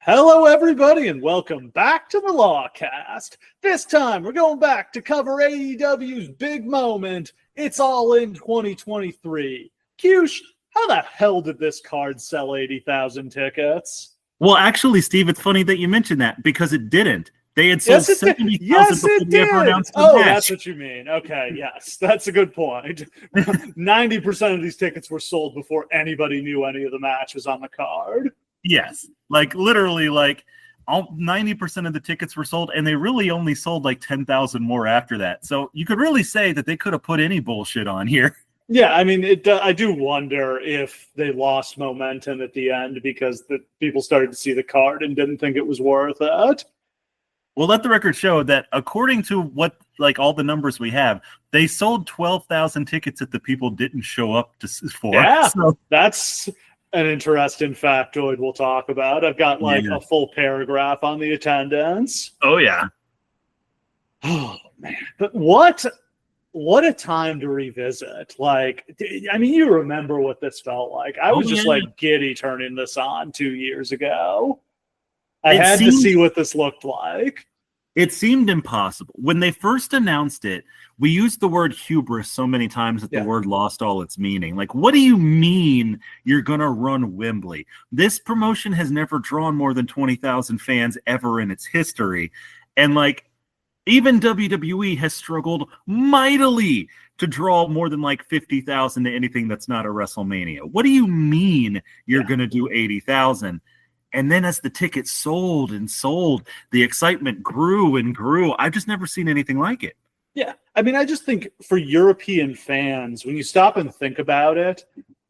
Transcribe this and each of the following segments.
Hello, everybody, and welcome back to the Lawcast. This time, we're going back to cover AEW's big moment. It's All In 2023. Kyush, how the hell did this card sell 80,000 tickets? Well, actually, Steve, it's funny that you mentioned that because it didn't. They had sold 70,000 yes, it did. Oh, that's what you mean. Okay, yes, that's a good point. 90% of these tickets were sold before anybody knew any of the matches on the card. Yes, literally, all 90% of the tickets were sold, and they really only sold 10,000 more after that. So you could really say that they could have put any bullshit on here. Yeah, I mean, I do wonder if they lost momentum at the end because the people started to see the card and didn't think it was worth it. Well, let the record show that according to what all the numbers we have, they sold 12,000 tickets that the people didn't show up for. Yeah, so that's an interesting factoid we'll talk about. I've got a full paragraph on the attendance. Oh yeah. Oh man, but what a time to revisit. You remember what this felt like. I was just giddy turning this on 2 years ago. I had to see what this looked like. It seemed impossible. When they first announced it, we used the word hubris so many times that the word lost all its meaning. What do you mean you're going to run Wembley? This promotion has never drawn more than 20,000 fans ever in its history. And even WWE has struggled mightily to draw more than 50,000 to anything that's not a WrestleMania. What do you mean you're going to do 80,000? And then as the tickets sold and sold, the excitement grew and grew. I've just never seen anything like it. Yeah. I mean, I just think for European fans, when you stop and think about it,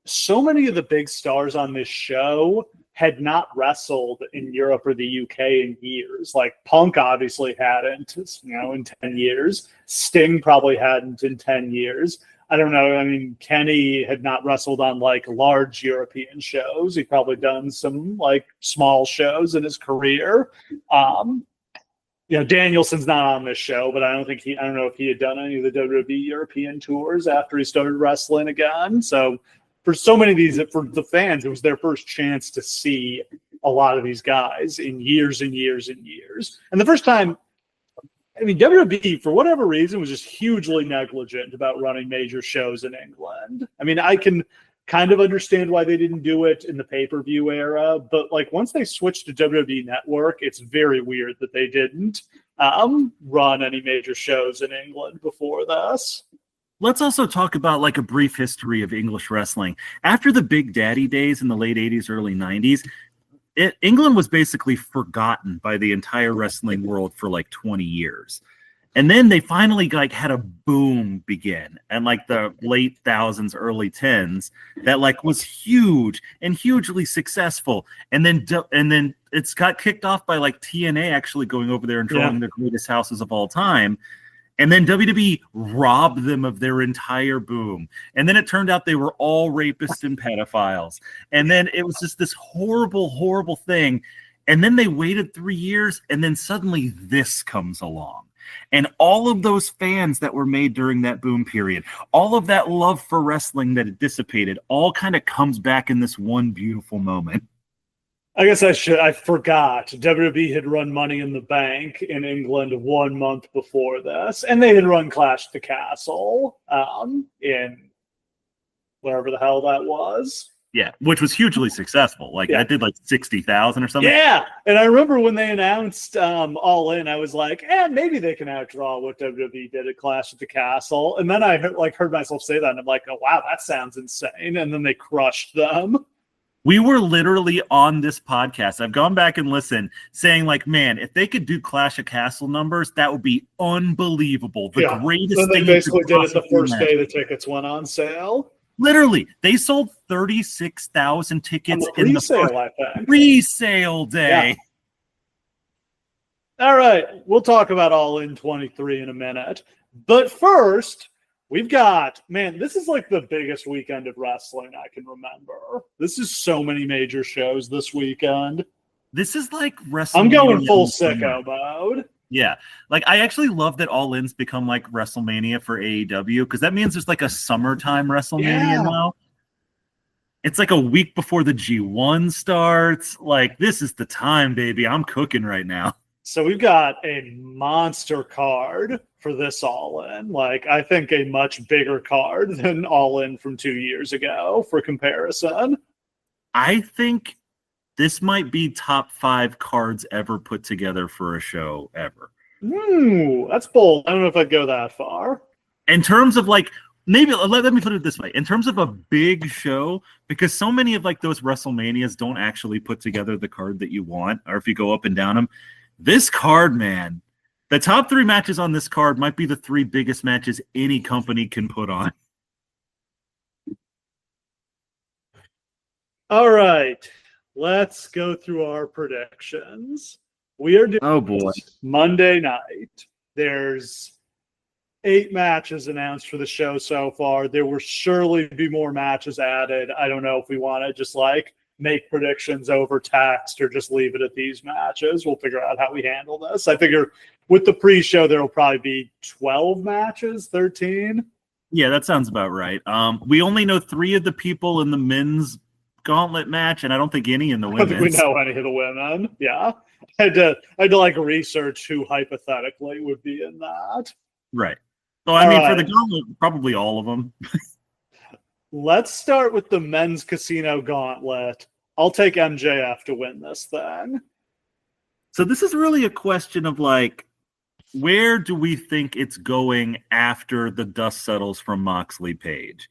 so many of the big stars on this show had not wrestled in Europe or the UK in years. Punk obviously hadn't, in 10 years. Sting probably hadn't in 10 years. I don't know. I mean, Kenny had not wrestled on large European shows. He'd probably done some small shows in his career. Danielson's not on this show, but I don't know if he had done any of the WWE European tours after he started wrestling again. So for so many of these, for the fans, it was their first chance to see a lot of these guys in years and years and years. And the first time, WWE, for whatever reason, was just hugely negligent about running major shows in England. I mean, I can kind of understand why they didn't do it in the pay-per-view era, but once they switched to WWE Network, it's very weird that they didn't run any major shows in England before this. Let's also talk about a brief history of English wrestling. After the Big Daddy days in the late 80s, early 90s, England was basically forgotten by the entire wrestling world for 20 years. And then they finally had a boom begin and the late thousands, early tens that was huge and hugely successful. And then it's got kicked off by TNA actually going over there and drawing the greatest houses of all time. And then WWE robbed them of their entire boom. And then it turned out they were all rapists and pedophiles. And then it was just this horrible, horrible thing. And then they waited 3 years, and then suddenly this comes along. And all of those fans that were made during that boom period, all of that love for wrestling that had dissipated, all kind of comes back in this one beautiful moment. I guess I forgot. WWE had run Money in the Bank in England 1 month before this, and they had run Clash at the Castle in wherever the hell that was. Yeah, which was hugely successful. I did 60,000 or something. Yeah, and I remember when they announced All In, I was like, maybe they can outdraw what WWE did at Clash at the Castle. And then I heard myself say that, and I'm like, oh, wow, that sounds insane. And then they crushed them. We were literally on this podcast. I've gone back and listened, saying man, if they could do Clash of Castle numbers, that would be unbelievable. The greatest thing. They basically did it the first day the tickets went on sale. Literally, they sold 36,000 tickets in the pre-sale day. Yeah. All right, we'll talk about All In 23 in a minute. But first, we've got, this is the biggest weekend of wrestling I can remember. This is so many major shows this weekend. This is wrestling. I'm going full sicko mode. Yeah. I actually love that All In's become WrestleMania for AEW because that means there's a summertime WrestleMania now. It's like a week before the G1 starts. Like, this is the time, baby. I'm cooking right now. So we've got a monster card for this All In. Like, I think a much bigger card than All In from 2 years ago for comparison. I think this might be top 5 cards ever put together for a show ever. Ooh, that's bold. I don't know if I'd go that far. In terms of like, maybe let me put it this way. In terms of a big show, because so many of like those WrestleManias don't actually put together the card that you want, or if you go up and down them, this card, man, the top 3 matches on this card might be the 3 biggest matches any company can put on. All right, let's go through our predictions. We are doing Monday night. There's 8 matches announced for the show so far. There will surely be more matches added. I don't know if we want to just like make predictions over text or just leave it at these matches. We'll figure out how we handle this. I figure with the pre-show, there will probably be 12 matches, 13. Yeah, that sounds about right. We only know 3 of the people in the men's gauntlet match, and I don't think any in the women's. I don't think we know any of the women. Yeah. I had to like research who hypothetically would be in that. Right. So I mean, for the gauntlet, probably all of them. Let's start with the men's casino gauntlet. I'll take MJF to win this thing. So this is really a question of like, where do we think it's going after the dust settles from Moxley Page?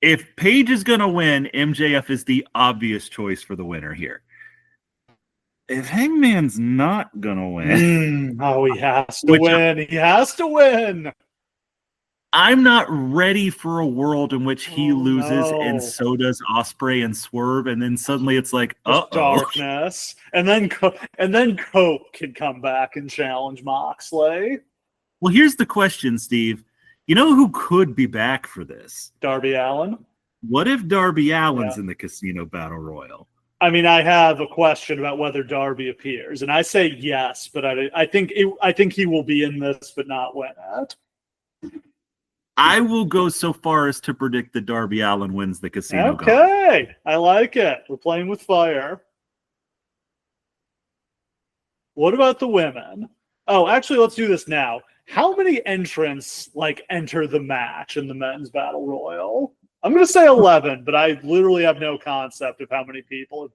If Page is going to win, MJF is the obvious choice for the winner here. If Hangman's not going to win... he has to win. He has to win. I'm not ready for a world in which he loses and so does Ospreay and Swerve, and then suddenly it's like, darkness. And then Cope can come back and challenge Moxley. Well, here's the question, Steve. You know who could be back for this? Darby Allin. What if Darby Allin's in the Casino Battle Royal? I mean, I have a question about whether Darby appears, and I say yes, but I think he will be in this, but not win it. I will go so far as to predict that Darby Allin wins the Casino. Okay, I like it. We're playing with fire. What about the women? Oh, actually, let's do this now. How many entrants enter the match in the men's battle royal? I'm going to say 11, but I literally have no concept of how many people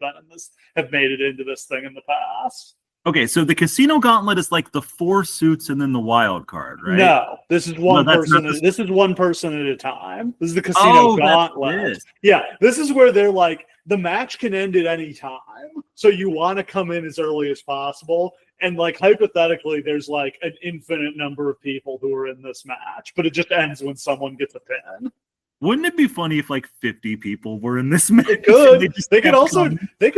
have made it into this thing in the past. Okay, so the Casino Gauntlet is like the 4 suits and then the wild card, right? No, this is one person. This is one person at a time. This is the Casino Gauntlet. Yeah, this is where they're like, the match can end at any time, so you want to come in as early as possible. And hypothetically, there's an infinite number of people who are in this match, but it just ends when someone gets a pin. Wouldn't it be funny if 50 people were in this match? It could. They could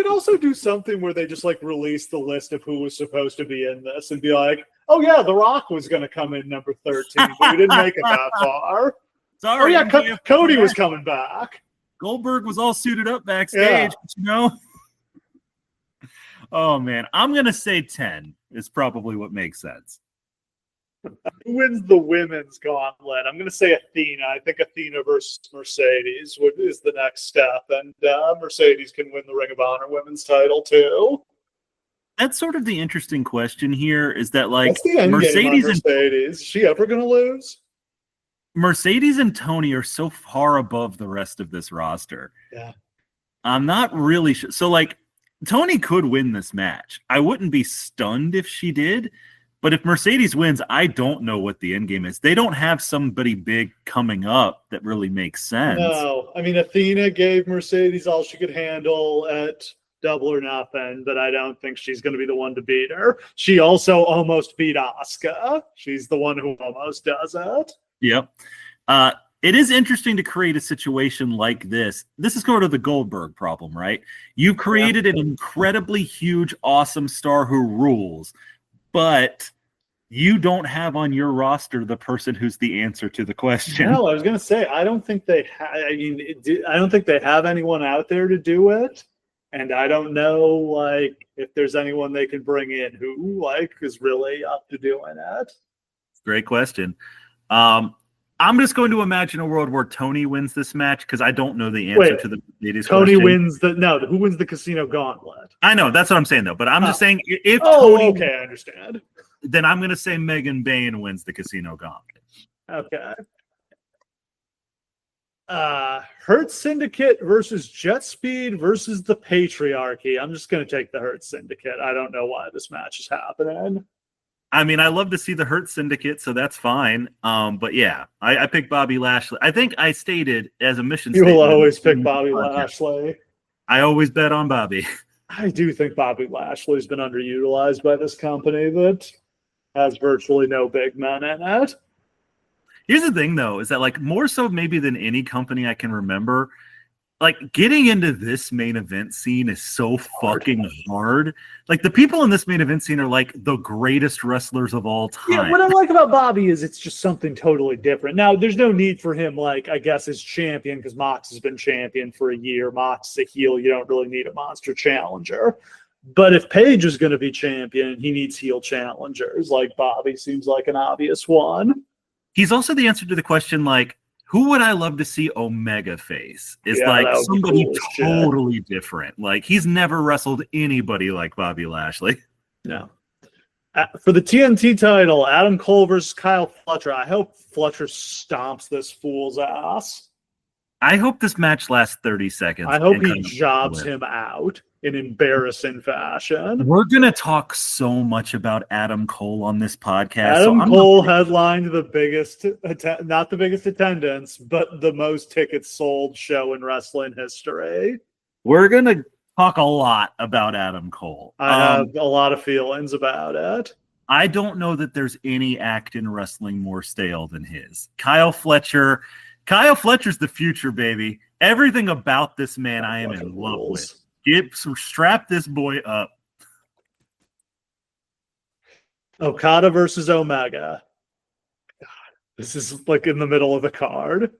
also do something where they just release the list of who was supposed to be in this and be like, "Oh yeah, The Rock was going to come in number 13, but we didn't make it that far." Sorry. Oh yeah, Cody was coming back. Goldberg was all suited up backstage, but Oh man, I'm going to say 10 is probably what makes sense. Who wins the women's gauntlet? I'm going to say Athena. I think Athena versus Mercedes is the next step, and Mercedes can win the Ring of Honor women's title too. That's sort of the interesting question here. Is that what's the end Mercedes? Is she ever going to lose? Mercedes and Tony are so far above the rest of this roster. Yeah, I'm not really sure. So Tony could win this match. I wouldn't be stunned if she did. But if Mercedes wins, I don't know what the end game is. They don't have somebody big coming up that really makes sense. No, I mean, Athena gave Mercedes all she could handle at Double or Nothing, but I don't think she's going to be the one to beat her. She also almost beat Asuka. She's the one who almost does it. Yep. It is interesting to create a situation like this. This is sort of the Goldberg problem, right? You created an incredibly huge, awesome star who rules, but you don't have on your roster the person who's the answer to the question. No, I was going to say, I don't think they I don't think they have anyone out there to do it. And I don't know, if there's anyone they can bring in who, is really up to doing it. Great question. I'm just going to imagine a world where Tony wins this match because I don't know the answer Wait, to the ladies' Tony question. wins who wins the Casino Gauntlet? I know, that's what I'm saying, though. But I'm just saying, if Tony... Tony... okay, I understand. Then I'm going to say Megan Bayne wins the Casino Gauntlet. Okay. Hurt Syndicate versus Jet Speed versus the Patriarchy. I'm just going to take the Hurt Syndicate. I don't know why this match is happening. I mean, I love to see the Hurt Syndicate, so that's fine. But yeah, I picked Bobby Lashley. I think I stated as a mission You statement. will always pick Bobby Lashley. I always bet on Bobby. I do think Bobby Lashley's been underutilized by this company that has virtually no big men in it. Here's the thing, though, is that like more so maybe than any company I can remember, like getting into this main event scene is so fucking hard. Like the people in this main event scene are like the greatest wrestlers of all time. Yeah, what I like about Bobby is it's just something totally different. Now, there's no need for him, like, I guess, as champion because Mox has been champion for a year. Mox is a heel. You don't really need a monster challenger. But if Paige is going to be champion, he needs heel challengers. Like Bobby seems like an obvious one. He's also the answer to the question, like, who would I love to see Omega face? Is like somebody totally different. Like, he's never wrestled anybody like Bobby Lashley. No. For the TNT title, Adam Cole versus Kyle Fletcher. I hope Fletcher stomps this fool's ass. I hope this match lasts 30 seconds. I hope he jobs him out in embarrassing fashion. We're going to talk so much about Adam Cole on this podcast. Adam Cole headlined the biggest, not the biggest attendance, but the most tickets sold show in wrestling history. We're going to talk a lot about Adam Cole. I have a lot of feelings about it. I don't know that there's any act in wrestling more stale than his. Kyle Fletcher's the future, baby. Everything about this man I am in love with. Strap this boy up. Okada versus Omega. God, this is like in the middle of the card.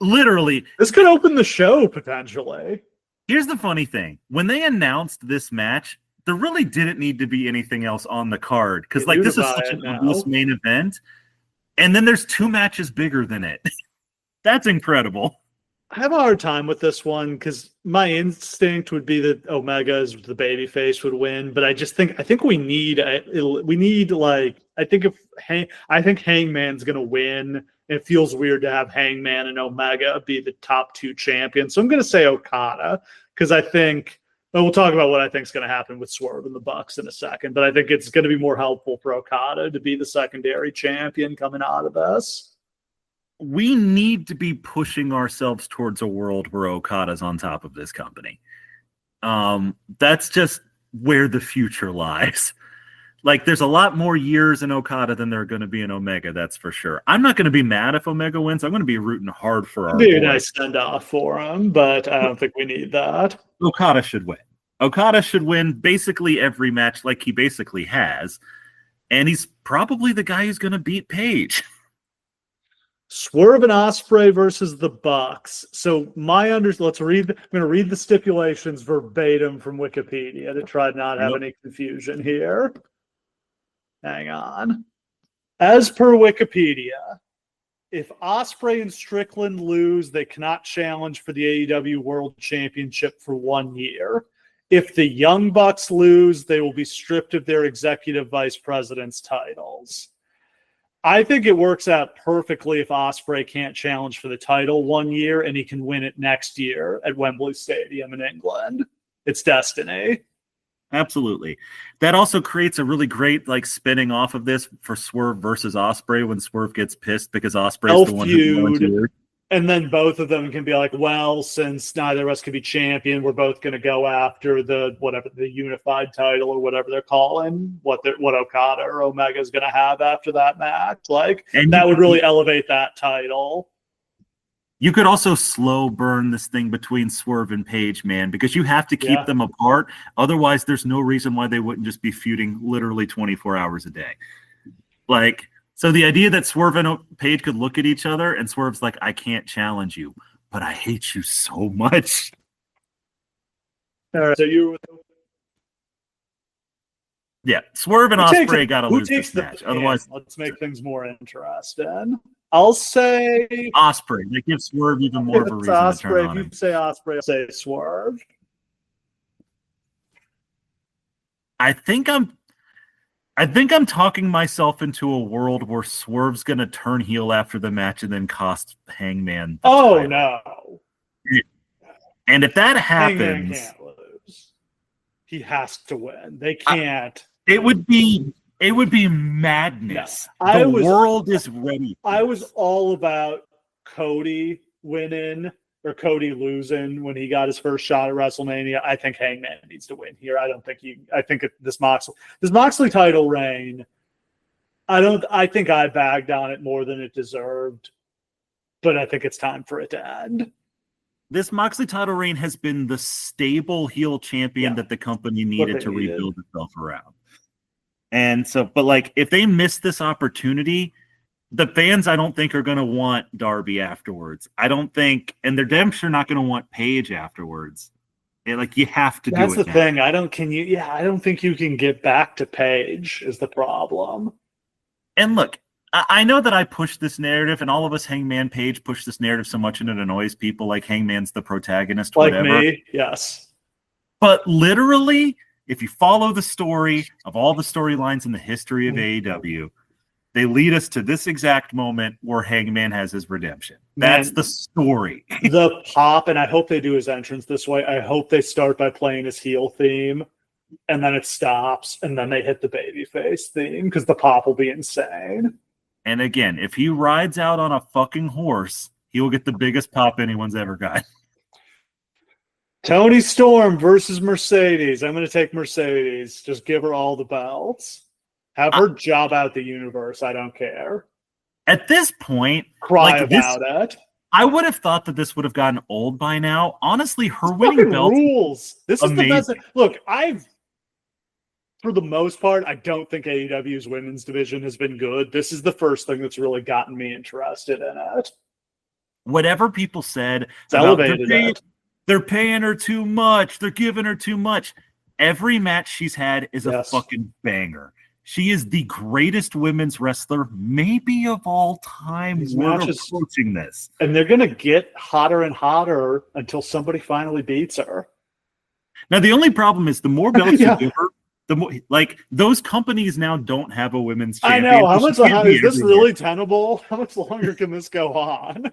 Literally. This could open the show, potentially. Here's the funny thing. When they announced this match, there really didn't need to be anything else on the card. Because like this is such an obvious main event. And then there's 2 matches bigger than it. That's incredible. I have a hard time with this one because my instinct would be that Omega as the babyface would win, but I think we need like I think Hangman's gonna win. It feels weird to have Hangman and Omega be the top 2 champions, so I'm gonna say Okada because I think. Well, we'll talk about what I think is going to happen with Swerve and the Bucks in a second, but I think it's going to be more helpful for Okada to be the secondary champion coming out of this. We need to be pushing ourselves towards a world where Okada's on top of this company. That's just where the future lies. Like, there's a lot more years in Okada than there are going to be in Omega, that's for sure. I'm not going to be mad if Omega wins. I'm going to be rooting hard for our boy. It'd be a nice send-off for him, but I don't think we need that. Okada should win. Okada should win basically every match like he basically has, and he's probably the guy who's going to beat Paige. Swerve and Ospreay versus the Bucks. So let's read. I'm going to read the stipulations verbatim from Wikipedia to try to not have any confusion here. Hang on. As per Wikipedia, if Ospreay and Strickland lose, they cannot challenge for the AEW World Championship for 1 year. If the Young Bucks lose, they will be stripped of their executive vice president's titles. I think it works out perfectly if Ospreay can't challenge for the title 1 year and he can win it next year at Wembley Stadium in England. It's destiny. Absolutely. That also creates a really great like spinning off of this for Swerve versus Ospreay when Swerve gets pissed because Ospreay's the one who volunteered. And then both of them can be like, well, since neither of us can be champion, we're both going to go after the unified title or whatever they're calling what Okada or Omega is going to have after that match. Like, and that would really elevate that title. You could also slow burn this thing between Swerve and Paige, man, because you have to keep them apart. Otherwise, there's no reason why they wouldn't just be feuding literally 24 hours a day. Like, so the idea that Swerve and Paige could look at each other and Swerve's like, I can't challenge you, but I hate you so much. All right, so Swerve and Ospreay got to lose this match. Otherwise, let's make things more interesting. I'll say Osprey. That gives Swerve even more of a reason to turn If on you him. say Osprey, I'll say Swerve. I think I'm talking myself into a world where Swerve's gonna turn heel after the match and then cost Hangman the title. No. And if that Hangman happens, can't lose. He has to win. They can't. it would be madness. No, the world is ready. I was all about Cody winning or Cody losing when he got his first shot at WrestleMania. I think Hangman needs to win here. I think this Moxley title reign, I think I bagged on it more than it deserved, but I think it's time for it to end. This Moxley title reign has been the stable heel champion that the company needed to rebuild itself around. And so, but like, if they miss this opportunity, the fans, I don't think, are going to want Darby afterwards. I don't think, and they're damn sure not going to want Paige afterwards. Like, you have to do it. That's the thing. I don't think you can get back to Paige is the problem. And look, I know that I push this narrative, and all of us Hangman Page push this narrative so much, and it annoys people. Like Hangman's the protagonist, like whatever. Me, yes. But literally, if you follow the story of all the storylines in the history of AEW, they lead us to this exact moment where Hangman has his redemption. That's the story. The pop, and I hope they do his entrance this way. I hope they start by playing his heel theme, and then it stops, and then they hit the babyface theme because the pop will be insane. And again, if he rides out on a fucking horse, he will get the biggest pop anyone's ever got. Toni Storm versus Mercedes. I'm going to take Mercedes. Just give her all the belts. Have her job out the universe. I don't care. At this point, cry about it. I would have thought that this would have gotten old by now. Honestly, her winning belts rules. This is amazing. The best. Look, for the most part, I don't think AEW's women's division has been good. This is the first thing that's really gotten me interested in it. Whatever people said, they're paying her too much. They're giving her too much. Every match she's had is a fucking banger. She is the greatest women's wrestler, maybe of all time. We're approaching this. And they're going to get hotter and hotter until somebody finally beats her. Now, the only problem is the more belts you give her, the more, like, those companies now don't have a women's champion. I know. How much is this really tenable? How much longer can this go on?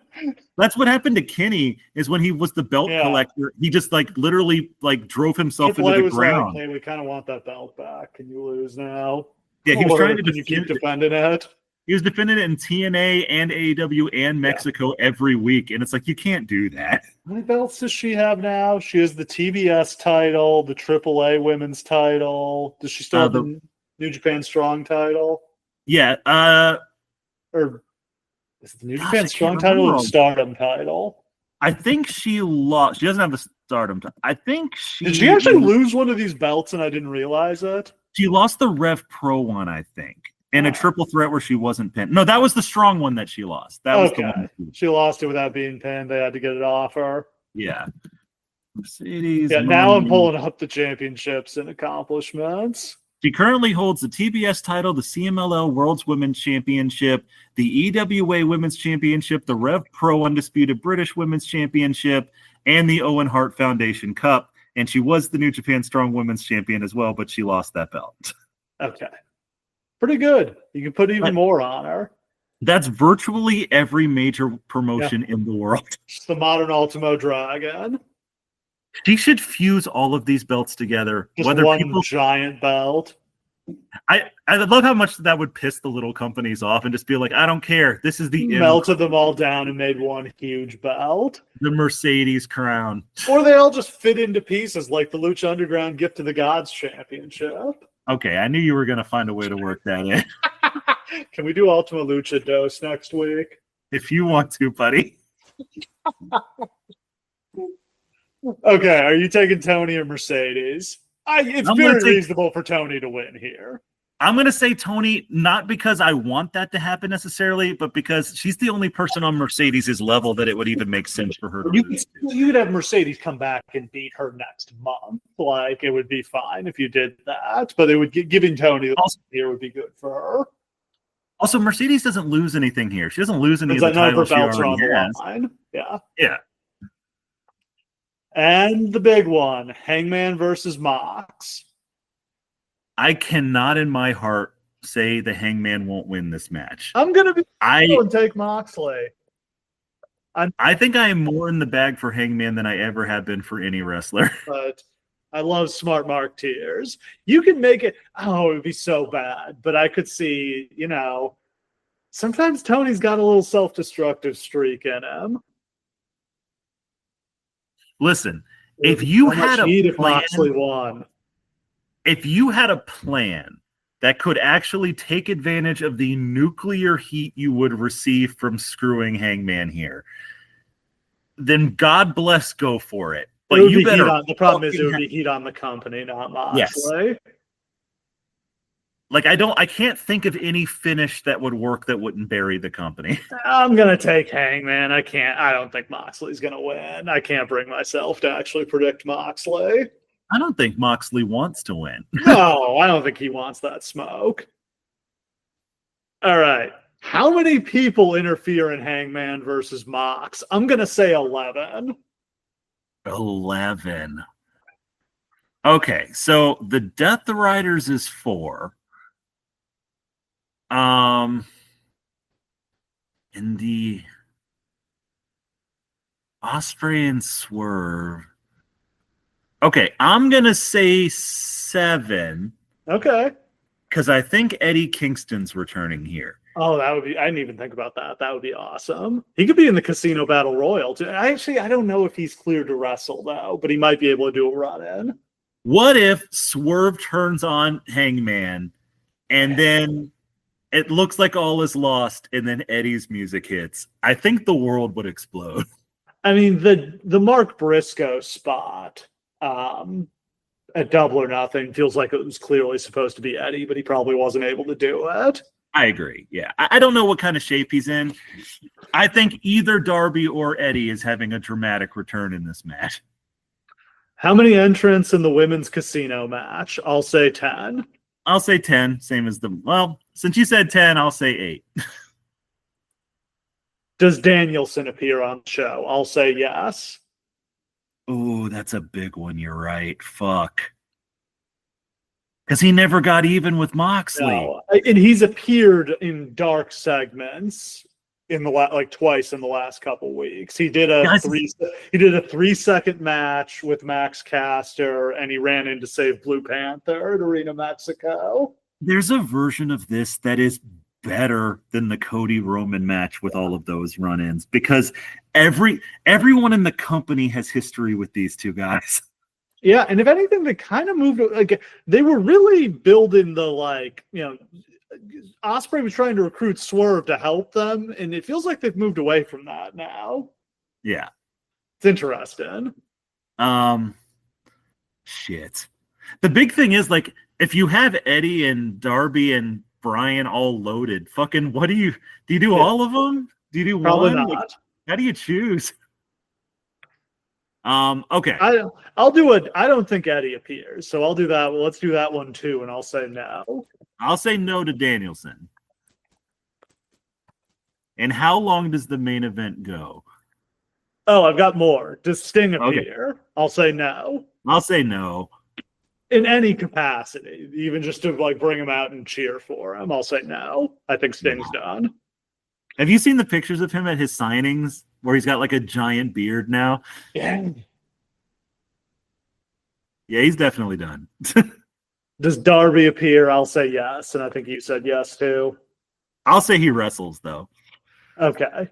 That's what happened to Kenny, is when he was the belt collector, he just literally drove himself into the ground. Hey, we kind of want that belt back. Can you lose now? Yeah, he was trying to keep defending it. He was defending it in TNA and AEW and Mexico every week, and it's like, you can't do that. How many belts does she have now? She has the TBS title, the AAA women's title. Does she still have the New Japan Strong title? Yeah. Or is it the New Japan Strong title or the Stardom title? I think she lost. She doesn't have the Stardom title. I think Did she actually lose one of these belts and I didn't realize it? She lost the Rev Pro one, I think. And a triple threat where she wasn't pinned. No, that was the strong one that she lost. That was the one. She lost it without being pinned. They had to get it off her. Yeah. Mercedes. Yeah, now I'm pulling up the championships and accomplishments. She currently holds the TBS title, the CMLL World's Women's Championship, the EWA Women's Championship, the Rev Pro Undisputed British Women's Championship, and the Owen Hart Foundation Cup. And she was the New Japan Strong Women's Champion as well, but she lost that belt. Okay. Pretty good. You can put even more on her. That's virtually every major promotion in the world. It's the modern Ultimo Dragon. She should fuse all of these belts together. Just one giant belt. I love how much that would piss the little companies off and just be like, I don't care. This is the melted them all down and made one huge belt. The Mercedes crown. Or they all just fit into pieces like the Lucha Underground Gift to the Gods Championship. Okay, I knew you were going to find a way to work that in. Can we do Ultima Lucha Dos next week? If you want to, buddy. Okay, are you taking Toni or Mercedes? It's very reasonable for Toni to win here. I'm going to say Toni, not because I want that to happen necessarily, but because she's the only person on Mercedes' level that it would even make sense for her to lose. You could have Mercedes come back and beat her next month. Like, it would be fine if you did that, but it would giving Toni here would be good for her. Also, Mercedes doesn't lose anything here. She doesn't lose any of the None of her titles she belts are on already the has. line. Yeah. Yeah. And the big one, Hangman versus Mox. I cannot in my heart say the Hangman won't win this match. I'm going to be I take Moxley. I think I am more in the bag for Hangman than I ever have been for any wrestler. But I love Smart Mark Tears. You can make it, oh, it would be so bad. But I could see, sometimes Tony's got a little self-destructive streak in him. Listen, if you had a plan, Moxley won. If you had a plan that could actually take advantage of the nuclear heat you would receive from screwing Hangman here, then God bless, go for it. But you better. The problem is it would be heat on the company, not Moxley. Yes. Like I can't think of any finish that would work that wouldn't bury the company. I'm gonna take Hangman. I don't think Moxley's gonna win. I can't bring myself to actually predict Moxley. I don't think Moxley wants to win. No, I don't think he wants that smoke. All right. How many people interfere in Hangman versus Mox? I'm going to say 11. 11. Okay, so the Death Riders is 4. In the Ospreay and Swerve. Okay, I'm going to say 7. Okay. Because I think Eddie Kingston's returning here. Oh, that would be, I didn't even think about that. That would be awesome. He could be in the Casino Battle Royal too. I don't know if he's cleared to wrestle though, but he might be able to do a run in. What if Swerve turns on Hangman and then it looks like all is lost and then Eddie's music hits? I think the world would explode. I mean, the Mark Briscoe spot at Double or Nothing feels like it was clearly supposed to be Eddie, but he probably wasn't able to do it. I agree. Yeah. I don't know what kind of shape he's in. I think either Darby or Eddie is having a dramatic return in this match. How many entrants in the women's casino match? I'll say 10. I'll say 10, same as since you said 10, I'll say 8. Does Danielson appear on the show? I'll say yes. Oh, that's a big one. You're right. Fuck. Because he never got even with Moxley. No. And he's appeared in dark segments in the twice in the last couple weeks. He did a 3-second match with Max Caster, and he ran in to save Blue Panther at Arena Mexico. There's a version of this that is better than the Cody Roman match with all of those run-ins, because everyone in the company has history with these two guys. Yeah, and if anything, they kind of moved. They were really building the Ospreay was trying to recruit Swerve to help them, and it feels like they've moved away from that now. Yeah, it's interesting. Shit. The big thing is if you have Eddie and Darby and Brian all loaded, fucking, what do you do? All of them? Do you do Probably one? Not. How do you choose? Okay. I'll do it. I don't think Eddie appears, so I'll do that. Well, let's do that one too, and I'll say no. I'll say no to Danielson. And how long does the main event go? Oh, I've got more. Does Sting appear? Okay. I'll say no. I'll say no. In any capacity, even just to bring him out and cheer for him, I'll say no. I think Sting's done. Have you seen the pictures of him at his signings where he's got a giant beard now? Yeah. Yeah, he's definitely done. Does Darby appear? I'll say yes, and I think you said yes too. I'll say he wrestles though. Okay.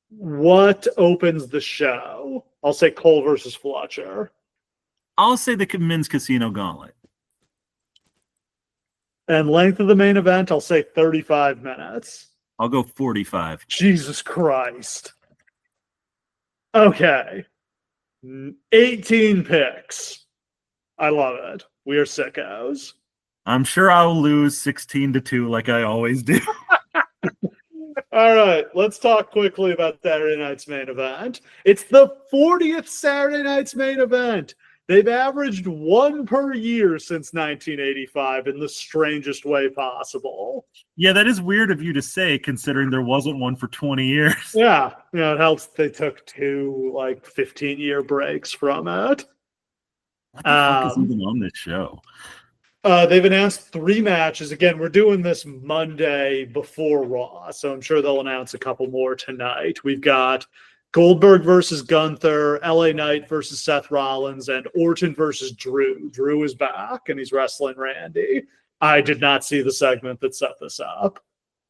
What opens the show? I'll say Cole versus Fletcher. I'll say the men's casino gauntlet. And length of the main event, I'll say 35 minutes. I'll go 45. Jesus Christ. Okay. 18 picks. I love it. We are sickos. I'm sure I'll lose 16-2 like I always do. All right, let's talk quickly about Saturday night's main event. It's the 40th Saturday night's main event. They've averaged one per year since 1985 in the strangest way possible. Yeah, that is weird of you to say, considering there wasn't one for 20 years. Yeah, it helps they took 2 15-year breaks from it. What the fuck is even on this show? They've announced 3 matches. Again, we're doing this Monday before Raw, so I'm sure they'll announce a couple more tonight. We've got Goldberg versus Gunther, LA Knight versus Seth Rollins, and Orton versus Drew. Drew is back, and he's wrestling Randy. I did not see the segment that set this up.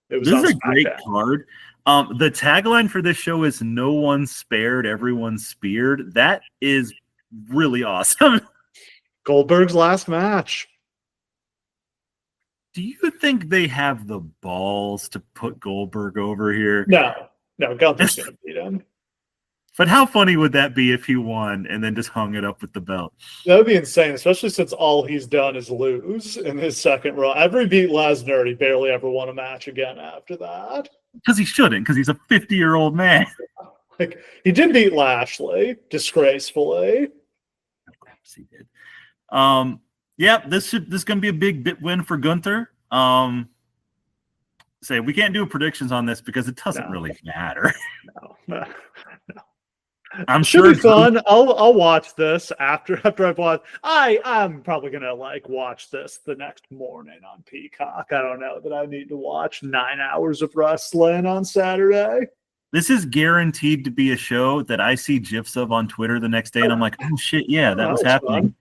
This is a great card. The tagline for this show is "No one spared, everyone speared." That is really awesome. Goldberg's last match. Do you think they have the balls to put Goldberg over here? No, Gunther's going to beat him. But how funny would that be if he won and then just hung it up with the belt? That would be insane, especially since all he's done is lose in his second run. After he beat Lesnar, he barely ever won a match again after that. Because he shouldn't, because he's a 50-year-old man. He did beat Lashley, disgracefully. Of course he did. Yeah, this is going to be a big win for Gunther. We can't do predictions on this because it doesn't really matter. No. I'm Should sure be fun. I'll watch this after I've watched. I'm probably gonna watch this the next morning on Peacock. I don't know that I need to watch 9 hours of wrestling on Saturday. This is guaranteed to be a show that I see GIFs of on Twitter the next day, and I'm like, oh shit, yeah, that was happening.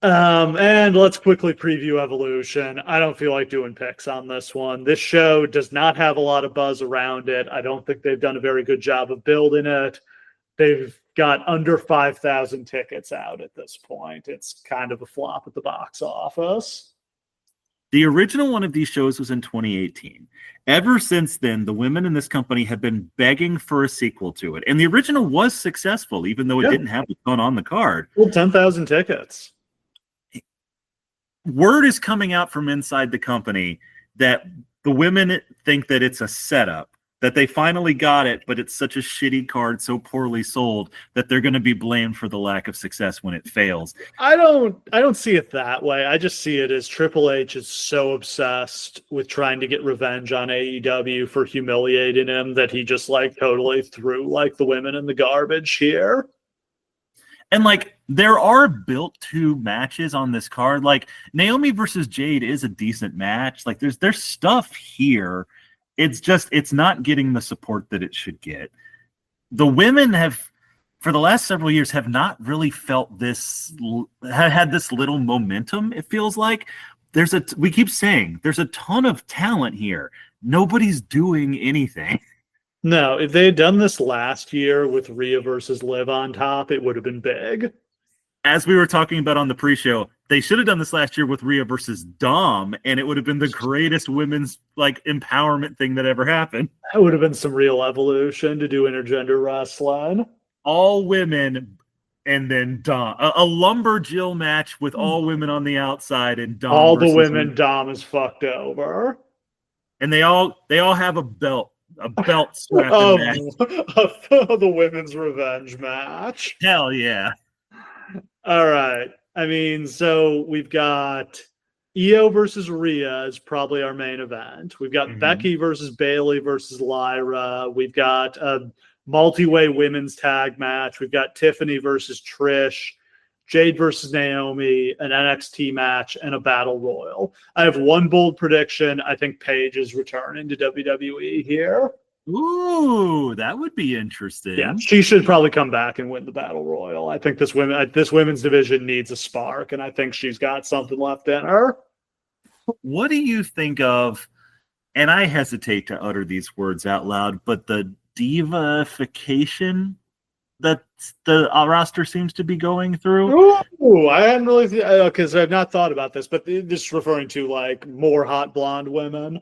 And let's quickly preview Evolution. I don't feel like doing picks on this one. This show does not have a lot of buzz around it. I don't think they've done a very good job of building it. They've got under 5,000 tickets out at this point. It's kind of a flop at the box office. The original one of these shows was in 2018. Ever since then, the women in this company have been begging for a sequel to it. And the original was successful, even though it didn't have a ton on the card. Well, 10,000 tickets. Word is coming out from inside the company that the women think that it's a setup, that they finally got it, but it's such a shitty card, so poorly sold, that they're going to be blamed for the lack of success when it fails. I don't see it that way. I just see it as Triple H is so obsessed with trying to get revenge on AEW for humiliating him that he just totally threw the women in the garbage here. And there are built-to matches on this card. Naomi versus Jade is a decent match. There's stuff here. It's not getting the support that it should get. The women for the last several years, have not really felt this, had this little momentum. It feels like we keep saying there's a ton of talent here. Nobody's doing anything. No, if they had done this last year with Rhea versus Liv on top, it would have been big. As we were talking about on the pre-show, they should have done this last year with Rhea versus Dom, and it would have been the greatest women's empowerment thing that ever happened. That would have been some real evolution to do intergender wrestling. All women, and then Dom. A lumberjill match with all women on the outside, and Dom. All the women Dom is fucked over. And they all have a belt strapped of the women's revenge match. Hell yeah. All right. So we've got Io versus Rhea is probably our main event. We've got Becky versus Bayley versus Lyra. We've got a multi-way women's tag match. We've got Tiffany versus Trish, Jade versus Naomi, an NXT match, and a battle royal. I have one bold prediction. I think Paige is returning to WWE here. Ooh, that would be interesting. Yeah, she should probably come back and win the battle royal. I think this women's division needs a spark, and I think she's got something left in her. What do you think of, and I hesitate to utter these words out loud, but the divification that the roster seems to be going through? Ooh, I hadn't really, because I've not thought about this, but just referring to more hot blonde women.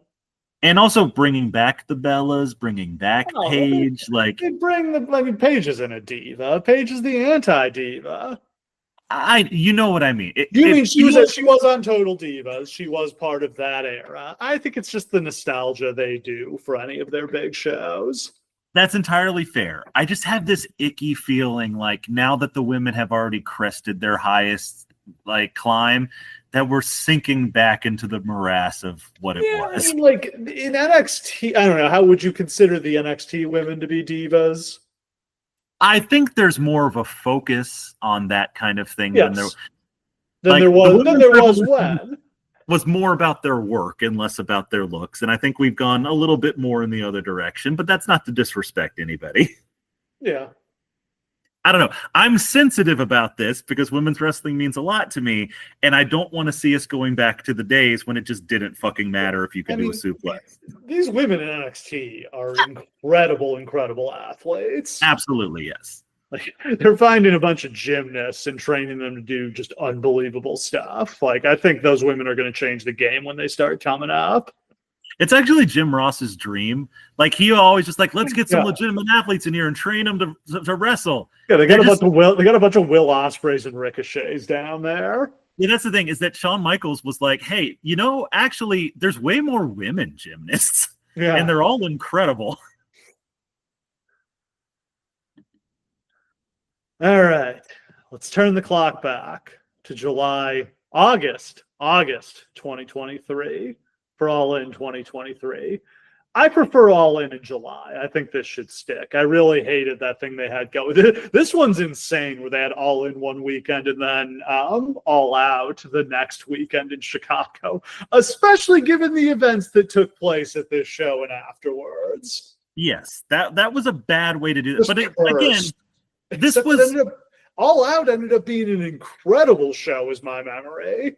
And also bringing back the Bellas, bringing back Paige. Paige isn't a diva. Paige is the anti-diva. You know what I mean. She was on Total Divas. She was part of that era. I think it's just the nostalgia they do for any of their big shows. That's entirely fair. I just have this icky feeling like now that the women have already crested their highest like climb, that we're sinking back into the morass of what it was. I mean, like in NXT, I don't know. How would you consider the NXT women to be divas? I think there's more of a focus on that kind of thing than Yes. there Than there was when. was more about their work and less about their looks. And I think we've gone a little bit more in the other direction, but that's not to disrespect anybody. Yeah. I don't know. I'm sensitive about this because women's wrestling means a lot to me, and I don't want to see us going back to the days when it just didn't fucking matter if you could do a suplex. These women in NXT are incredible athletes. Absolutely, yes. Like they're finding a bunch of gymnasts and training them to do just unbelievable stuff. Like I think those women are going to change the game when they start coming up. It's actually Jim Ross's dream. Like he always just like, let's get some legitimate athletes in here and train them to wrestle. Yeah, they got a bunch of Will Ospreys and Ricochets down there. Yeah, that's the thing is that Shawn Michaels was like, hey, actually, there's way more women gymnasts, and they're all incredible. All right, let's turn the clock back to August 2023 for All In 2023. I prefer All In July. I think this should stick. I really hated that thing they had go. This one's insane where they had All In one weekend and then All Out the next weekend in Chicago, especially given the events that took place at this show and afterwards. Yes, that was a bad way to do it. But again, All Out ended up being an incredible show, is my memory.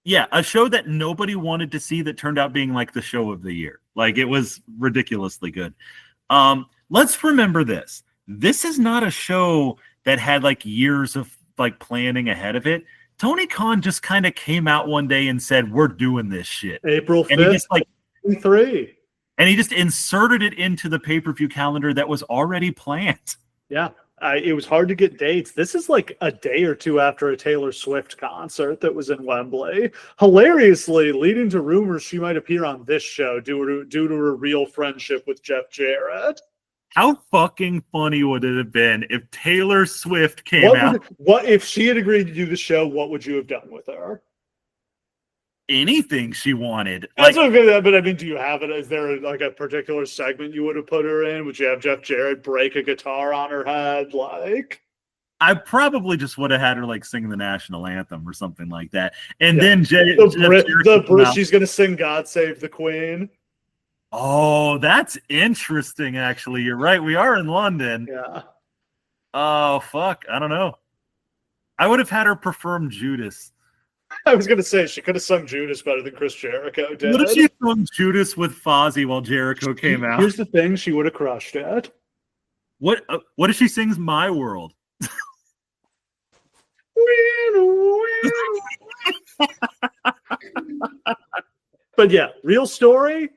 Yeah, a show that nobody wanted to see that turned out being like the show of the year. Like it was ridiculously good. Let's remember this. This is not a show that had like years of like planning ahead of it. Tony Khan just kind of came out one day and said, "We're doing this shit." April 5th, and he just like 3. And he just inserted it into the pay-per-view calendar that was already planned. Yeah. It was hard to get dates. This is like a day or two after a Taylor Swift concert that was in Wembley. Hilariously, leading to rumors she might appear on this show due to her real friendship with Jeff Jarrett. How fucking funny would it have been if Taylor Swift came out? What if she had agreed to do the show? What would you have done with her? Anything she wanted. That's okay, but I mean, do you have it? Is there like a particular segment you would have put her in? Would you have Jeff Jarrett break a guitar on her head? Like, I probably just would have had her like sing the national anthem or something like that. And then she's going to sing "God Save the Queen." Oh, that's interesting. Actually, you're right. We are in London. Yeah. Oh fuck, I don't know. I would have had her perform Judas. I was going to say she could have sung Judas better than Chris Jericho did. What if she sung Judas with Fozzy while Jericho came out? Here's the thing: she would have crushed it. What if she sings "My World"? But yeah, real story.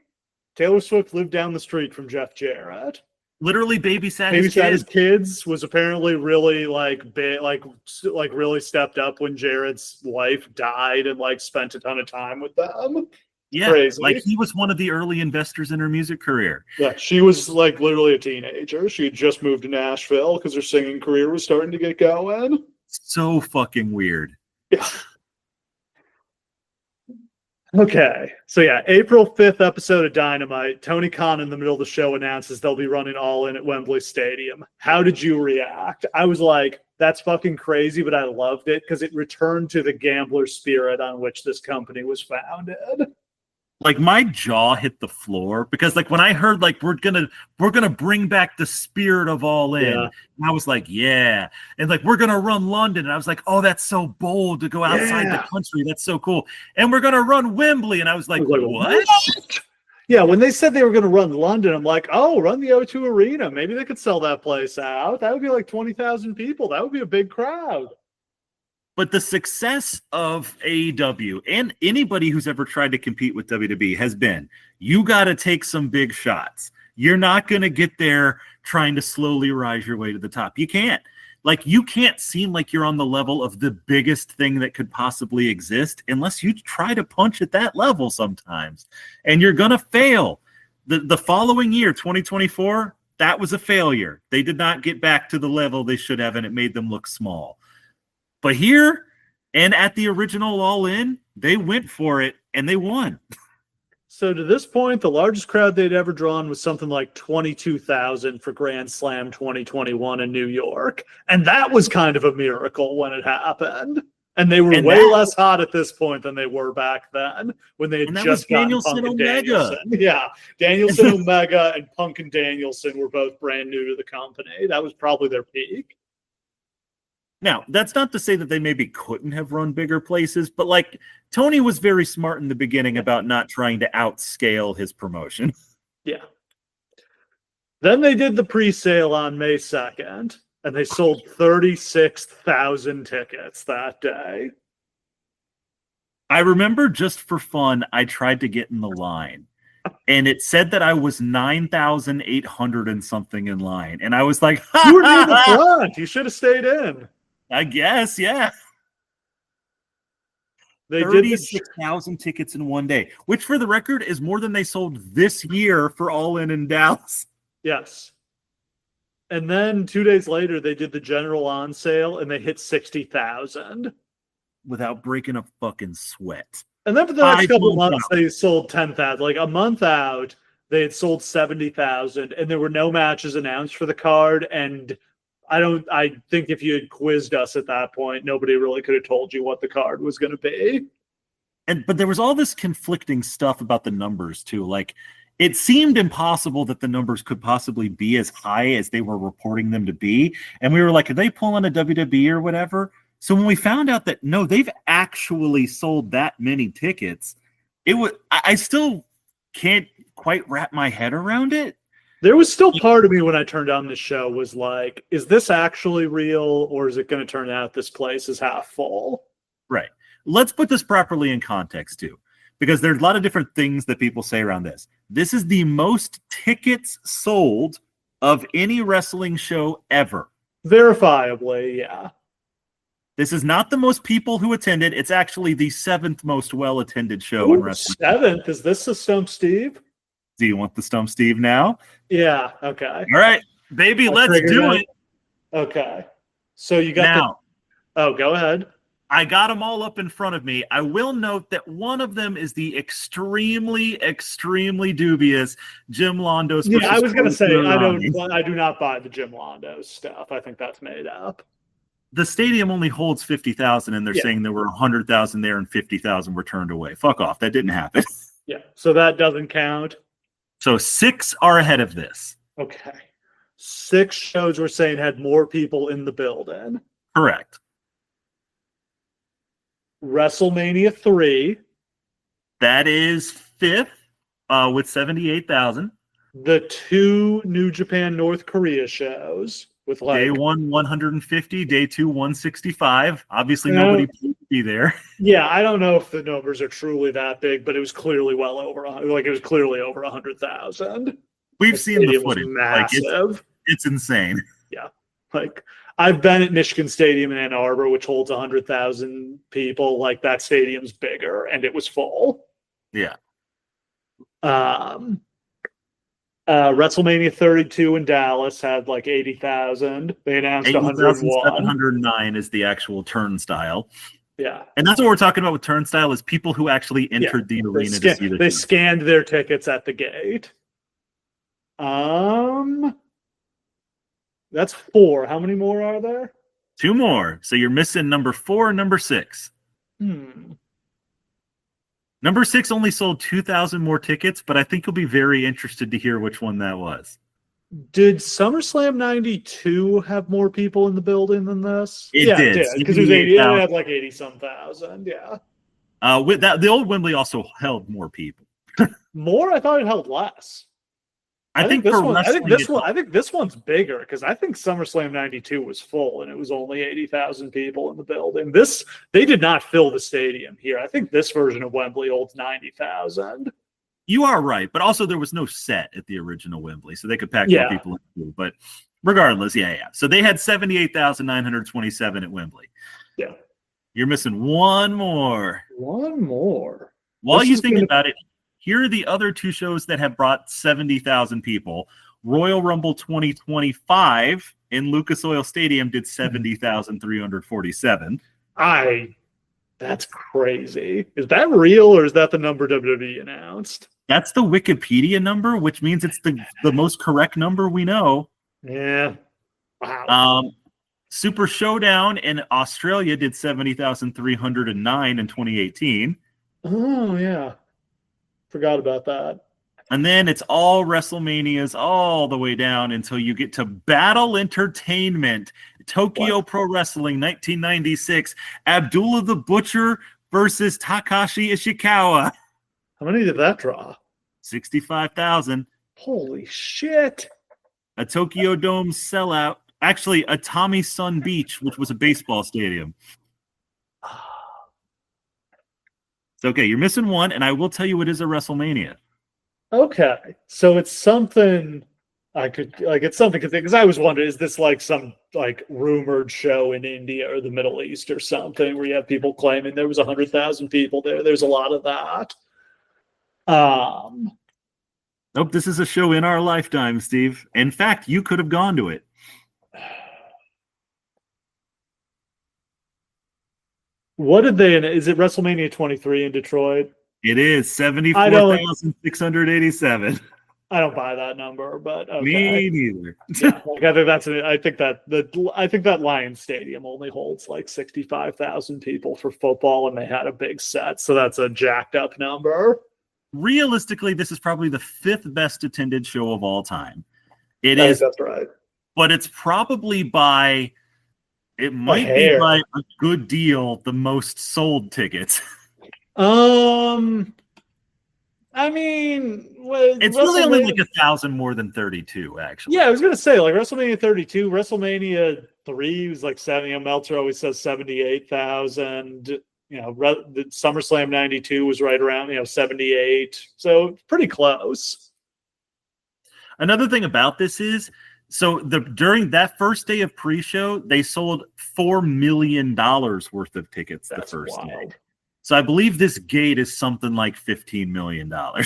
Taylor Swift lived down the street from Jeff Jarrett. Literally babysat his kids. Was apparently really really stepped up when Jarrett's wife died and like spent a ton of time with them. Yeah, crazy. Like he was one of the early investors in her music career. Yeah, she was like literally a teenager. She had just moved to Nashville because her singing career was starting to get going. So fucking weird. Yeah. Okay, so yeah, April 5th episode of Dynamite. Tony Khan in the middle of the show announces they'll be running All In at Wembley Stadium. How did you react? I was like, that's fucking crazy, but I loved it because it returned to the gambler spirit on which this company was founded. Like my jaw hit the floor because like when I heard like we're gonna bring back the spirit of All In, and I was like, yeah, and like we're gonna run London, and I was like, oh, that's so bold to go outside the country, that's so cool, and we're gonna run Wembley, and I was like what? Yeah, when they said they were gonna run London, I'm like, oh, run the O2 Arena, maybe they could sell that place out. That would be like 20,000 people. That would be a big crowd. But the success of AEW and anybody who's ever tried to compete with WWE has been, you got to take some big shots. You're not going to get there trying to slowly rise your way to the top. You can't. Like, you can't seem like you're on the level of the biggest thing that could possibly exist unless you try to punch at that level sometimes. And you're going to fail. The following year, 2024, that was a failure. They did not get back to the level they should have, and it made them look small. But here and at the original All In, they went for it and they won. So to this point, the largest crowd they'd ever drawn was something like 22,000 for Grand Slam 2021 in New York. And that was kind of a miracle when it happened. And they were way less hot at this point than they were back then when they had just gotten Punk and Danielson. Yeah, Danielson, Omega, and Punk and Danielson were both brand new to the company. That was probably their peak. Now, that's not to say that they maybe couldn't have run bigger places, but like Tony was very smart in the beginning about not trying to outscale his promotion. Yeah. Then they did the pre-sale on May 2nd. And they sold 36,000 tickets that day. I remember just for fun, I tried to get in the line. And it said that I was 9,800 and something in line. And I was like, you were near the front. You should have stayed in. I guess, yeah. They 36,000 tickets in one day, which for the record is more than they sold this year for All In Dallas. Yes. And then 2 days later, they did the general on sale and they hit 60,000. Without breaking a fucking sweat. And then for the next couple of months, they sold 10,000. Like a month out, they had sold 70,000 and there were no matches announced for the card. And I think if you had quizzed us at that point, nobody really could have told you what the card was going to be. But there was all this conflicting stuff about the numbers too. Like, it seemed impossible that the numbers could possibly be as high as they were reporting them to be. And we were like, are they pulling a WWE or whatever? So when we found out that, no, they've actually sold that many tickets, I still can't quite wrap my head around it. There was still part of me when I turned on this show was like, is this actually real or is it going to turn out this place is half full? Right. Let's put this properly in context too, because there's a lot of different things that people say around this. This is the most tickets sold of any wrestling show ever. Verifiably, yeah. This is not the most people who attended. It's actually the 7th most well-attended show in wrestling. 7th? Is this the Stump Steve? Do you want the Stump Steve now? Yeah, okay. All right, baby, let's do it. Okay. So you got now. Oh, go ahead. I got them all up in front of me. I will note that one of them is the extremely, extremely dubious Jim Londos. Yeah, I was going to say, I do not buy the Jim Londos stuff. I think that's made up. The stadium only holds 50,000, and they're saying there were 100,000 there and 50,000 were turned away. Fuck off. That didn't happen. Yeah, so that doesn't count. So 6 are ahead of this. Okay. 6 shows we're saying had more people in the building. Correct. WrestleMania 3. That is 5th with 78,000. The 2 New Japan North Korea shows with like day 1 150, day 2 165. Obviously nobody would be there. Yeah, I don't know if the numbers are truly that big, but it was clearly well over it was clearly over 100,000. We've seen the footage. Massive. Like it's insane. Yeah. Like I've been at Michigan Stadium in Ann Arbor, which holds 100,000 people. Like that stadium's bigger, and it was full. Yeah. WrestleMania 32 in Dallas had like 80,000. They announced 101. 709 is the actual turnstile. Yeah. And that's what we're talking about with turnstile is people who actually entered the arena to see the They scanned their tickets at the gate. That's 4. How many more are there? 2 more. So you're missing number 4 and number 6. Number 6 only sold 2,000 more tickets, but I think you'll be very interested to hear which one that was. Did SummerSlam 92 have more people in the building than this? It did. Because it had like 80-some thousand, yeah. With that, the old Wembley also held more people. More? I thought it held less. I think this one's bigger because I think SummerSlam 92 was full and it was only 80,000 people in the building. They did not fill the stadium here. I think this version of Wembley holds 90,000. You are right, but also there was no set at the original Wembley, so they could pack more people in too. But regardless, yeah. So they had 78,927 at Wembley. Yeah. You're missing one more. One more. While you think about it, here are the other 2 shows that have brought 70,000 people. Royal Rumble 2025 in Lucas Oil Stadium did 70,347. That's crazy. Is that real or is that the number WWE announced? That's the Wikipedia number, which means it's the most correct number we know. Yeah. Wow. Super Showdown in Australia did 70,309 in 2018. Oh, yeah. Forgot about that. And then it's all WrestleManias all the way down until you get to Battle Entertainment, Tokyo Pro Wrestling 1996, Abdullah the Butcher versus Takashi Ishikawa. How many did that draw? 65,000. Holy shit. A Tokyo Dome sellout. Actually, a Tommy Sun Beach, which was a baseball stadium. So, okay, you're missing one, and I will tell you it is a WrestleMania. Okay, so it's something it's something because I was wondering, is this like some like rumored show in India or the Middle East or something where you have people claiming there was 100,000 people there? There's a lot of that. Nope, this is a show in our lifetime, Steve. In fact, you could have gone to it. What did they? Is it WrestleMania 23 in Detroit? It is 74,687. I don't buy that number, but okay. Me neither. Yeah, I think that Lions Stadium only holds like 65,000 people for football, and they had a big set, so that's a jacked up number. Realistically, this is probably the 5th best attended show of all time. That's right. But it's probably by a good deal the most sold tickets. I mean, it's really only like 1,000 more than 32, actually. Yeah, I was gonna say like WrestleMania 32, WrestleMania 3 was like 70. Meltzer always says 78,000. You know, the SummerSlam 92 was right around 78. So pretty close. Another thing about this is, so during that first day of pre-show, they sold $4 million worth of tickets the first day. So I believe this gate is something like $15 million. Yeah,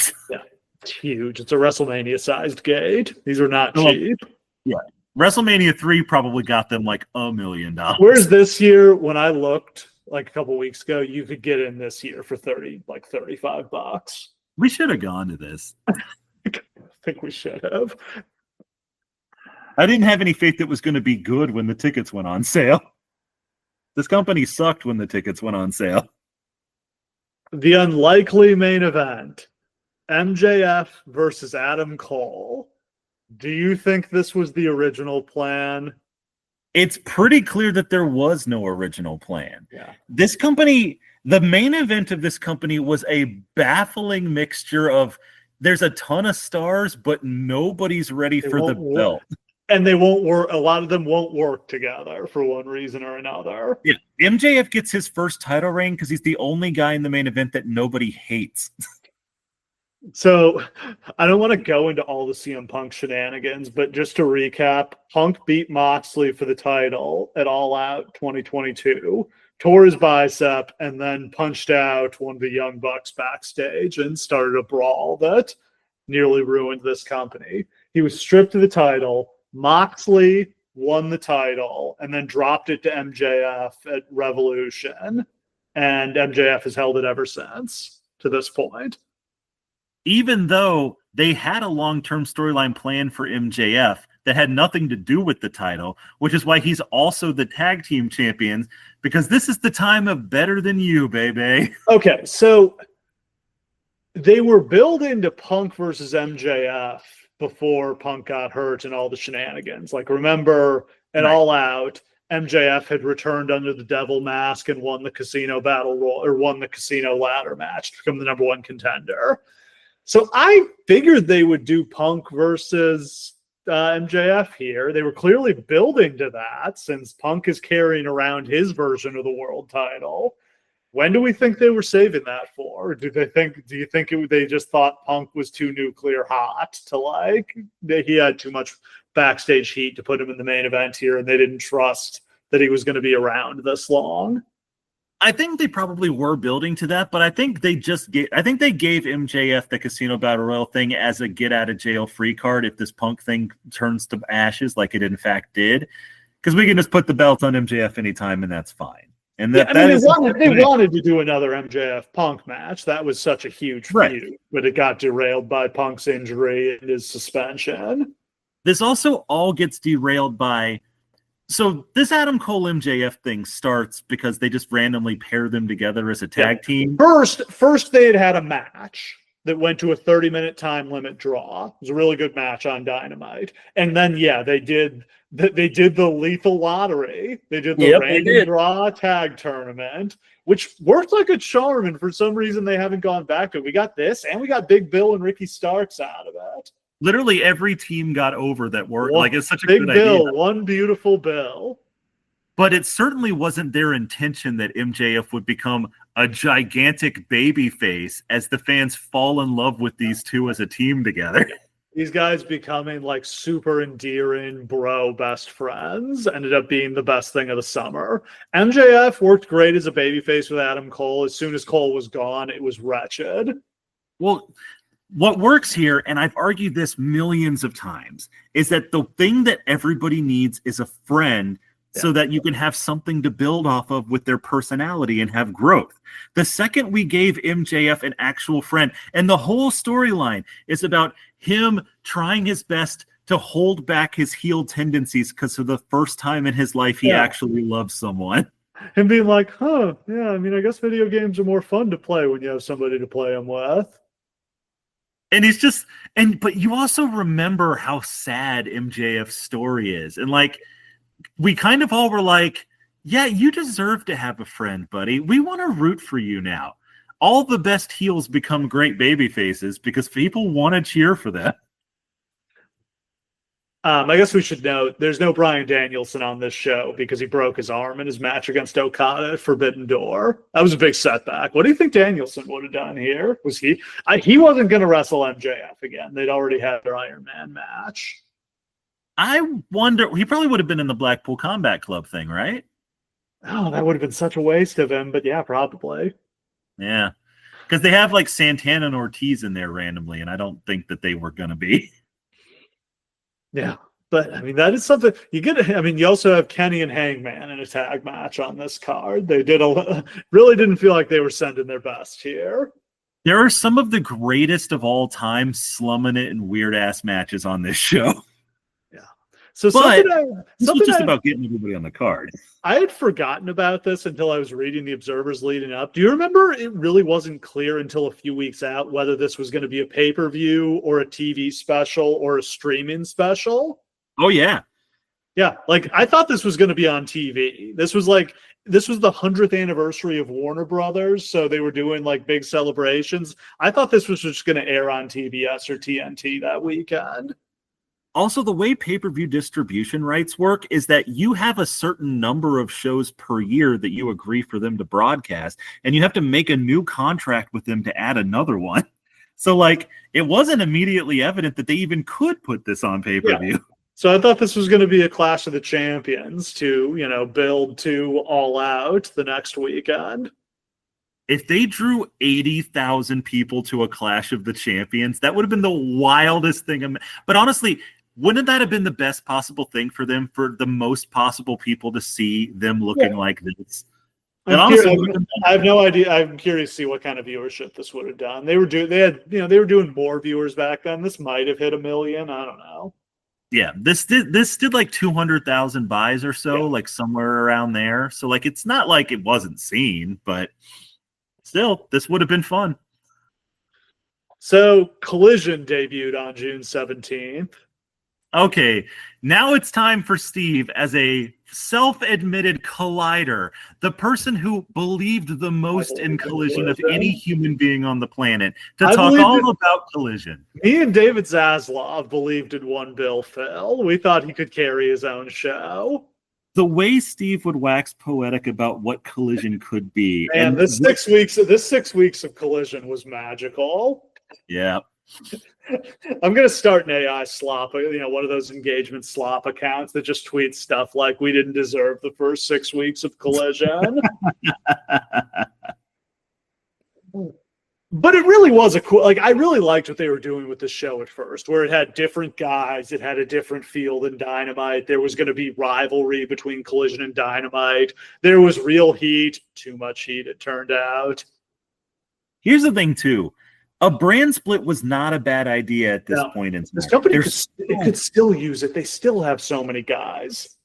it's huge. It's a WrestleMania-sized gate. These are not cheap. Yeah. WrestleMania 3 probably got them like $1 million. Whereas this year, when I looked like a couple weeks ago, you could get in this year for $35. We should have gone to this. I think we should have. I didn't have any faith that was going to be good when the tickets went on sale. This company sucked when the tickets went on sale. The unlikely main event, MJF versus Adam Cole. Do you think this was the original plan? It's pretty clear that there was no original plan. Yeah. This company, the main event of this company was a baffling mixture of there's a ton of stars, but nobody's ready for the belt. And they won't work. A lot of them won't work together for one reason or another. Yeah, MJF gets his first title reign because he's the only guy in the main event that nobody hates. So I don't want to go into all the CM Punk shenanigans, but just to recap, Punk beat Moxley for the title at All Out 2022, tore his bicep, and then punched out one of the Young Bucks backstage and started a brawl that nearly ruined this company. He was stripped of the title. Moxley won the title and then dropped it to MJF at Revolution, and MJF has held it ever since to this point. Even though they had a long-term storyline plan for MJF that had nothing to do with the title, which is why he's also the tag team champions, because this is the time of better than you, baby. Okay, so they were building to Punk versus MJF before Punk got hurt and all the shenanigans. Like, remember, at All Out, MJF had returned under the devil mask and won the casino battle royal, or won the casino ladder match to become the number one contender. So I figured they would do Punk versus MJF here. They were clearly building to that since Punk is carrying around his version of the world title. When do we think they were saving that for? Do you think they just thought Punk was too nuclear hot to he had too much backstage heat to put him in the main event here, and they didn't trust that he was going to be around this long? I think they probably were building to that, but I think they gave MJF the Casino Battle Royal thing as a get out of jail free card if this Punk thing turns to ashes like it in fact did. Because we can just put the belt on MJF anytime and that's fine. And they wanted to do another MJF Punk match. That was such a huge feud, but it got derailed by Punk's injury and his suspension. This also all gets derailed by... So this Adam Cole MJF thing starts because they just randomly pair them together as a tag team. First they had a match that went to a 30-minute time limit draw. It was a really good match on Dynamite. And then, they did the lethal lottery. They did the random draw tag tournament, which worked like a charm. And for some reason, they haven't gone back to it. We got this, and we got Big Bill and Ricky Starks out of it. Literally every team got over that worked. It's such a Big good Bill, idea. one beautiful Bill. But it certainly wasn't their intention that MJF would become a gigantic baby face as the fans fall in love with these two as a team together. These guys becoming like super endearing bro best friends ended up being the best thing of the summer. MJF worked great as a babyface with Adam Cole. As soon as Cole was gone, it was wretched. Well, what works here, and I've argued this millions of times, is that the thing that everybody needs is a friend so that you can have something to build off of with their personality and have growth. The second we gave MJF an actual friend, and the whole storyline is about him trying his best to hold back his heel tendencies because for the first time in his life, he actually loves someone. And being like, I guess video games are more fun to play when you have somebody to play them with. And he's just, but you also remember how sad MJF's story is. And we kind of all were like, yeah, you deserve to have a friend, buddy. We want to root for you now. All the best heels become great baby faces because people want to cheer for them. I guess we should note there's no Bryan Danielson on this show because he broke his arm in his match against Okada at Forbidden Door. That was a big setback. What do you think Danielson would have done here? Was he wasn't going to wrestle MJF again. They'd already had their Iron Man match. I wonder, he probably would have been in the Blackpool Combat Club thing, right? Oh, that would have been such a waste of him, but yeah, probably. Yeah, because they have Santana and Ortiz in there randomly, and I don't think that they were going to be. Yeah, but that is something you get. You also have Kenny and Hangman in a tag match on this card. They really didn't feel like they were sending their best here. There are some of the greatest of all time slumming it and weird ass matches on this show. Yeah. So this was just about getting everybody on the card. I had forgotten about this until I was reading the Observers leading up. Do you remember it really wasn't clear until a few weeks out whether this was going to be a pay-per-view or a TV special or a streaming special? Oh, yeah. Yeah, I thought this was going to be on TV. This was the 100th anniversary of Warner Brothers, so they were doing big celebrations. I thought this was just going to air on TBS or TNT that weekend. Also, the way pay-per-view distribution rights work is that you have a certain number of shows per year that you agree for them to broadcast, and you have to make a new contract with them to add another one. So, it wasn't immediately evident that they even could put this on pay-per-view. Yeah. So I thought this was going to be a Clash of the Champions to, build to All Out the next weekend. If they drew 80,000 people to a Clash of the Champions, that would have been the wildest thing. But honestly, wouldn't that have been the best possible thing for them, for the most possible people to see them looking like this? I have no idea. I'm curious to see what kind of viewership this would have done. They were doing more viewers back then. This might have hit 1 million. I don't know. Yeah, this did 200,000 buys or so, somewhere around there. So it's not like it wasn't seen, but still, this would have been fun. So Collision debuted on June 17th. Okay, now it's time for Steve, as a self-admitted collider, the person who believed the most in Collision of any human being on the planet, to talk all about Collision. Me and David Zaslav believed in one Bill Phil. We thought he could carry his own show. The way Steve would wax poetic about what Collision could be. And this 6 weeks of Collision was magical. Yeah. I'm gonna start an AI slop, one of those engagement slop accounts that just tweets stuff like "We didn't deserve the first 6 weeks of Collision." But it really was a cool, I really liked what they were doing with the show at first, where it had different guys, it had a different feel than Dynamite. There was going to be rivalry between Collision and Dynamite. There was real heat, too much heat, it turned out. Here's the thing, too. A brand split was not a bad idea at this point in time. This company could still use it. They still have so many guys.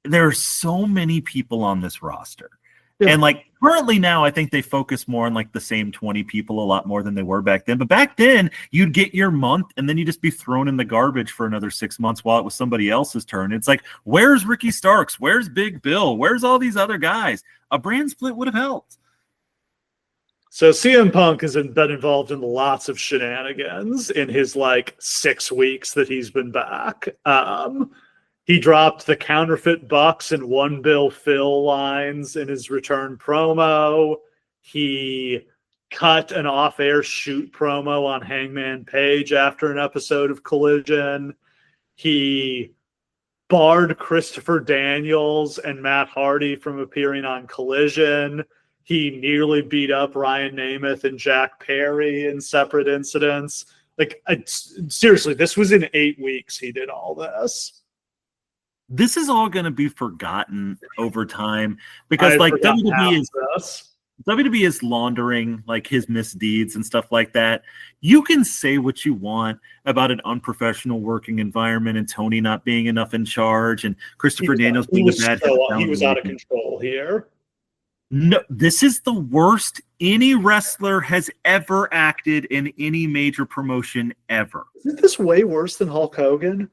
There are so many people on this roster. Yeah. And currently now, I think they focus more on the same 20 people a lot more than they were back then. But back then, you'd get your month and then you'd just be thrown in the garbage for another 6 months while it was somebody else's turn. It's like, where's Ricky Starks? Where's Big Bill? Where's all these other guys? A brand split would have helped. So CM Punk has been involved in lots of shenanigans in his 6 weeks that he's been back. He dropped the counterfeit bucks and one bill Phil lines in his return promo. He cut an off-air shoot promo on Hangman Page after an episode of Collision. He barred Christopher Daniels and Matt Hardy from appearing on Collision. He nearly beat up Ryan Nemeth and Jack Perry in separate incidents. Seriously, this was in 8 weeks he did all this. This is all going to be forgotten over time because WWE is laundering his misdeeds and stuff like that. You can say what you want about an unprofessional working environment and Tony not being enough in charge and Christopher Daniels being a bad. He was out of control here. No, this is the worst any wrestler has ever acted in any major promotion ever. Isn't this way worse than Hulk Hogan?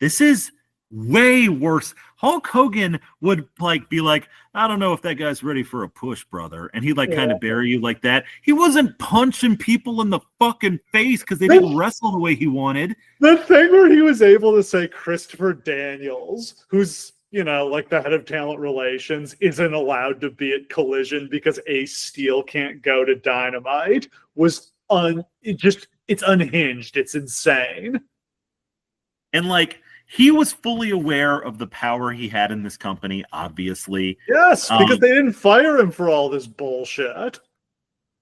This is way worse. Hulk Hogan would be like, I don't know if that guy's ready for a push, brother. And he'd kind of bury you like that. He wasn't punching people in the fucking face because they didn't wrestle the way he wanted. The thing where he was able to say Christopher Daniels, who's, the head of talent relations, isn't allowed to be at Collision because Ace Steel can't go to Dynamite was it's unhinged. It's insane. And he was fully aware of the power he had in this company, obviously. Yes, because they didn't fire him for all this bullshit.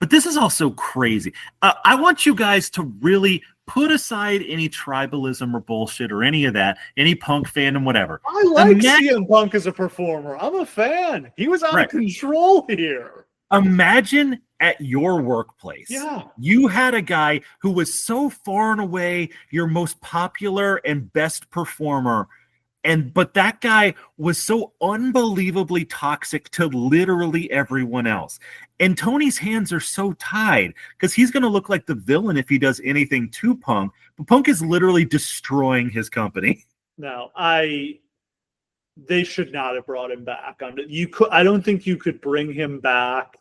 But this is also crazy. I want you guys to really put aside any tribalism or bullshit or any of that, any Punk fandom, whatever. I like CM Punk as a performer. I'm a fan. He was out of control here. Imagine at your workplace, yeah, you had a guy who was so far and away your most popular and best performer, but that guy was so unbelievably toxic to literally everyone else. And Tony's hands are so tied because he's going to look like the villain if he does anything to Punk. But Punk is literally destroying his company. No, they should not have brought him back. I don't think you could bring him back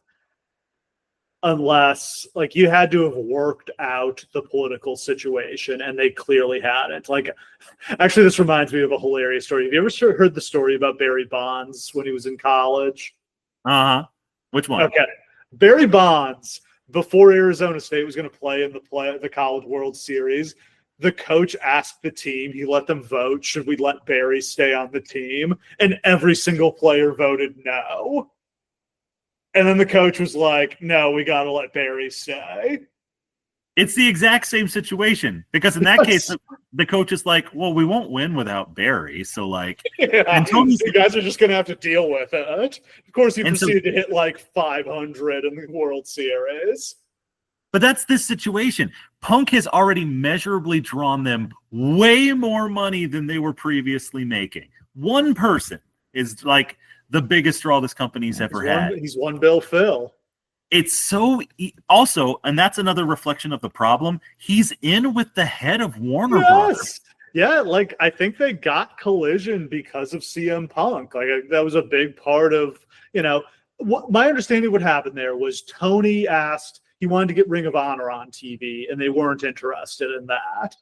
unless you had to have worked out the political situation, and they clearly hadn't. Actually, this reminds me of a hilarious story. Have you ever heard the story about Barry Bonds when he was in college? Which one? Okay, Barry Bonds, before Arizona State was going to play in the College World Series, the coach asked the team, he let them vote, should we let Barry stay on the team? And every single player voted no. And then the coach was like, no, we got to let Barry stay. It's the exact same situation because in that case, the coach is like, well, we won't win without Barry. So and Tony's, you guys are just going to have to deal with it. Of course, he proceeded to hit 500 in the World Series. But that's this situation. Punk has already measurably drawn them way more money than they were previously making. One person is the biggest draw this company's ever had. He's one bill Phil. It's so also, and that's another reflection of the problem. He's in with the head of Warner Brothers. Yeah, I think they got Collision because of CM Punk. That was a big part of, my understanding of what happened there was Tony asked, he wanted to get Ring of Honor on TV, and they weren't interested in that.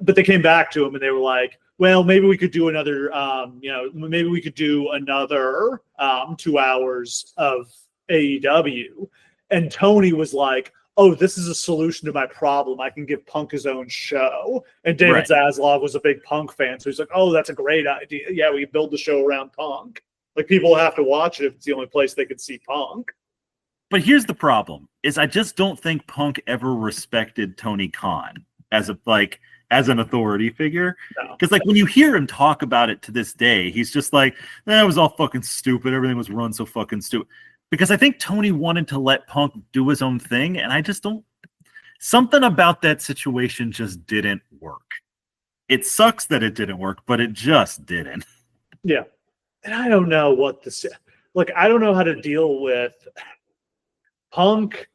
But they came back to him and they were like, well, maybe we could do another, 2 hours of AEW. And Tony was like, oh, this is a solution to my problem. I can give Punk his own show. And David Right. Zaslav was a big Punk fan. So he's like, oh, that's a great idea. Yeah, we build the show around Punk. Like, people have to watch it if it's the only place they can see Punk. But here's the problem: is I just don't think Punk ever respected Tony Khan as an authority figure. No. Because like when you hear him talk about it to this day, he's just like, that was all fucking stupid. Everything was run so fucking stupid. Because I think Tony wanted to let Punk do his own thing, and I just don't. Something about that situation just didn't work. It sucks that it didn't work, but it just didn't. Yeah. And I don't know what this, like, I don't know how to deal with Punk.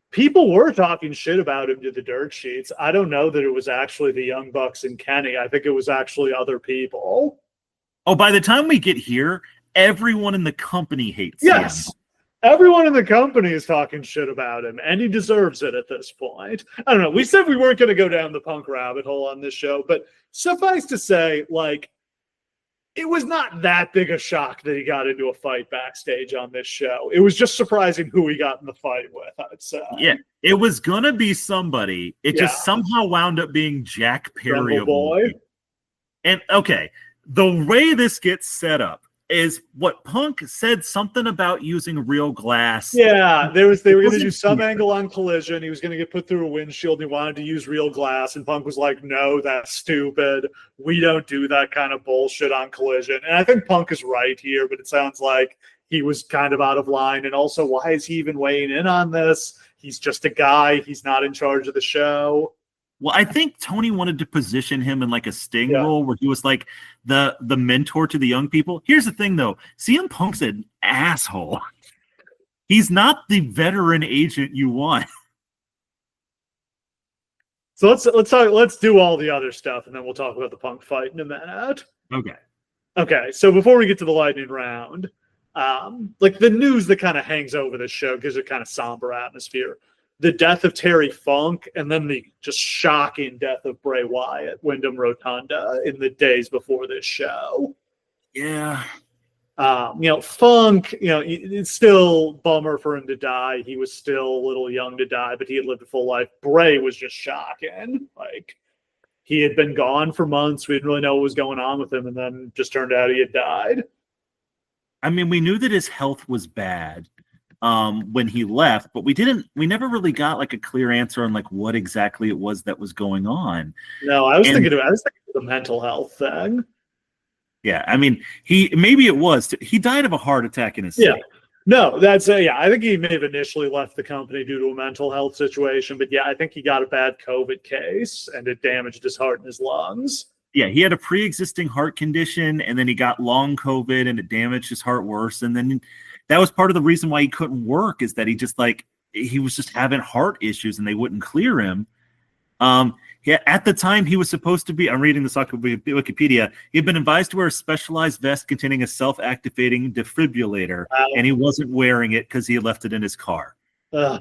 People were talking shit about him to the dirt sheets. I don't know that it was actually the Young Bucks and Kenny. I think it was actually other people. Oh, by the time we get here, everyone in the company hates Yes. him. Everyone in the company is talking shit about him, and he deserves it at this point. I don't know. We said we weren't going to go down the Punk rabbit hole on this show, but suffice to say, like, it was not that big a shock that he got into a fight backstage on this show. It was just surprising who he got in the fight with, I'd say. Yeah, it was going to be somebody. It Yeah. just somehow wound up being Jack Perry. Jungle Boy. And okay, the way this gets set up is what Punk said something about using real glass. Yeah, they were going to wasn't do some clear. angle on Collision. He was going to get put through a windshield. And he wanted to use real glass, and Punk was like, "No, that's stupid. We don't do that kind of bullshit on Collision." And I think Punk is right here, but it sounds like he was kind of out of line. And also, why is he even weighing in on this? He's just a guy. He's not in charge of the show. Well, I think Tony wanted to position him in like a Sting Yeah. role where he was like the mentor to the young people. Here's the thing, though: CM Punk's an asshole. He's not the veteran agent you want. So let's do all the other stuff, and then we'll talk about the Punk fight in a minute. Okay. Okay, so before we get to the lightning round, like the news that kind of hangs over this show gives it kind of somber atmosphere. The death of Terry Funk, and then the just shocking death of Bray Wyatt at Wyndham Rotunda in the days before this show. Yeah. Funk, it's still bummer for him to die. He was still a little young to die, but he had lived a full life. Bray was just shocking. Like, he had been gone for months. We didn't really know what was going on with him, and then just turned out he had died. I mean, we knew that his health was bad when he left, but we never really got like a clear answer on like what exactly it was that was going on. No, I was thinking of the mental health thing. Yeah, I mean, he died of a heart attack in his Yeah. sleep. No, I think he may have initially left the company due to a mental health situation, but yeah, I think he got a bad COVID case and it damaged his heart and his lungs. Yeah, he had a pre-existing heart condition, and then he got long COVID, and it damaged his heart worse. And then that was part of the reason why he couldn't work, is that he was just having heart issues, and they wouldn't clear him. At the time he was supposed to be, I'm reading this off Wikipedia, he'd been advised to wear a specialized vest containing a self-activating defibrillator, and he wasn't wearing it because he had left it in his car. Yeah.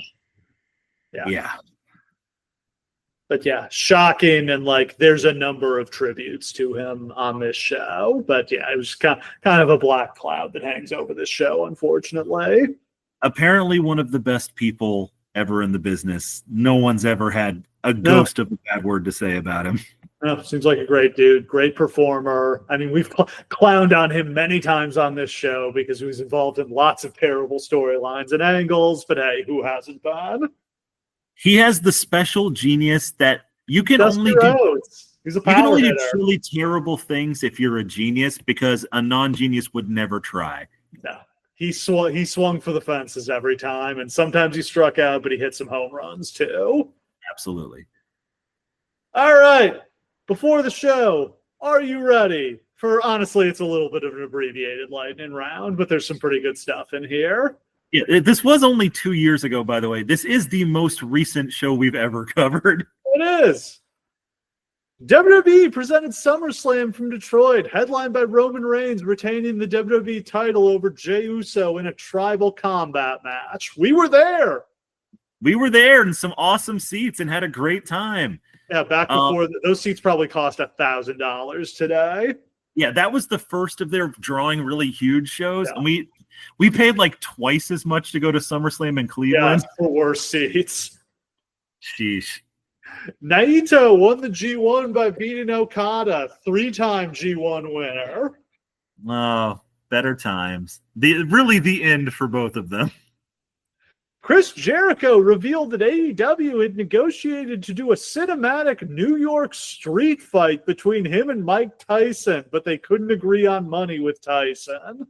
But yeah, shocking, and like there's a number of tributes to him on this show. But yeah, it was kind of a black cloud that hangs over this show, unfortunately. Apparently one of the best people ever in the business. No one's ever had a ghost of a bad word to say about him. Oh, seems like a great dude, great performer. I mean, we've clowned on him many times on this show because he was involved in lots of terrible storylines and angles. But hey, who hasn't been? He has the special genius that you can Dusty only Rhodes. He's a you can power only do hitter. truly terrible things if you're a genius, because a non-genius would never try. No. He swung for the fences every time, and sometimes he struck out, but he hit some home runs too. Absolutely. All right. Before the show, are you ready for, honestly, it's a little bit of an abbreviated lightning round, but there's some pretty good stuff in here. Yeah, this was only 2 years ago, by the way. This is the most recent show we've ever covered. It is. WWE presented SummerSlam from Detroit, headlined by Roman Reigns retaining the WWE title over Jey Uso in a tribal combat match. We were there. We were there in some awesome seats and had a great time. Yeah, back before those seats probably cost $1,000 today. Yeah, that was the first of their drawing really huge shows. Yeah. And we paid like twice as much to go to SummerSlam in Cleveland. Yeah, for worse seats. Sheesh. Naito won the G1 by beating Okada, 3-time G1 winner. Oh, better times. Really the end for both of them. Chris Jericho revealed that AEW had negotiated to do a cinematic New York street fight between him and Mike Tyson, but they couldn't agree on money with Tyson.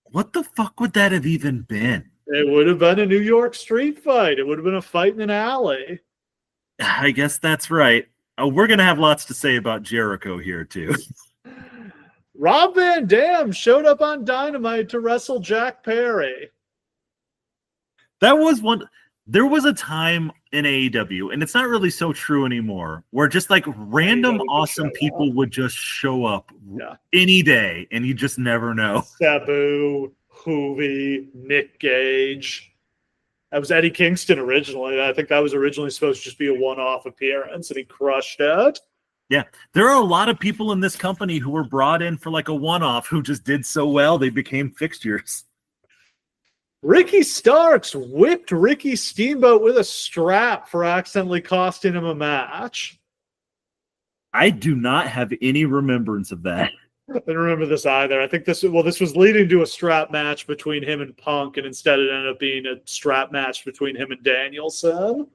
What the fuck would that have even been? It would have been a New York street fight. It would have been a fight in an alley. I guess that's right. We're going to have lots to say about Jericho here, too. Rob Van Dam showed up on Dynamite to wrestle Jack Perry. That was one. There was a time in AEW, and it's not really so true anymore, where just like random AEW awesome people would just show up any day, and you just never know. Sabu, Hoovy, Nick Gage. That was Eddie Kingston originally. I think that was originally supposed to just be a one-off appearance, and he crushed it. Yeah, there are a lot of people in this company who were brought in for like a one-off who just did so well they became fixtures. Ricky Starks whipped Ricky Steamboat with a strap for accidentally costing him a match. I do not have any remembrance of that. I don't remember this either. I think this was leading to a strap match between him and Punk, and instead it ended up being a strap match between him and Danielson.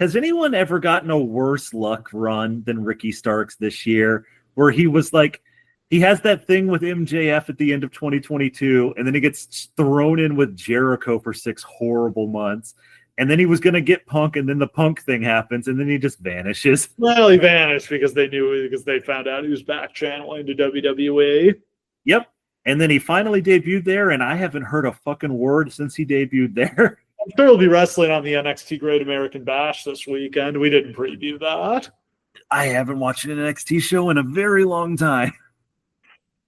Has anyone ever gotten a worse luck run than Ricky Starks this year, where he was like, he has that thing with MJF at the end of 2022, and then he gets thrown in with Jericho for 6 horrible months, and then he was going to get Punk, and then the Punk thing happens, and then he just vanishes. Well, he vanished because they found out he was back channeling to WWE. Yep. And then he finally debuted there, and I haven't heard a fucking word since he debuted there. I'm sure he'll be wrestling on the NXT Great American Bash this weekend. We didn't preview that. I haven't watched an NXT show in a very long time.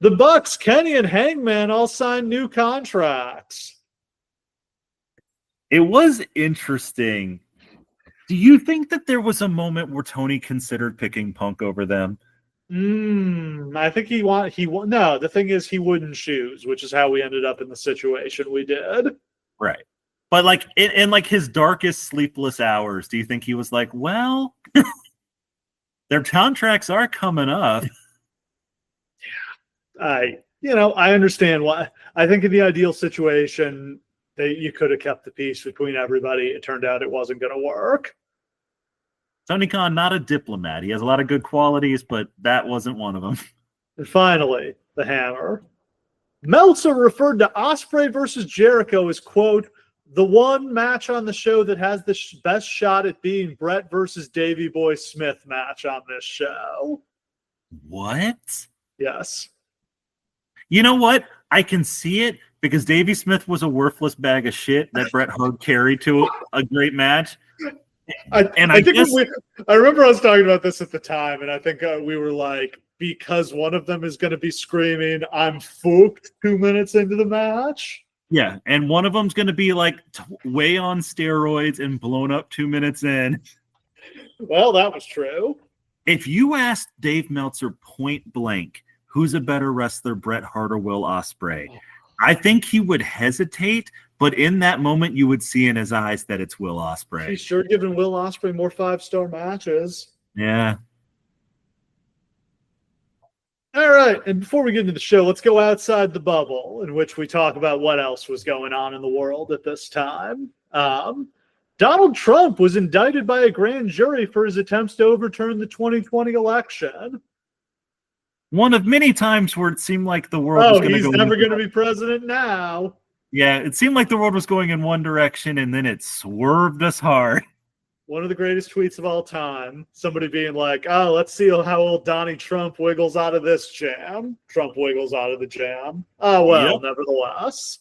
The Bucks, Kenny, and Hangman all signed new contracts. It was interesting. Do you think that there was a moment where Tony considered picking Punk over them? I think no, the thing is he wouldn't choose, which is how we ended up in the situation we did. Right. But like in like his darkest sleepless hours, do you think he was like, well, their contracts are coming up? I understand why. I think in the ideal situation, you could have kept the peace between everybody. It turned out it wasn't going to work. Tony Khan, not a diplomat. He has a lot of good qualities, but that wasn't one of them. And finally, the hammer. Meltzer referred to Ospreay versus Jericho as, quote, the one match on the show that has the best shot at being Brett versus Davey Boy Smith match on this show. What? Yes. You know what? I can see it because Davey Smith was a worthless bag of shit that Bret Hart carried to a great match. I remember I was talking about this at the time, and I think we were like, because one of them is going to be screaming, I'm fucked 2 minutes into the match. Yeah, and one of them's going to be like way on steroids and blown up 2 minutes in. Well, that was true. If you asked Dave Meltzer point blank, who's a better wrestler, Bret Hart or Will Ospreay? I think he would hesitate, but in that moment, you would see in his eyes that it's Will Ospreay. He's sure giving Will Ospreay more 5-star matches. Yeah. All right, and before we get into the show, let's go outside the bubble in which we talk about what else was going on in the world at this time. Donald Trump was indicted by a grand jury for his attempts to overturn the 2020 election. One of many times where it seemed like the world was going to go. He's never going to be president now. Yeah, it seemed like the world was going in one direction, and then it swerved us hard. One of the greatest tweets of all time. Somebody being like, oh, let's see how old Donnie Trump wiggles out of this jam. Trump wiggles out of the jam. Oh, well, yep. Nevertheless.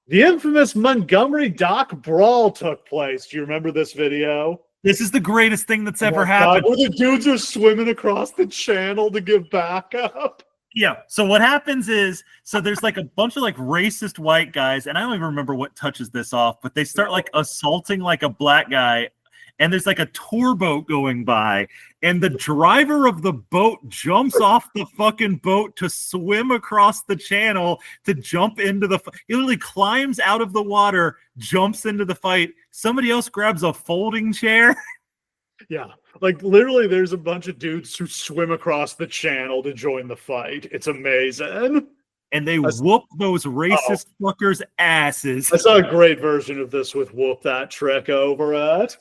The infamous Montgomery Dock brawl took place. Do you remember this video? This is the greatest thing that's ever happened. Where the dudes are swimming across the channel to give backup. Yeah. So what happens is, there's like a bunch of like racist white guys, and I don't even remember what touches this off, but they start like assaulting like a black guy, and there's like a tour boat going by, and the driver of the boat jumps off the fucking boat to swim across the channel to jump into the he literally climbs out of the water, jumps into the fight. Somebody else grabs a folding chair. Yeah, like literally there's a bunch of dudes who swim across the channel to join the fight. It's amazing. And they whoop those racist fuckers' asses. I saw a great version of this with Whoop That Trick over it.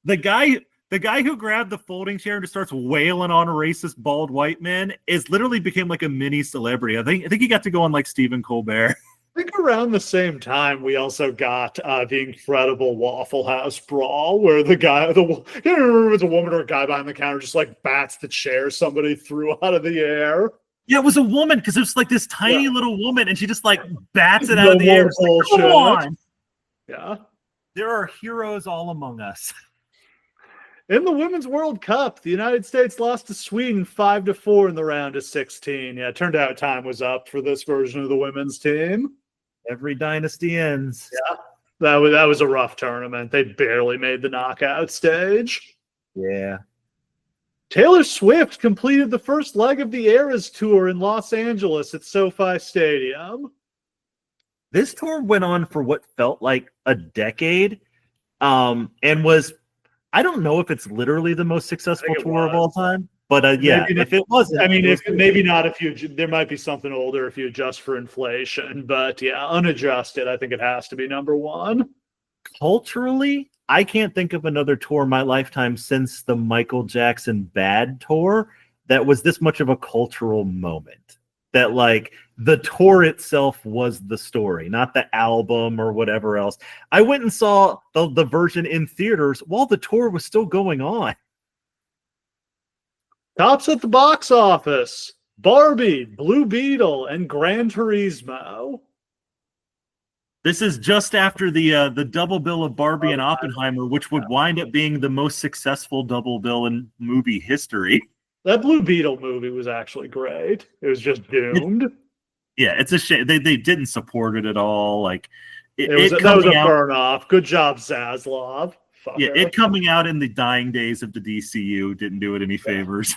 The guy who grabbed the folding chair and just starts wailing on a racist bald white man is literally became like a mini celebrity. I think he got to go on like Stephen Colbert. I think around the same time we also got the incredible Waffle House brawl, where the guy, I can't remember if it was a woman or a guy behind the counter, just like bats the chair somebody threw out of the air. Yeah, it was a woman because it was like this tiny little woman, and she just like bats it out of the air. Like, come on. Yeah, there are heroes all among us. In the Women's World Cup, the United States lost to Sweden 5-4 in the round of 16. Yeah, it turned out time was up for this version of the women's team. Every dynasty ends. Yeah, that was a rough tournament. They barely made the knockout stage. Yeah. Taylor Swift completed the first leg of the Eras Tour in Los Angeles at SoFi Stadium. This tour went on for what felt like a decade, and was, I don't know if it's literally the most successful tour of all time, but yeah, if it wasn't, I mean, maybe not if you, there might be something older if you adjust for inflation, but yeah, unadjusted, I think it has to be number one. Culturally, I can't think of another tour in my lifetime since the Michael Jackson Bad tour that was this much of a cultural moment. That like the tour itself was the story, not the album or whatever else. I went and saw the version in theaters while the tour was still going on. Tops at the box office: Barbie, Blue Beetle, and Gran Turismo. This is just after the double bill of Barbie and Oppenheimer, which would wind up being the most successful double bill in movie history. That Blue Beetle movie was actually great. It was just doomed. Yeah, it's a shame. They didn't support it at all. Like that was a burn off. Good job, Zaslav. Yeah, it coming out in the dying days of the DCU didn't do it any favors.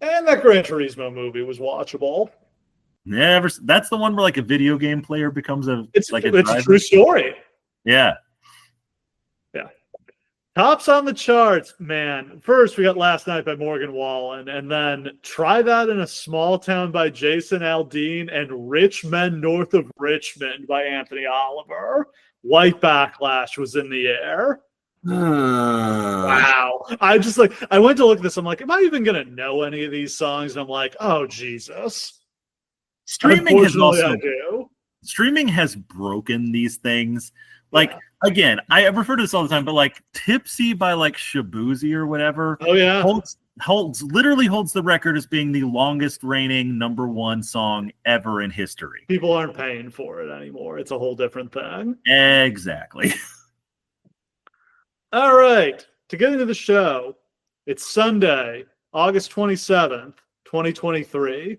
And that Gran Turismo movie was watchable. Never. That's the one where like a video game player becomes it's a true story. Yeah. Yeah. Tops on the charts, man. First, we got Last Night by Morgan Wallen, and then Try That in a Small Town by Jason Aldean, and Rich Men North of Richmond by Anthony Oliver. White Backlash was in the air. Wow. I went to look at this. I'm like, am I even going to know any of these songs? And I'm like, oh, Jesus. Streaming has broken these things. Like, again, I refer to this all the time, but like Tipsy by like Shabuzi or whatever. Oh, yeah. Literally holds the record as being the longest reigning #1 song ever in history. People aren't paying for it anymore. It's a whole different thing. Exactly. All right. To get into the show, it's Sunday, August 27th, 2023.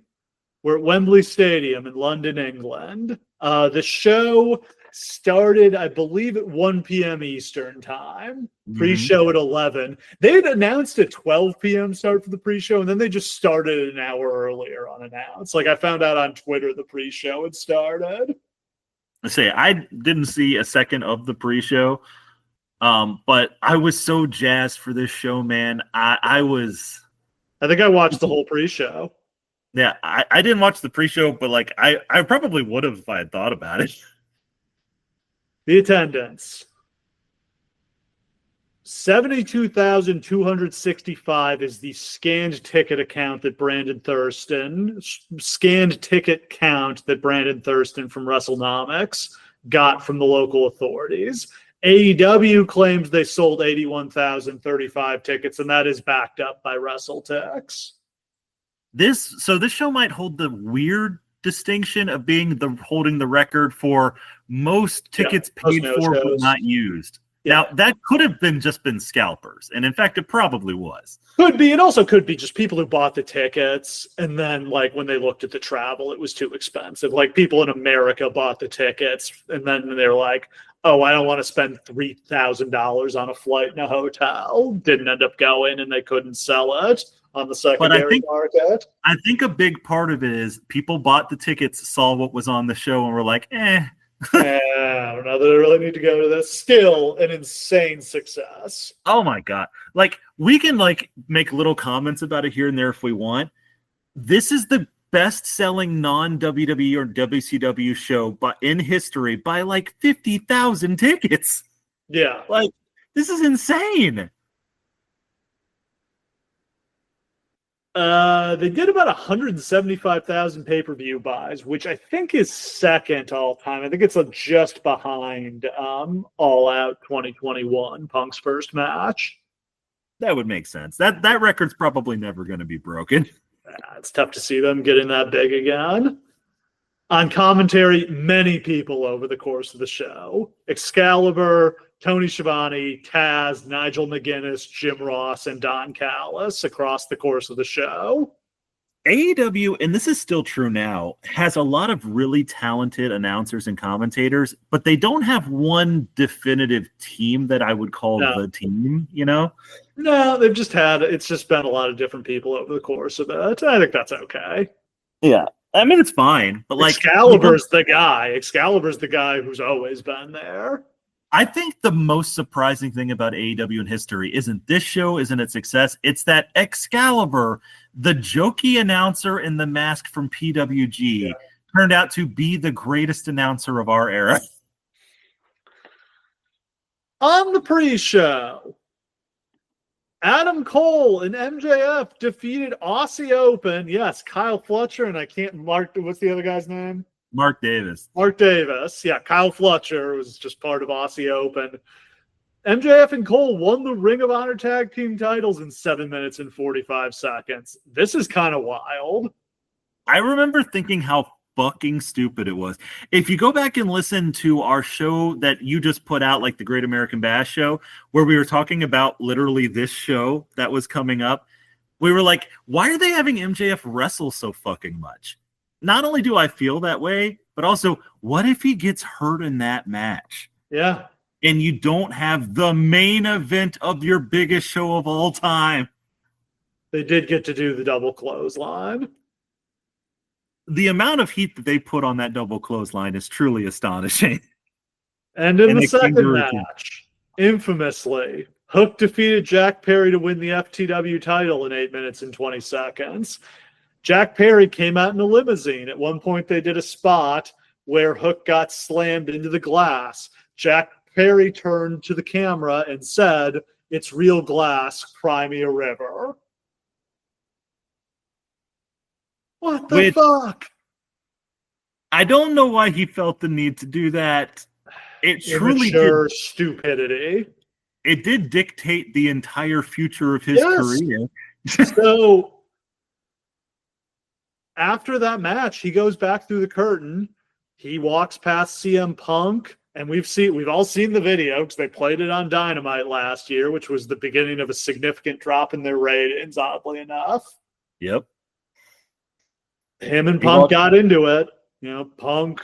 We're at Wembley Stadium in London, England. The show started, I believe, at 1 p.m. Eastern time. Pre-show at 11. They had announced a 12 p.m. start for the pre-show, and then they just started an hour earlier unannounced. Like, I found out on Twitter the pre-show had started. I didn't see a second of the pre-show, but I was so jazzed for this show, man. I think I watched the whole pre-show. Yeah, I didn't watch the pre-show, but like I probably would have if I had thought about it. The attendance: 72,265 is the scanned ticket count that Brandon Thurston from WrestleNomics got from the local authorities. AEW claims they sold 81,035 tickets, and that is backed up by WrestleTix. This show might hold the weird distinction of being holding the record for most tickets paid for but not used. Yeah. Now that could have been scalpers, and in fact, it probably was. Could be. It also could be just people who bought the tickets, and then like when they looked at the travel, it was too expensive. Like people in America bought the tickets, and then they're like, oh, I don't want to spend $3,000 on a flight and a hotel. Didn't end up going, and they couldn't sell it on the secondary market. I think a big part of it is people bought the tickets, saw what was on the show, and were like, eh. I don't know that I really need to go to this. Still an insane success. Oh my God. Like, we can like make little comments about it here and there if we want. This is the best-selling non-WWE or WCW show in history by like 50,000 tickets. Yeah. Like, this is insane. They did about 175,000 pay-per-view buys, which I think is second all time. I think it's just behind All Out 2021, Punk's first match. That would make sense. That record's probably never going to be broken. It's tough to see them getting that big again. On commentary, many people over the course of the show. Excalibur, Tony Schiavone, Taz, Nigel McGuinness, Jim Ross, and Don Callis across the course of the show. AEW, and this is still true now, has a lot of really talented announcers and commentators, but they don't have one definitive team that I would call the team, you know? No, it's just been a lot of different people over the course of it. I think that's okay. Yeah. I mean, it's fine, but like Excalibur's the guy. Excalibur's the guy who's always been there. I think the most surprising thing about AEW in history isn't this show, isn't its success. It's that Excalibur, the jokey announcer in the mask from PWG, turned out to be the greatest announcer of our era. On the pre-show, Adam Cole and MJF defeated Aussie Open. Yes, Kyle Fletcher, and what's the other guy's name? Mark Davis. Mark Davis. Yeah, Kyle Fletcher was just part of Aussie Open. MJF and Cole won the Ring of Honor tag team titles in 7 minutes and 45 seconds. This is kind of wild. I remember thinking how fucking stupid it was. If you go back and listen to our show that you just put out, like the Great American Bash show, where we were talking about literally this show that was coming up, we were like, why are they having MJF wrestle so fucking much? Not only do I feel that way, but also, what if he gets hurt in that match? Yeah. And you don't have the main event of your biggest show of all time. They did get to do the double clothesline. The amount of heat that they put on that double clothesline is truly astonishing. And in the second match, infamously, Hook defeated Jack Perry to win the FTW title in 8 minutes and 20 seconds. Jack Perry came out in a limousine. At one point, they did a spot where Hook got slammed into the glass. Jack Perry turned to the camera and said, "It's real glass, cry me a river." What the fuck? I don't know why he felt the need to do that. It truly did. Stupidity. It did dictate the entire future of his career. So after that match, he goes back through the curtain. He walks past CM Punk, and we've all seen the video because they played it on Dynamite last year, which was the beginning of a significant drop in their ratings, oddly enough. Yep. Him and Punk got into it. You know, Punk,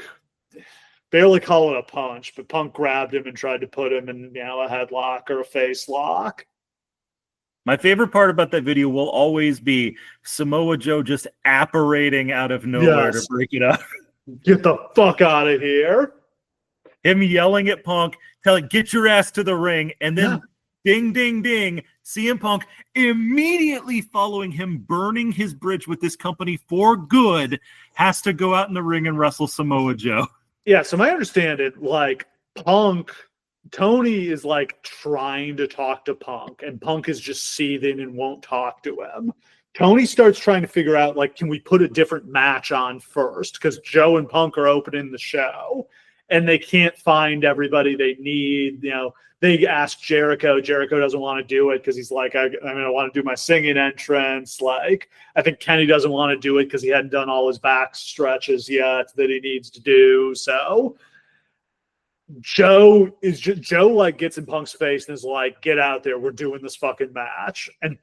barely call it a punch, but Punk grabbed him and tried to put him in, a headlock or a face lock. My favorite part about that video will always be Samoa Joe just apparating out of nowhere to break it up. Get the fuck out of here. Him yelling at Punk, telling, get your ass to the ring, and then ding, ding, ding, CM Punk immediately following him, burning his bridge with this company for good, has to go out in the ring and wrestle Samoa Joe. Yeah, so I understand it, Tony is trying to talk to Punk, and Punk is just seething and won't talk to him. Tony starts trying to figure out, can we put a different match on first? Because Joe and Punk are opening the show, and they can't find everybody they need. They ask Jericho. Jericho doesn't want to do it because he's I want to do my singing entrance. I think Kenny doesn't want to do it because he hadn't done all his back stretches yet that he needs to do. So Joe gets in Punk's face and is get out there. We're doing this fucking match. And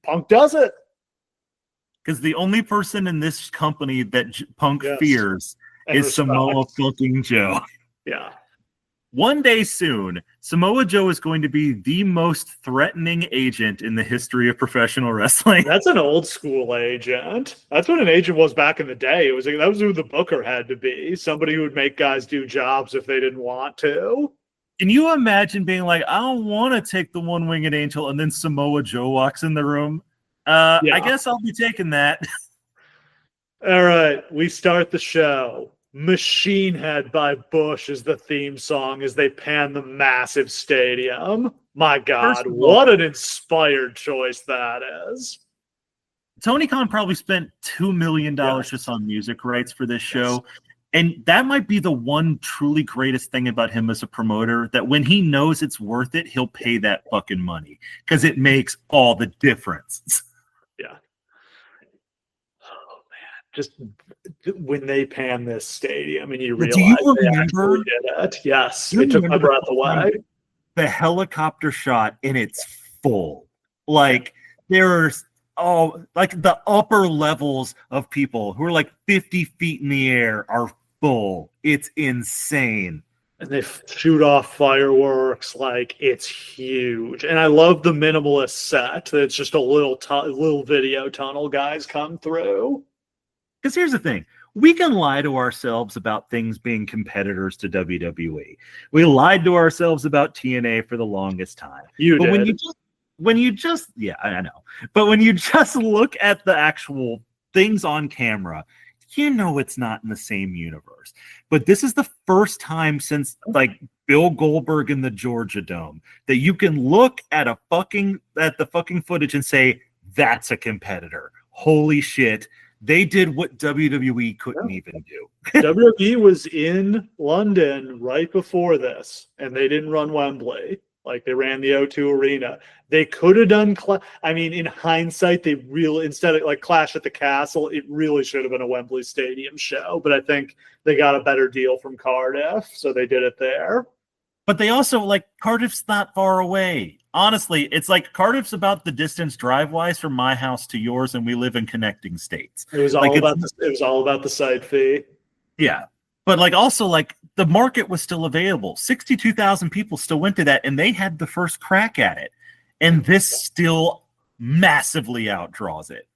Punk does it. Because the only person in this company that Punk fears is Samoa fucking Joe. Yeah. one day soon, Samoa Joe is going to be the most threatening agent in the history of professional wrestling. That's an old school agent. That's what an agent was back in the day. It was that was who the booker had to be. Somebody who would make guys do jobs if they didn't want to. Can you imagine being like, I don't want to take the one-winged angel, and then Samoa Joe walks in the room? Yeah. I guess I'll be taking that. All right, we start the show. Machine Head by Bush is the theme song as they pan the massive stadium. My God, what an inspired choice that is. Tony Khan probably spent $2 million just on music rights for this show. And that might be the one truly greatest thing about him as a promoter, that when he knows it's worth it, he'll pay that fucking money because it makes all the difference. Yeah. Oh, man. Just when they pan this stadium and you realize they actually did it. Yes, it took my breath away. The helicopter shot and it's full. Like there's like the upper levels of people who are like 50 feet in the air are full. It's insane. And they shoot off fireworks. Like, it's huge. And I love the minimalist set. It's just a little video tunnel guys come through. Because here's the thing. We can lie to ourselves about things being competitors to WWE. We lied to ourselves about TNA for the longest time. But when you just yeah, I know. But when you just look at the actual things on camera, you know it's not in the same universe. But this is the first time since like Bill Goldberg in the Georgia Dome that you can look at the fucking footage and say that's a competitor. Holy shit. They did what WWE couldn't even do. WWE was in London right before this, and they didn't run Wembley. Like, they ran the O2 Arena. They could have done, in hindsight, they really, instead of like Clash at the Castle, it really should have been a Wembley Stadium show. But I think they got a better deal from Cardiff, so they did it there. But they also, like, Cardiff's not far away. Honestly, it's like Cardiff's about the distance drive-wise from my house to yours, and we live in connecting states. It was all about the side fee. Yeah. But like also like the market was still available. 62,000 people still went to that, and they had the first crack at it. And this still massively outdraws it.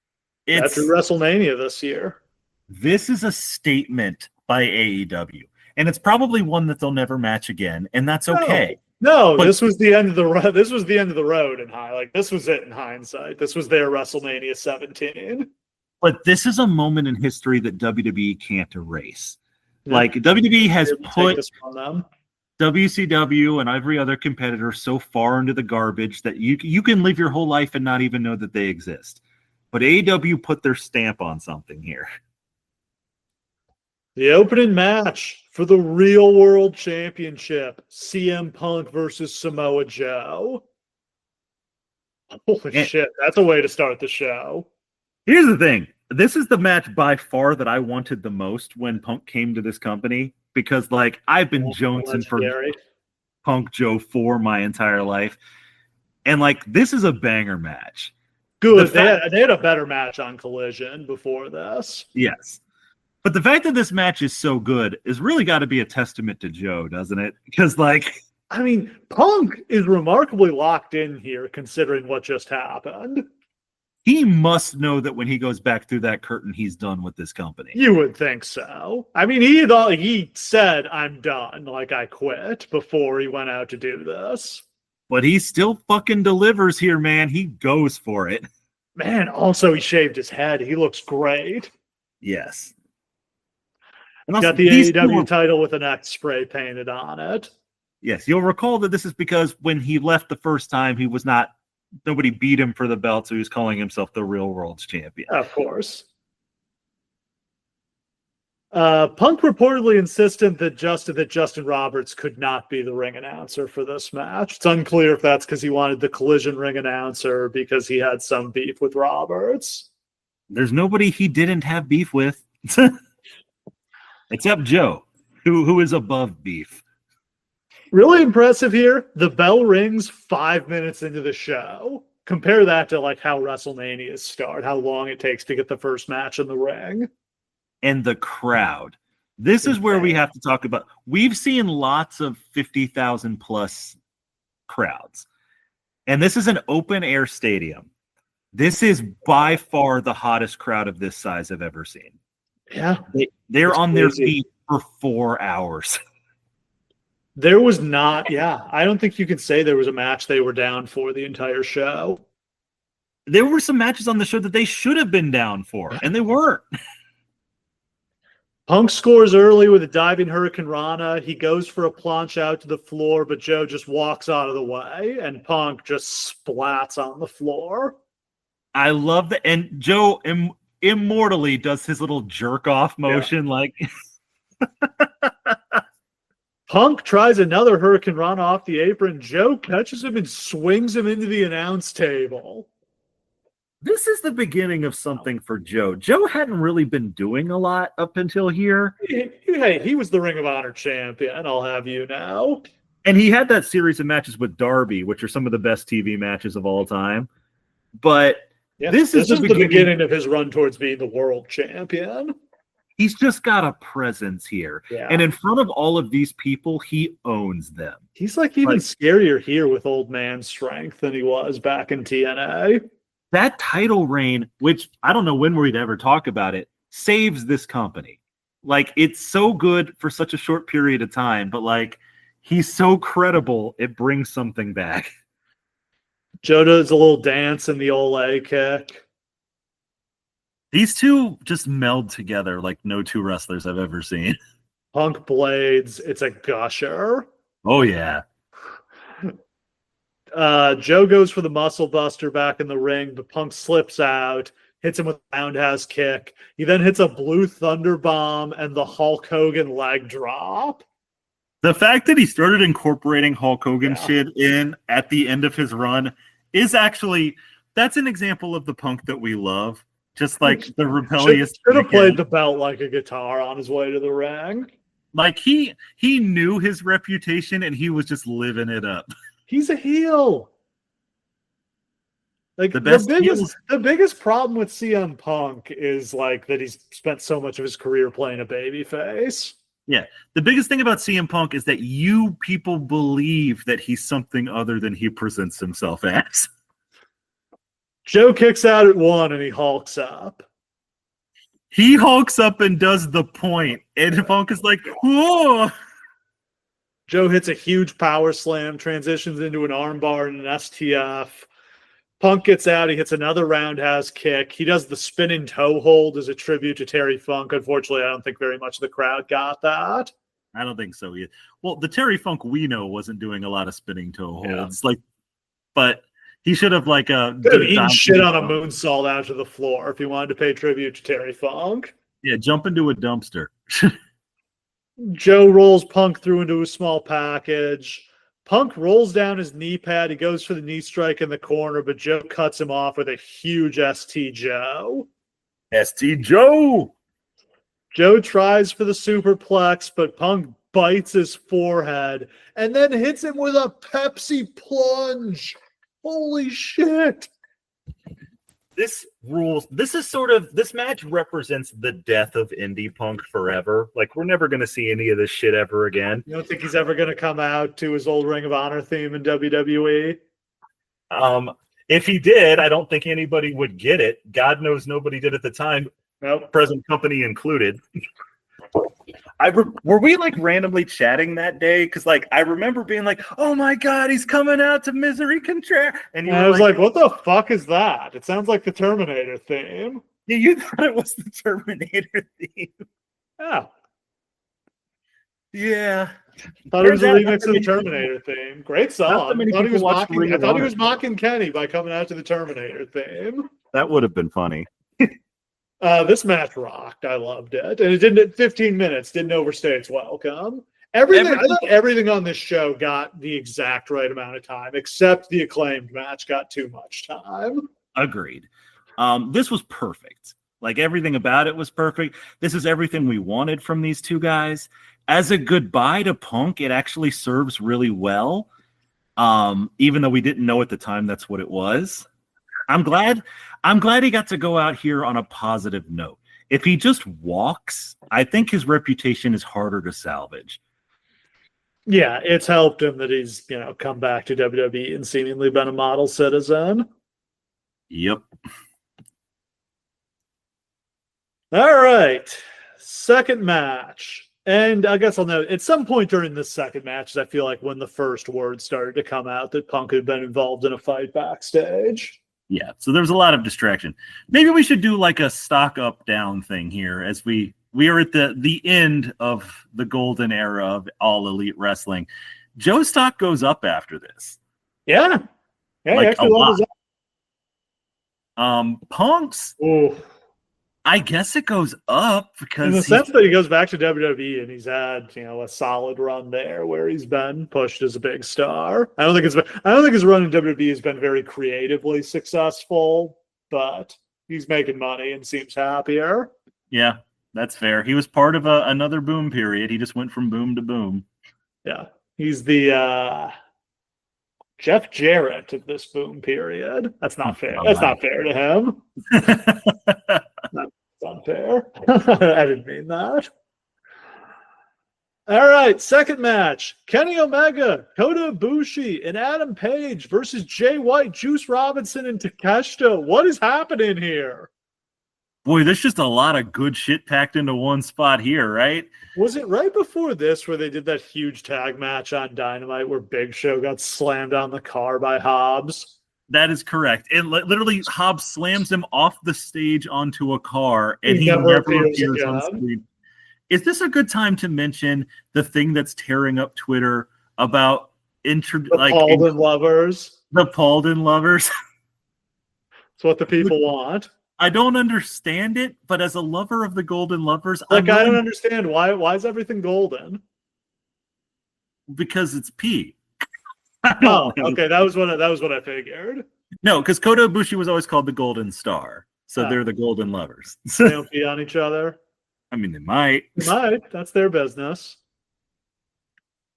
After WrestleMania this year. This is a statement by AEW. And it's probably one that they'll never match again, and that's okay. No, this was the end of the road. This was the end of the road this was it in hindsight. This was their WrestleMania 17. But this is a moment in history that WWE can't erase. Like WWE has put WCW and every other competitor so far into the garbage that you can live your whole life and not even know that they exist. But AEW put their stamp on something here. The opening match for the Real World Championship, CM Punk versus Samoa Joe. Holy shit, that's a way to start the show. Here's the thing. This is the match by far that I wanted the most when Punk came to this company, because like I've been jonesing for Punk Joe for my entire life. And like this is a banger match. Good. They had a better match on Collision before this. Yes. But the fact that this match is so good is really got to be a testament to Joe, doesn't it? Because, like, Punk is remarkably locked in here considering what just happened. He must know that when he goes back through that curtain, he's done with this company. You would think so. He said, I'm done, like I quit, before he went out to do this. But he still fucking delivers here, man. He goes for it. Man, also he shaved his head. He looks great. Yes. And got the AEW title with an X spray painted on it. Yes, you'll recall that this is because when he left the first time, nobody beat him for the belt, so he was calling himself the Real World's Champion. Of course. Punk reportedly insisted that Justin Roberts could not be the ring announcer for this match. It's unclear if that's because he wanted the Collision ring announcer or because he had some beef with Roberts. There's nobody he didn't have beef with. Except Joe, who is above beef. Really impressive here. The bell rings 5 minutes into the show. Compare that to like how WrestleManias start, how long it takes to get the first match in the ring. And the crowd. This is where we have to talk about. We've seen lots of 50,000 plus crowds, and this is an open air stadium. This is by far the hottest crowd of this size I've ever seen. Yeah. They're It's on crazy. their feet for 4 hours. There was not, I don't think you could say there was a match they were down for the entire show. There were some matches on the show that they should have been down for, and they weren't. Punk scores early with a diving Hurricane Rana. He goes for a planche out to the floor, but Joe just walks out of the way, and Punk just splats on the floor. I love that. And Joe immortally does his little jerk off motion. Like, Punk tries another Hurricane Rana off the apron. Joe catches him and swings him into the announce table. this is the beginning of something for Joe. Joe hadn't really been doing a lot up until here. Hey, he was the Ring of Honor champion, I'll have you know. And he had that series of matches with Darby, which are some of the best TV matches of all time. But this is the beginning of his run towards being the world champion. He's just got a presence here. Yeah. And in front of all of these people, he owns them. He's like even scarier here with old man strength than he was back in TNA. That title reign, which I don't know when we'd ever talk about it, saves this company. Like, it's so good for such a short period of time, but like, he's so credible, it brings something back. Joe does a little dance in the old leg kick. These two just meld together like no two wrestlers I've ever seen. Punk blades. It's a gusher. Oh, yeah. Joe goes for the muscle buster back in the ring, but Punk slips out, hits him with a roundhouse kick. He then hits a blue thunder bomb and the Hulk Hogan leg drop. The fact that he started incorporating Hulk Hogan shit in at the end of his run is actually, that's an example of the Punk that we love. Just like the rebellious. Should have played the belt like a guitar on his way to the ring. Like he knew his reputation and he was just living it up. He's a heel. Like the biggest problem with CM Punk is like that he's spent so much of his career playing a babyface. Yeah. The biggest thing about CM Punk is that you people believe that he's something other than he presents himself as. Joe kicks out at one and he hulks up. He hulks up and does the point, and Punk is like, whoa. Joe hits a huge power slam, transitions into an armbar and an STF. Punk gets out. He hits another roundhouse kick. He does the spinning toe hold as a tribute to Terry Funk. Unfortunately, I don't think very much of the crowd got that. I don't think so either. Well, the Terry Funk we know wasn't doing a lot of spinning toe holds. But he should have eaten shit on a moonsault out to the floor if he wanted to pay tribute to Terry Funk. Yeah, jump into a dumpster. Joe rolls Punk through into a small package. Punk rolls down his knee pad. He goes for the knee strike in the corner, but Joe cuts him off with a huge ST Joe. ST Joe! Joe tries for the superplex, but Punk bites his forehead and then hits him with a Pepsi plunge. Holy shit. This match represents the death of indie Punk forever. Like, we're never going to see any of this shit ever again. You don't think he's ever going to come out to his old Ring of Honor theme in WWE? If he did, I don't think anybody would get it. God knows nobody did at the time. Nope. Present company included. Were we like randomly chatting that day? Because like I remember being like, "Oh my God, he's coming out to Misery Contraire," and I was like, "What the fuck is that?" It sounds like the Terminator theme. Yeah, you thought it was the Terminator theme. Yeah. Yeah. Thought it was a remix of the Terminator theme. Great song. I thought he was mocking Kenny by coming out to the Terminator theme. That would have been funny. This match rocked. I loved it. And it didn't 15 minutes, didn't overstay its welcome. I thought everything on this show got the exact right amount of time, except the Acclaimed match got too much time. Agreed. This was perfect. Like, everything about it was perfect. This is everything we wanted from these two guys. As a goodbye to Punk, it actually serves really well. Even though we didn't know at the time that's what it was. I'm glad he got to go out here on a positive note. If he just walks, I think his reputation is harder to salvage. Yeah, it's helped him that he's, come back to WWE and seemingly been a model citizen. Yep. All right. Second match. And I guess I'll note at some point during this second match, I feel like when the first word started to come out that Punk had been involved in a fight backstage. Yeah, so there's a lot of distraction. Maybe we should do like a stock up down thing here as we are at the end of the golden era of All Elite Wrestling. Joe's stock goes up after this. Yeah. Yeah, like actually a lot. Up. Punk's, Ooh. I guess it goes up because in the sense that he goes back to WWE and he's had, a solid run there where he's been pushed as a big star. I don't think his run in WWE has been very creatively successful, but he's making money and seems happier. Yeah, that's fair. He was part of another boom period. He just went from boom to boom. Yeah, he's the Jeff Jarrett of this boom period. That's not fair. That's not fair to him. That's unfair. I didn't mean that. All right, second match. Kenny Omega, Kota Ibushi, and Adam Page versus Jay White, Juice Robinson, and Takeshita. What is happening here? Boy, there's just a lot of good shit packed into one spot here, right? Was it right before this where they did that huge tag match on Dynamite where Big Show got slammed on the car by Hobbs? That is correct. And literally, Hobbs slams him off the stage onto a car, and he never never appears again. on screen. Is this a good time to mention the thing that's tearing up Twitter about Paulden lovers? The Paulden lovers. It's what the people want. I don't understand it, but as a lover of the Golden Lovers, I don't understand why is everything golden? Because it's P. Oh, okay, that was what I figured. No, because Kota Ibushi was always called the Golden Star, so they're the Golden Lovers. They don't pee on each other. I mean, they might. They might. That's their business.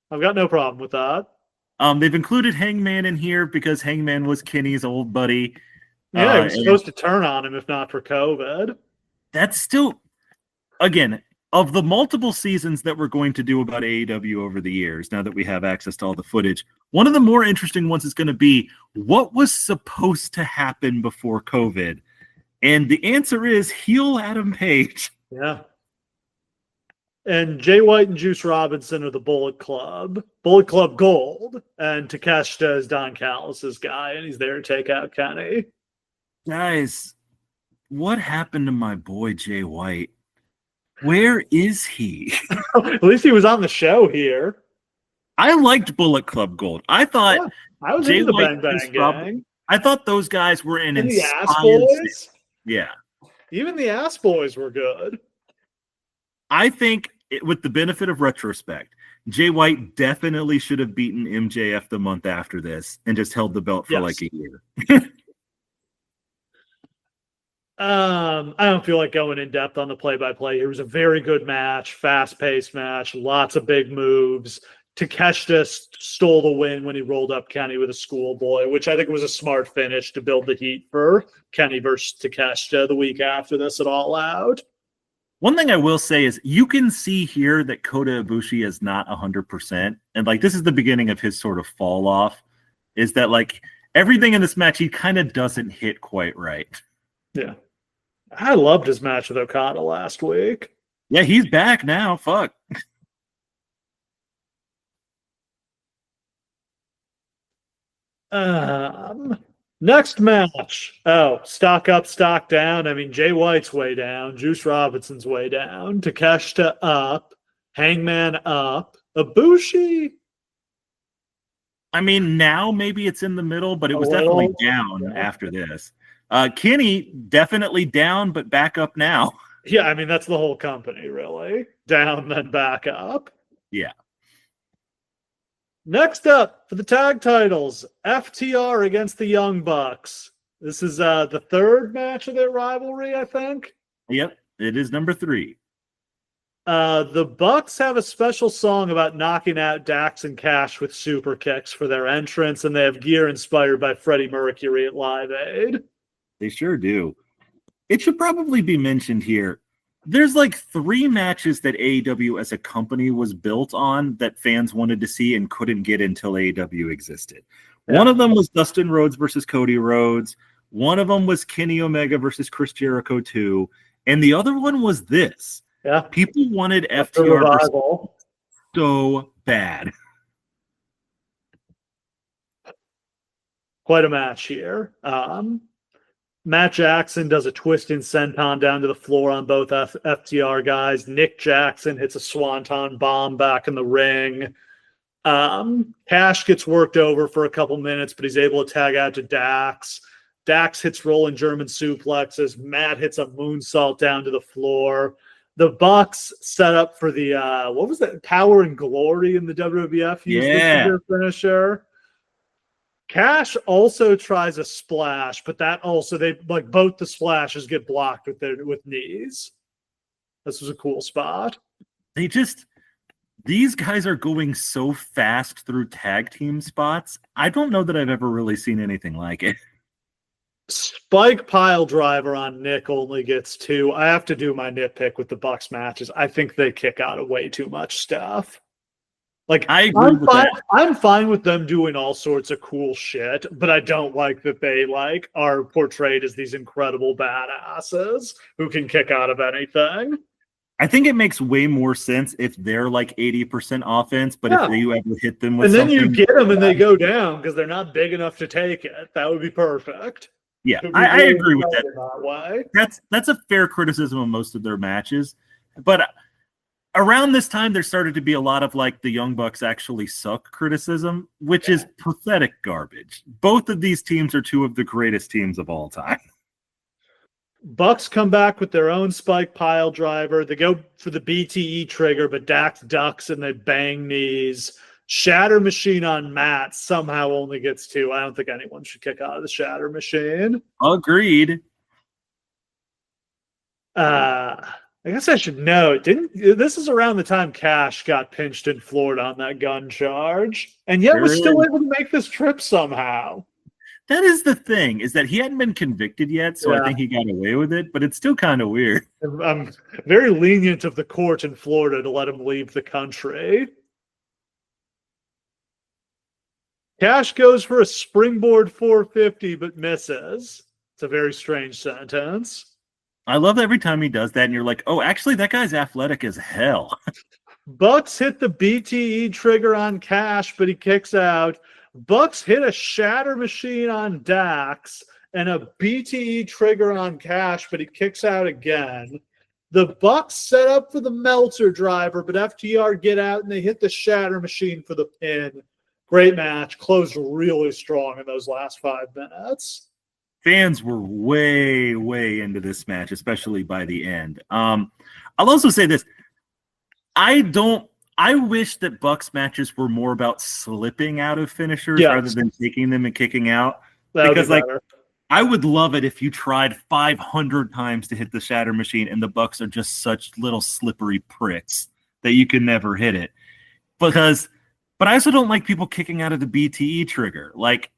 I've got no problem with that. They've included Hangman in here because Hangman was Kenny's old buddy. Yeah, he was supposed to turn on him if not for COVID. That's still, again, of the multiple seasons that we're going to do about AEW over the years, now that we have access to all the footage, one of the more interesting ones is going to be what was supposed to happen before COVID. And the answer is heel Adam Page. Yeah. And Jay White and Juice Robinson are the Bullet Club Gold. And Takeshita is Don Callis' guy, and he's there to take out Kenny. Guys, what happened to my boy Jay White? Where is he? At least he was on the show here. I liked Bullet Club Gold. I thought I was Jay into the White Bang Bang Gang. I thought those guys were in the Ass Boys. Yeah. Even the Ass Boys were good. I think, with the benefit of retrospect, Jay White definitely should have beaten MJF the month after this and just held the belt for like a year. I don't feel like going in depth on the play-by-play. It was a very good match, fast-paced match, lots of big moves. Takeshita stole the win when he rolled up Kenny with a schoolboy, which I think was a smart finish to build the heat for Kenny versus Takeshita the week after this at All Out. One thing I will say is you can see here that Kota Ibushi is not 100%. And this is the beginning of his sort of fall off, is that everything in this match, he kind of doesn't hit quite right. Yeah. I loved his match with Okada last week. Yeah, he's back now. Fuck. Next match. Oh, stock up, stock down. I mean, Jay White's way down. Juice Robinson's way down. Takeshita up. Hangman up. Ibushi. I mean, now maybe it's in the middle, but it was definitely down after this. Kenny definitely down, but back up now. Yeah, I mean, that's the whole company, really. Down, then back up. Yeah. Next up for the tag titles, FTR against the Young Bucks. This is the third match of their rivalry, I think. Yep, it is number 3. The Bucks have a special song about knocking out Dax and Cash with super kicks for their entrance, and they have gear inspired by Freddie Mercury at Live Aid. They sure do. It should probably be mentioned here. There's like 3 matches that AEW as a company was built on that fans wanted to see and couldn't get until AEW existed. Yeah. One of them was Dustin Rhodes versus Cody Rhodes. One of them was Kenny Omega versus Chris Jericho 2. And the other one was this. Yeah. People wanted After FTR Revival. so bad. Quite a match here. Matt Jackson does a twist and senton down to the floor on both FTR guys. Nick Jackson hits a swanton bomb back in the ring. Cash gets worked over for a couple minutes, but he's able to tag out to Dax. Dax hits rolling German suplexes. Matt hits a moonsault down to the floor. The Bucks set up for the what was that? Power and Glory in the WWF. Used this as their finisher. Cash also tries a splash, but that also they like both the splashes get blocked with knees. This was a cool spot. These guys are going so fast through tag team spots. I don't know that I've ever really seen anything like it. Spike pile driver on Nick only gets 2. I have to do my nitpick with the Bucks matches. I think they kick out of way too much stuff. Like I agree with that. I'm fine with them doing all sorts of cool shit, but I don't like that they like are portrayed as these incredible badasses who can kick out of anything. I think it makes way more sense if they're like 80% offense, but if you ever hit them with and then you something, get them and they go down because they're not big enough to take it. That would be perfect. Yeah, I agree with that. That way. That's a fair criticism of most of their matches, but around this time there started to be a lot of like the Young Bucks actually suck criticism, which is pathetic garbage. Both of these teams are 2 of the greatest teams of all time. Bucks come back with their own spike pile driver. They go for the BTE trigger, but Dax ducks and they bang knees. Shatter Machine on Matt somehow only gets 2. I don't think anyone should kick out of the Shatter Machine. Agreed. I guess I should know. This is around the time Cash got pinched and floored on that gun charge, and yet was still able to make this trip somehow. That is the thing, is that he hadn't been convicted yet, so I think he got away with it, but it's still kind of weird. I'm very lenient of the court in Florida to let him leave the country. Cash goes for a springboard 450, but misses. It's a very strange sentence. I love every time he does that, and you're like, oh, actually, that guy's athletic as hell. Bucks hit the BTE trigger on Cash, but he kicks out. Bucks hit a Shatter Machine on Dax and a BTE trigger on Cash, but he kicks out again. The Bucks set up for the Meltzer driver, but FTR get out and they hit the Shatter Machine for the pin. Great match. Closed really strong in those last 5 minutes. Fans were way, way into this match, especially by the end. I'll also say this. I wish that Bucks matches were more about slipping out of finishers rather than taking them and kicking out. Because I would love it if you tried 500 times to hit the Shatter Machine and the Bucks are just such little slippery pricks that you can never hit it. But I also don't like people kicking out of the BTE trigger. Like,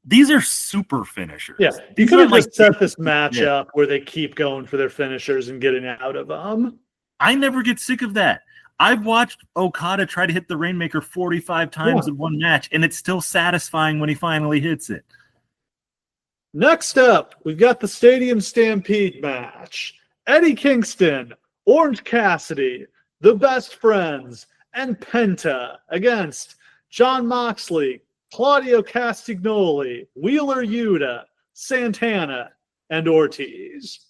these are super finishers. Yeah, you could have just set this match up where they keep going for their finishers and getting out of them. I never get sick of that. I've watched Okada try to hit the Rainmaker 45 times in one match, and it's still satisfying when he finally hits it. Next up, we've got the Stadium Stampede match. Eddie Kingston, Orange Cassidy, The Best Friends, and Penta against Jon Moxley, Claudio Castagnoli, Wheeler Yuta, Santana, and Ortiz.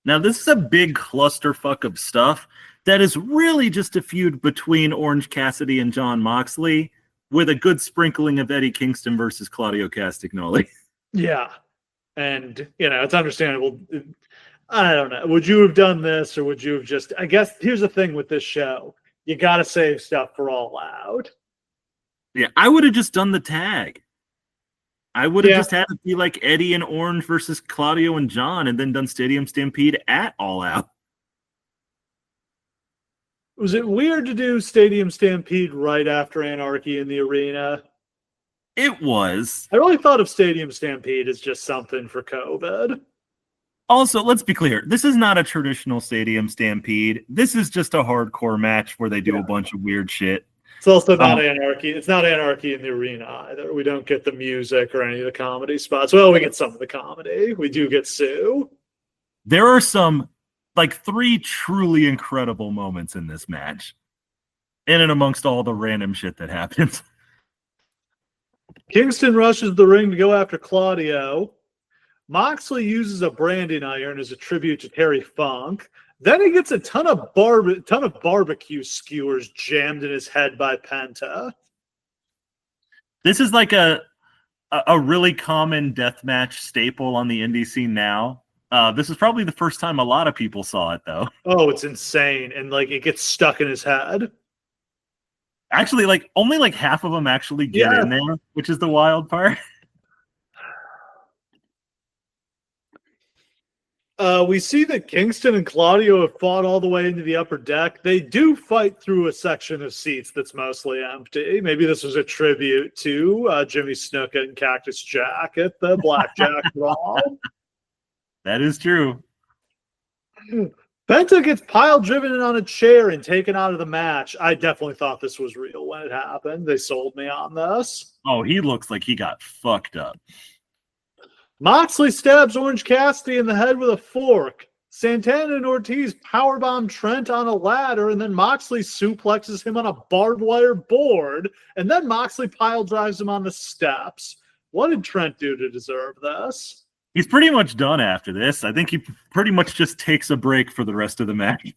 Now, this is a big clusterfuck of stuff that is really just a feud between Orange Cassidy and Jon Moxley with a good sprinkling of Eddie Kingston versus Claudio Castagnoli. Yeah. And, it's understandable. I don't know. Would you have done this or would you have just... I guess here's the thing with this show. You got to save stuff for All Out. Yeah, I would have just done the tag. I would have just had it be like Eddie and Orange versus Claudio and John and then done Stadium Stampede at All Out. Was it weird to do Stadium Stampede right after Anarchy in the Arena? It was. I really thought of Stadium Stampede as just something for COVID. Also, let's be clear. This is not a traditional stadium stampede. This is just a hardcore match where they do a bunch of weird shit. It's also not anarchy. It's not anarchy in the arena either. We don't get the music or any of the comedy spots. Well, we get some of the comedy. We do get Sue. There are some, like, 3 truly incredible moments in this match. In and amongst all the random shit that happens. Kingston rushes the ring to go after Claudio. Moxley uses a branding iron as a tribute to Terry Funk. Then he gets a ton of barbecue skewers jammed in his head by Penta. This is like a really common deathmatch staple on the indie scene now. This is probably the first time a lot of people saw it, though. Oh, it's insane. And, like, it gets stuck in his head. Actually, like, only like half of them actually get in there, which is the wild part. We see that Kingston and Claudio have fought all the way into the upper deck. They do fight through a section of seats that's mostly empty. Maybe this was a tribute to Jimmy Snuka and Cactus Jack at the Blackjack Brawl. That is true. Penta gets pile driven in on a chair and taken out of the match. I definitely thought this was real when it happened. They sold me on this. Oh, he looks like he got fucked up. Moxley stabs Orange Cassidy in the head with a fork. Santana and Ortiz powerbomb Trent on a ladder, and then Moxley suplexes him on a barbed wire board, and then Moxley pile drives him on the steps. What did Trent do to deserve this? He's pretty much done after this. I think he pretty much just takes a break for the rest of the match.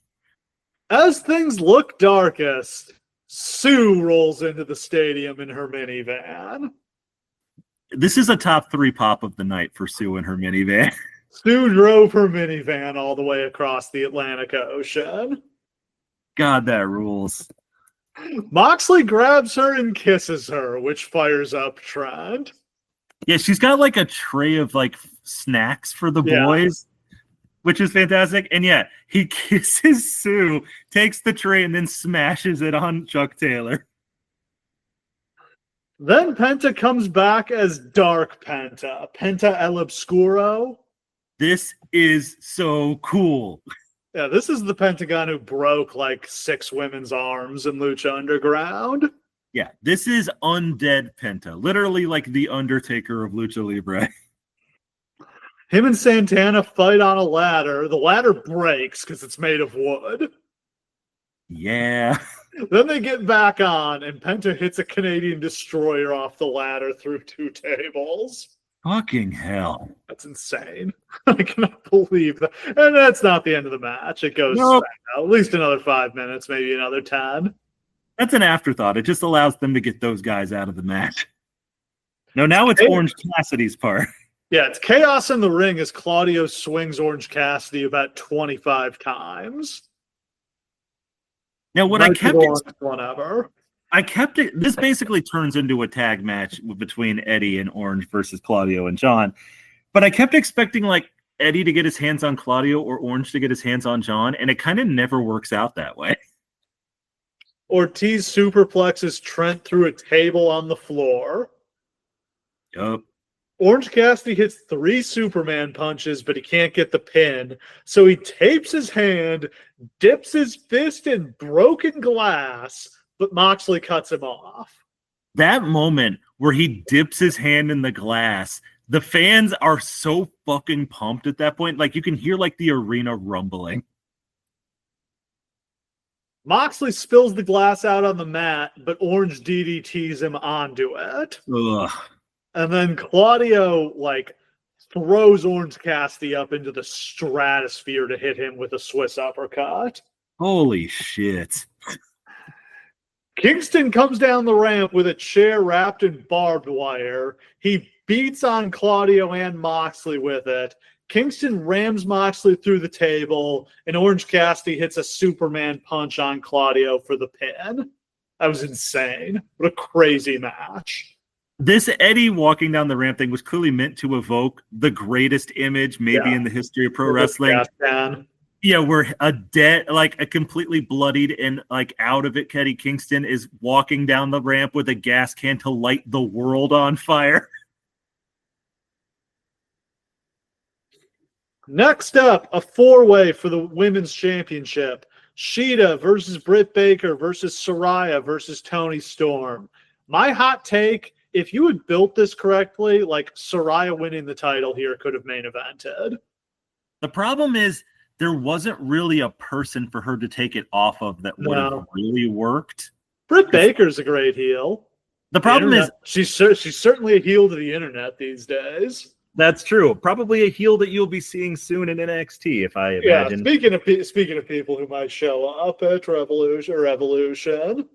As things look darkest, Sue rolls into the stadium in her minivan. This is a top 3 pop of the night for Sue and her minivan. Sue drove her minivan all the way across the Atlantic Ocean. God, that rules. Moxley grabs her and kisses her, which fires up Trent. Yeah, she's got like a tray of like snacks for the boys, which is fantastic. And yeah, he kisses Sue, takes the tray, and then smashes it on Chuck Taylor. Then Penta comes back as Dark Penta. Penta El Obscuro. This is so cool. Yeah, this is the Pentagon who broke like 6 women's arms in Lucha Underground. Yeah, this is undead Penta. Literally like the Undertaker of Lucha Libre. Him and Santana fight on a ladder. The ladder breaks because it's made of wood. Yeah. Then they get back on, and Penta hits a Canadian destroyer off the ladder through 2 tables. Fucking hell. That's insane. I cannot believe that. And that's not the end of the match. It goes at least another 5 minutes, maybe another 10. That's an afterthought. It just allows them to get those guys out of the match. No, now it's Orange Cassidy's part. Yeah, it's chaos in the ring as Claudio swings Orange Cassidy about 25 times. Now, what This basically turns into a tag match between Eddie and Orange versus Claudio and John. But I kept expecting like Eddie to get his hands on Claudio or Orange to get his hands on John, and it kind of never works out that way. Ortiz superplexes Trent through a table on the floor. Yup. Orange Cassidy hits 3 Superman punches, but he can't get the pin. So he tapes his hand, dips his fist in broken glass, but Moxley cuts him off. That moment where he dips his hand in the glass, the fans are so fucking pumped at that point. Like you can hear like the arena rumbling. Moxley spills the glass out on the mat, but Orange DDTs him onto it. Ugh. And then Claudio, like, throws Orange Cassidy up into the stratosphere to hit him with a Swiss uppercut. Holy shit. Kingston comes down the ramp with a chair wrapped in barbed wire. He beats on Claudio and Moxley with it. Kingston rams Moxley through the table, and Orange Cassidy hits a Superman punch on Claudio for the pin. That was insane. What a crazy match. This Eddie walking down the ramp thing was clearly meant to evoke the greatest image maybe in the history of pro wrestling. Yeah, where a completely bloodied and like out of it Eddie Kingston is walking down the ramp with a gas can to light the world on fire. Next up, a four-way for the women's championship. Shida versus Britt Baker versus Saraya versus Toni Storm. My hot take, if you had built this correctly, like Saraya winning the title here could have main evented. The problem is there wasn't really a person for her to take it off of that would have really worked. Britt Baker's a great heel. The problem is she's certainly a heel to the internet these days. That's true. Probably a heel that you'll be seeing soon in NXT, if I imagine. Yeah, speaking of people who might show up at Revolution.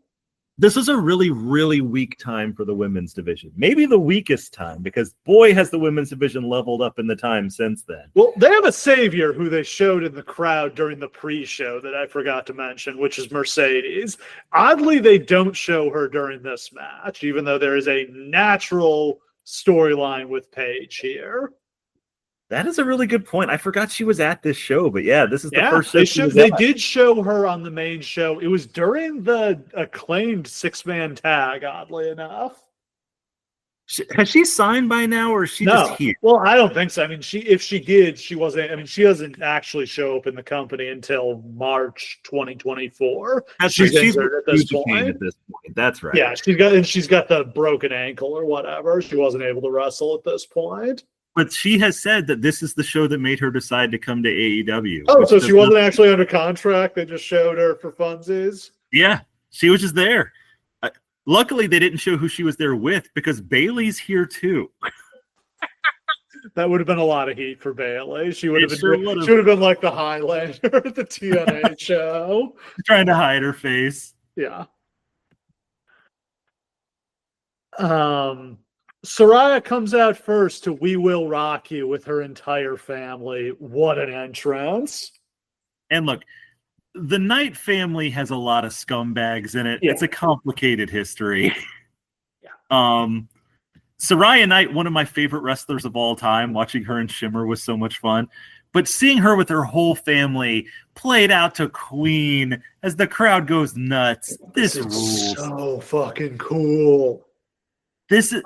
This is a really, really weak time for the women's division. Maybe the weakest time, because boy, has the women's division leveled up in the time since then. Well, they have a savior who they showed in the crowd during the pre-show that I forgot to mention, which is Mercedes. Oddly, they don't show her during this match, even though there is a natural storyline with Paige here. That is a really good point. I forgot she was at this show, but yeah, this is the first show. They did show her on the main show. It was during the acclaimed 6-man tag, oddly enough. Has she signed by now, or is she just here? Well, I don't think so. I mean, if she did, she wasn't. I mean, she doesn't actually show up in the company until March 2024. She's injured at this point. That's right. Yeah, she's got the broken ankle or whatever. She wasn't able to wrestle at this point. But she has said that this is the show that made her decide to come to AEW. Oh, so she wasn't actually under contract. They just showed her for funsies. Yeah, she was just there. Luckily, they didn't show who she was there with because Bayley's here too. That would have been a lot of heat for Bayley. She would have been like the Highlander at the TNA show, trying to hide her face. Yeah. Saraya comes out first to "We Will Rock You" with her entire family. What an entrance! And look, the Knight family has a lot of scumbags in it. Yeah. It's a complicated history. Yeah. Saraya Knight, one of my favorite wrestlers of all time. Watching her in Shimmer was so much fun. But seeing her with her whole family played out to Queen as the crowd goes nuts. This rules. So fucking cool. This is...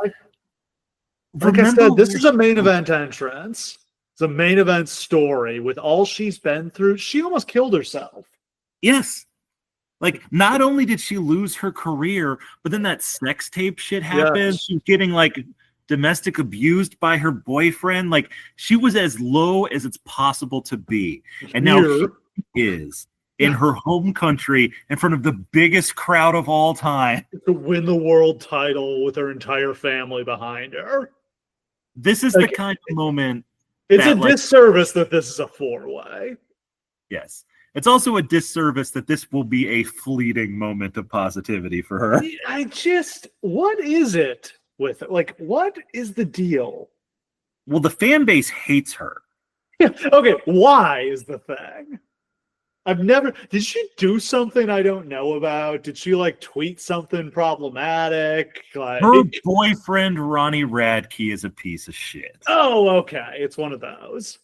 Like I said, this is a main event entrance. It's a main event story with all she's been through. She almost killed herself. Yes. Like, not only did she lose her career, but then that sex tape shit happened. Yes. She's getting, like, domestic abused by her boyfriend. Like, she was as low as it's possible to be. And now she is in her home country in front of the biggest crowd of all time. To win the world title with her entire family behind her. This is the kind of moment. It's a disservice that this is a 4-way. Yes. It's also a disservice that this will be a fleeting moment of positivity for her. What is it with it? Like, what is the deal? Well, the fan base hates her. Yeah. Okay. Why is the thing? Did she do something I don't know about? Did she like tweet something problematic? Her boyfriend, Ronnie Radke, is a piece of shit. Oh, okay. It's one of those.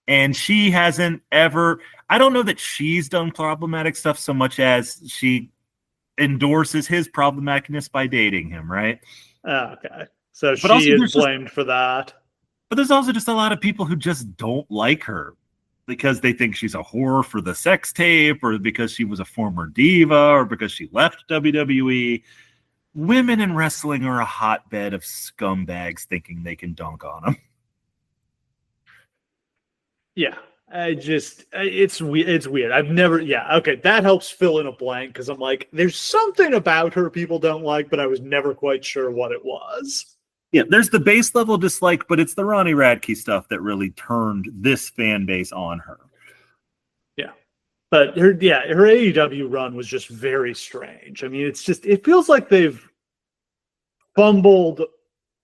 And she hasn't ever, I don't know that she's done problematic stuff so much as she endorses his problematicness by dating him, right? Okay. So she is blamed for that. But there's also just a lot of people who just don't like her because they think she's a whore for the sex tape, or because she was a former diva, or because she left WWE. Women in wrestling are a hotbed of scumbags thinking they can dunk on them. Yeah, it's weird. I've never, okay, that helps fill in a blank because I'm like, there's something about her people don't like, but I was never quite sure what it was. Yeah, there's the base level dislike, but it's the Ronnie Radke stuff that really turned this fan base on her. Yeah. But her AEW run was just very strange. I mean, it feels like they've fumbled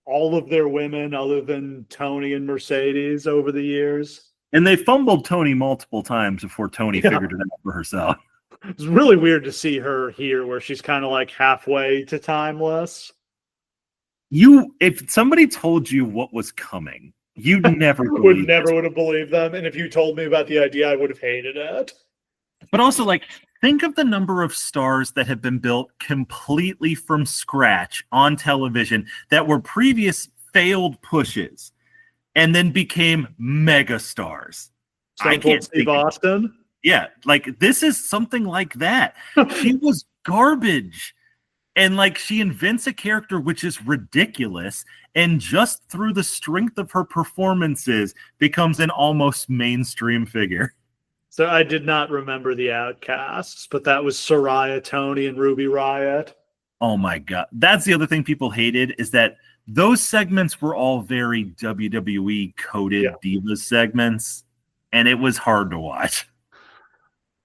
all of their women other than Toni and Mercedes over the years. And they fumbled Toni multiple times before Toni figured it out for herself. It's really weird to see her here where she's kind of like halfway to Timeless. If somebody told you what was coming, you'd never would have believed them. And if you told me about the idea, I would have hated it. But also, like, think of the number of stars that have been built completely from scratch on television that were previous failed pushes and then became mega stars. Stone Cold Steve Austin. Yeah, like this is something like that. She was garbage. And like she invents a character which is ridiculous, and just through the strength of her performances becomes an almost mainstream figure. So I did not remember the Outcasts, but that was Saraya, Tony, and Ruby Riott. Oh my God. That's the other thing people hated, is that those segments were all very WWE coded Divas segments, and it was hard to watch.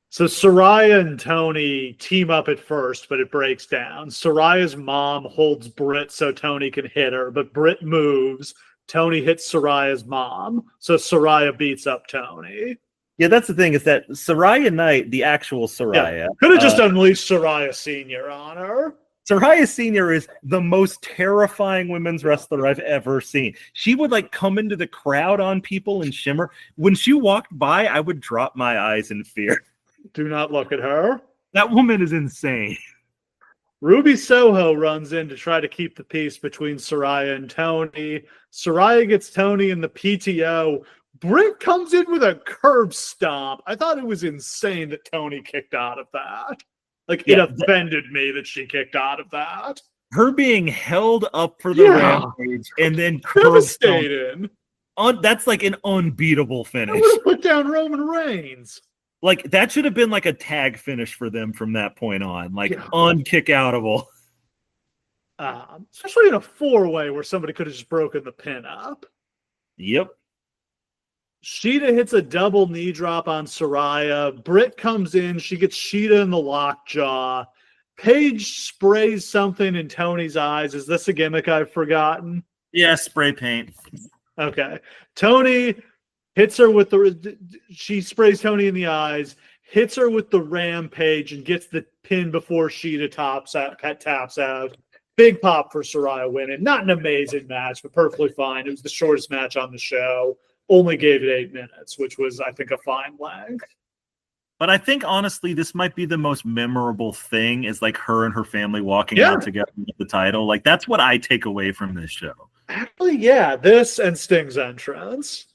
So Saraya and Tony team up at first, but it breaks down. Saraya's mom holds Britt so Tony can hit her, but Britt moves. Tony hits Saraya's mom, so Saraya beats up Tony. Yeah, that's the thing, is that Saraya Knight, the actual Saraya, could have just unleashed Saraya Sr. on her. Saraya Sr. is the most terrifying women's wrestler I've ever seen. She would like come into the crowd on people and shimmer. When she walked by, I would drop my eyes in fear. Do not look at her. That woman is insane. Ruby Soho runs in to try to keep the peace between Saraya and Tony. Saraya gets Tony in the PTO. Britt comes in with a curb stomp. I thought it was insane that Tony kicked out of that. Like, it offended me that she kicked out of that. Her being held up for the rampage and then devastated. That's like an unbeatable I finish. would have put down Roman Reigns. Like, that should have been like a tag finish for them from that point on. Like, unkick-outable. Especially in a four-way where somebody could have just broken the pin up. Yep. Sheeta hits a double knee drop on Saraya. Britt comes in. She gets Sheeta in the lockjaw. Paige sprays something in Tony's eyes. Is this a gimmick I've forgotten? Yeah, spray paint. Okay. Tony hits her with she sprays Tony in the eyes, hits her with the rampage, and gets the pin before Sheeta taps out. Big pop for Saraya winning. Not an amazing match, but perfectly fine. It was the shortest match on the show. Only gave it 8 minutes, which was, I think, a fine length. But I think, honestly, this might be the most memorable thing, is like her and her family walking out together with the title. Like, that's what I take away from this show. Actually, yeah, this and Sting's entrance.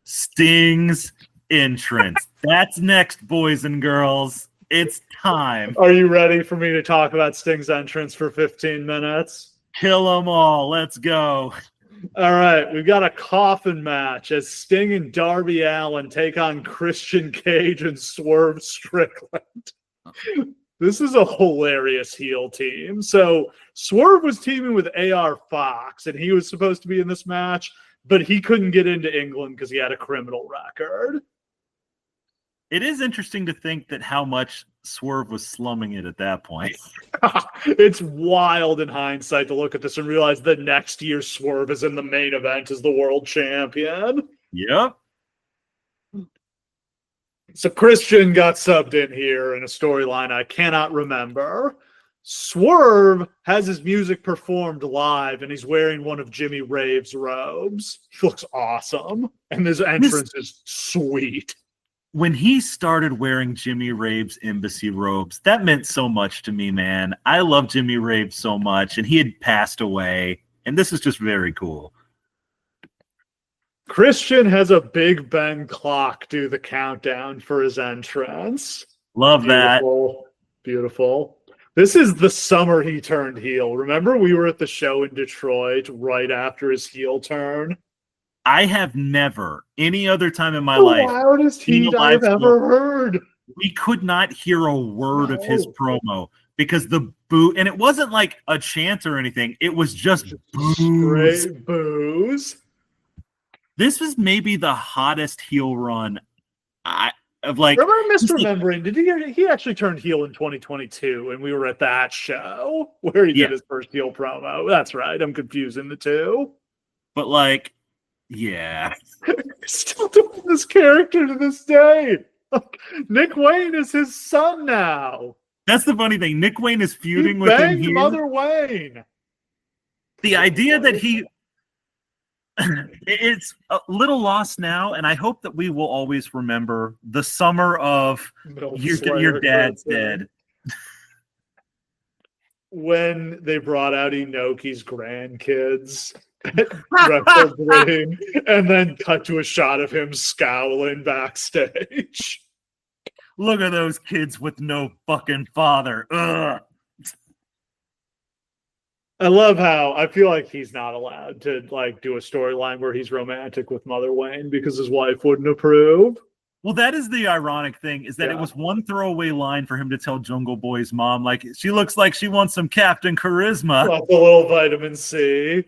Sting's entrance. That's next, boys and girls. It's time. Are you ready for me to talk about Sting's entrance for 15 minutes? Kill them all. Let's go. All right, we've got a coffin match as Sting and Darby Allin take on Christian Cage and Swerve Strickland. This is a hilarious heel team. So Swerve was teaming with AR Fox, and he was supposed to be in this match, but he couldn't get into England because he had a criminal record. It is interesting to think that how much Swerve was slumming it at that point. It's wild in hindsight to look at this and realize that next year Swerve is in the main event as the world champion. Yep. So Christian got subbed in here in a storyline I cannot remember. Swerve has his music performed live, and he's wearing one of Jimmy Rave's robes. He looks awesome, and his entrance is sweet. When he started wearing Jimmy Rave's embassy robes, that meant so much to me, man. I love Jimmy Rave so much, and he had passed away, and this is just very cool. Christian has a Big Ben clock do the countdown for his entrance. Love that. Beautiful. This is the summer he turned heel. Remember, we were at the show in Detroit right after his heel turn? I have never, any other time in my life, the loudest heat I've ever heard. We could not hear a word of his promo because the boo, and it wasn't like a chant or anything. It was just boos. Straight boos. This was maybe the hottest heel run of like. Remember misremembering? Did he actually turned heel in 2022, and we were at that show where he did his first heel promo. That's right. I'm confusing the two. But like, yeah, still doing this character to this day. Nick Wayne is his son now. That's the funny thing. Nick Wayne is feuding with him here. Mother Wayne. The idea that it's a little lost now, and I hope that we will always remember the summer of your dad's dead. When they brought out Inoki's grandkids retrograde, and then cut to a shot of him scowling backstage. Look at those kids with no fucking father. Ugh. I love how I feel like he's not allowed to like do a storyline where he's romantic with Mother Wayne because his wife wouldn't approve. Well, that is the ironic thing, is that Yeah. it was one throwaway line for him to tell Jungle Boy's mom, like, she looks like she wants some Captain Charisma. Lots a little vitamin C.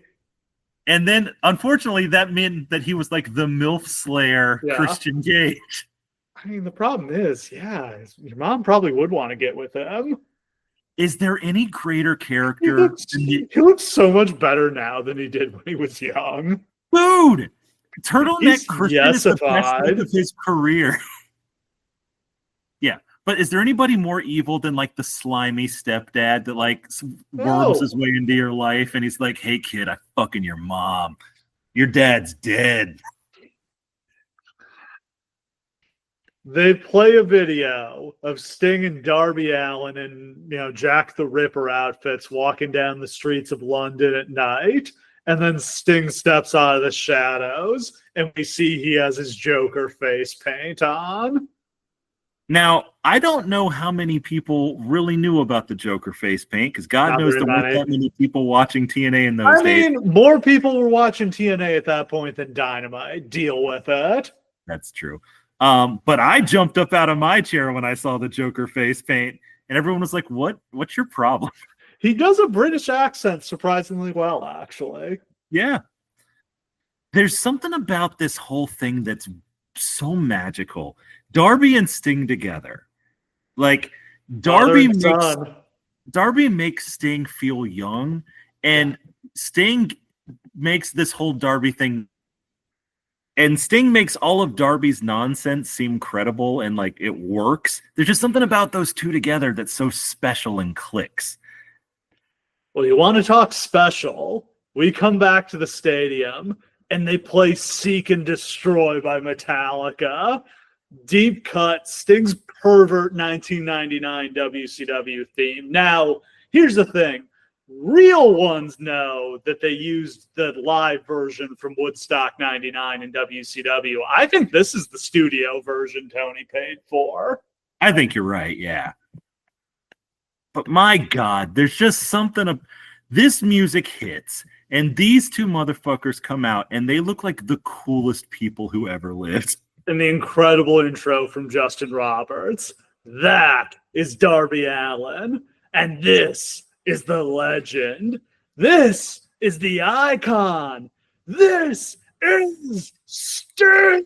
And then, unfortunately, that meant that he was like the MILF Slayer Yeah. Christian Gage. I mean, the problem is, yeah, your mom probably would want to get with him. Is there any greater He character looks, than the he looks so much better now than he did when he was young. dude? Turtleneck He's Christian is the best yesified. look of his career. Yeah, but is there anybody more evil than like the slimy stepdad that like worms No. his way into your life and he's like, "Hey kid, I fucking your mom. Your dad's dead." They play a video of Sting and Darby Allin in, Jack the Ripper outfits walking down the streets of London at night. And then Sting steps out of the shadows and we see he has his Joker face paint on. Now, I don't know how many people really knew about the Joker face paint because God Not knows very there weren't many. that many people watching TNA in those I days. mean, more people were watching TNA at that point than Dynamite. Deal with it. That's true. But I jumped up out of my chair when I saw the Joker face paint, and everyone was like, What's your problem?" He does a British accent surprisingly well, actually. Yeah. There's something about this whole thing that's so magical. Darby and Sting together. Like Darby makes Sting feel young, and Sting makes this whole Darby thing, and Sting makes all of Darby's nonsense seem credible and like it works. There's just something about those two together that's so special and clicks. Well, you want to talk special? We come back to the stadium and they play Seek and Destroy by Metallica. Deep cut, Sting's pervert 1999 WCW theme. Now, here's the thing. Real ones know that they used the live version from Woodstock 99 in WCW. I think this is the studio version Tony paid for. I think you're right, yeah. But my God, there's just something of this music hits, and these two motherfuckers come out, and they look like the coolest people who ever lived. And the incredible intro from Justin Roberts. That is Darby Allin. And this is the legend. This is the icon. This is Sting.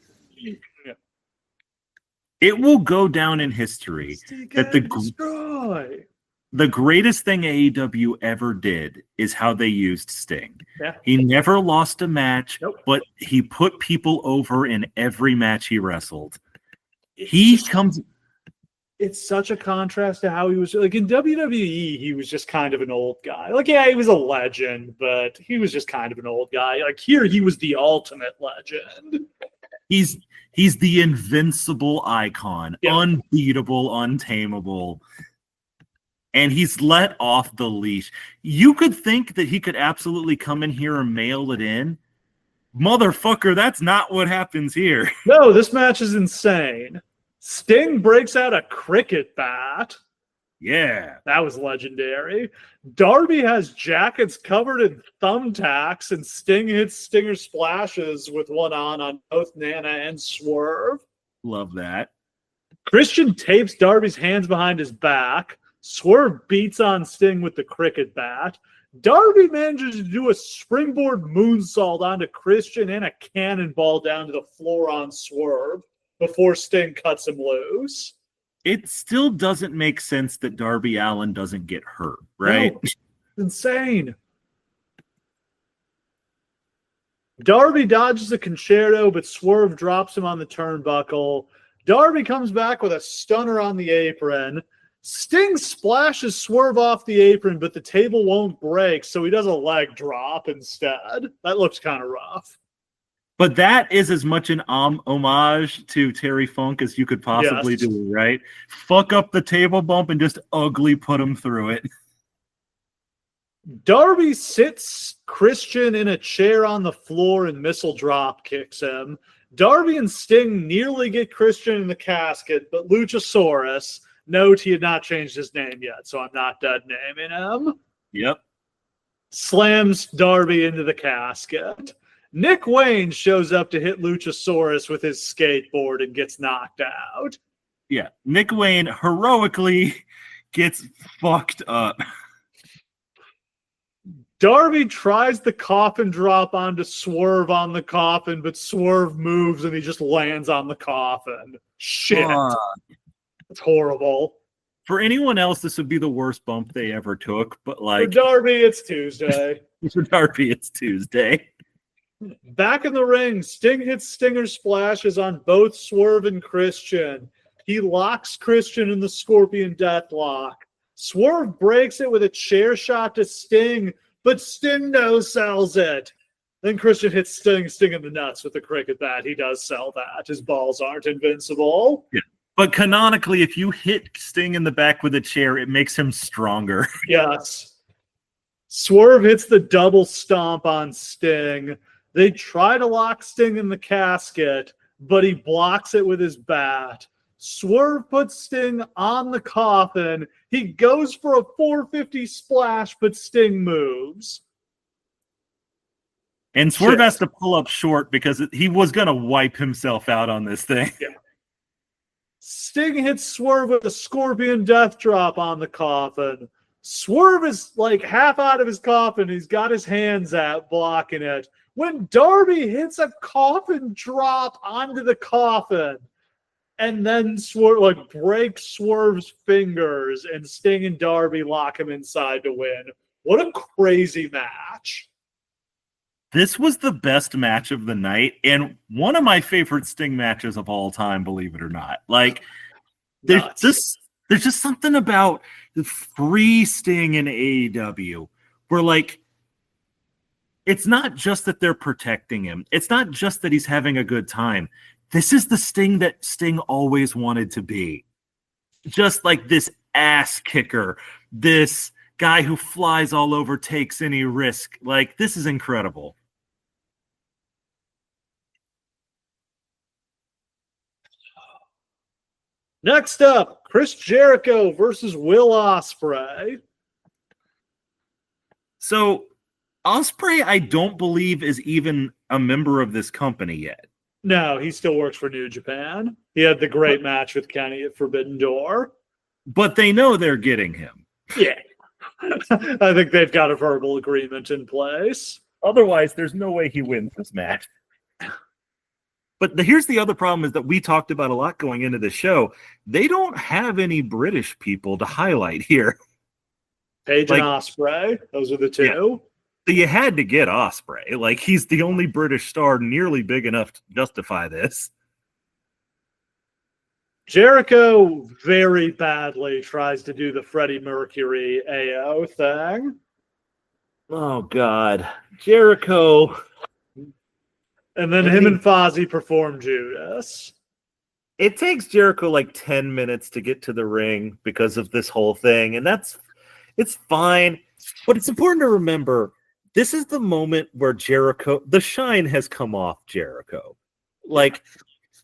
It will go down in history Seek that and Destroy. the greatest thing AEW ever did is how they used Sting. Yeah. He never lost a match, Nope. but he put people over in every match he wrestled. It's such a contrast to how he was like in WWE. He was just kind of an old guy. Like, yeah, he was a legend, but he was just kind of an old guy. Like here, he was the ultimate legend. He's the invincible icon, Yeah. unbeatable, untamable. And he's let off the leash. You could think that he could absolutely come in here and mail it in. Motherfucker, that's not what happens here. No, this match is insane. Sting breaks out a cricket bat. Yeah. That was legendary. Darby has jackets covered in thumbtacks, and Sting hits Stinger splashes with one on both Nana and Swerve. Love that. Christian tapes Darby's hands behind his back. Swerve beats on Sting with the cricket bat. Darby manages to do a springboard moonsault onto Christian and a cannonball down to the floor on Swerve before Sting cuts him loose. It still doesn't make sense that Darby Allin doesn't get hurt, right? No, it's insane. Darby dodges a concerto, but Swerve drops him on the turnbuckle. Darby comes back with a stunner on the apron. Sting splashes Swerve off the apron, but the table won't break, so he does a leg drop instead. That looks kind of rough. But that is as much an homage to Terry Funk as you could possibly Yes. do, right? Fuck up the table bump and just ugly put him through it. Darby sits Christian in a chair on the floor and missile drop kicks him. Darby and Sting nearly get Christian in the casket, but Luchasaurus, note he had not changed his name yet, so I'm not dead naming him, Yep. slams Darby into the casket. Nick Wayne shows up to hit Luchasaurus with his skateboard and gets knocked out. Yeah. Nick Wayne heroically gets fucked up. Darby tries the coffin drop onto Swerve on the coffin, but Swerve moves and he just lands on the coffin. Shit. It's horrible. For anyone else, this would be the worst bump they ever took, but For like Darby, it's Tuesday. for Darby, it's Tuesday. Back in the ring, Sting hits Stinger splashes on both Swerve and Christian. He locks Christian in the Scorpion Deathlock. Swerve breaks it with a chair shot to Sting, but Sting no-sells it. Then Christian hits Sting in the nuts with the cricket bat. He does sell that. His balls aren't invincible. Yeah. But canonically, if you hit Sting in the back with a chair, it makes him stronger. Yes. Swerve hits the double stomp on Sting. They try to lock Sting in the casket, but he blocks it with his bat. Swerve puts Sting on the coffin. He goes for a 450 splash, but Sting moves. And Swerve Shit. has to pull up short because he was going to wipe himself out on this thing. Yeah. Sting hits Swerve with a Scorpion Death Drop on the coffin. Swerve is like half out of his coffin. He's got his hands out blocking it. When Darby hits a coffin drop onto the coffin, and then Swerve like breaks Swerve's fingers, and Sting and Darby lock him inside to win. What a crazy match! This was the best match of the night and one of my favorite Sting matches of all time, believe it or not. Like, there's just something about the free Sting in AEW where, like, it's not just that they're protecting him. It's not just that he's having a good time. This is the Sting that Sting always wanted to be. Just like this ass kicker, this guy who flies all over, takes any risk. Like, this is incredible. Next up, Chris Jericho versus Will Ospreay. So, Ospreay, I don't believe is even a member of this company yet. No, he still works for New Japan. He had the great match with Kenny at Forbidden Door. But they know they're getting him. Yeah. I think they've got a verbal agreement in place. Otherwise, there's no way he wins this match. But here's the other problem is that we talked about a lot going into the show. They don't have any British people to highlight here. Paige Like- and Ospreay, those are the two. Yeah. So you had to get Ospreay. Like, he's the only British star nearly big enough to justify this. Jericho very badly tries to do the Freddie Mercury AO thing. Oh, God. Jericho. And then him and Fozzy perform Judas. It takes Jericho like 10 minutes to get to the ring because of this whole thing. And it's fine. But it's important to remember, this is the moment where Jericho, the shine has come off Jericho. Like,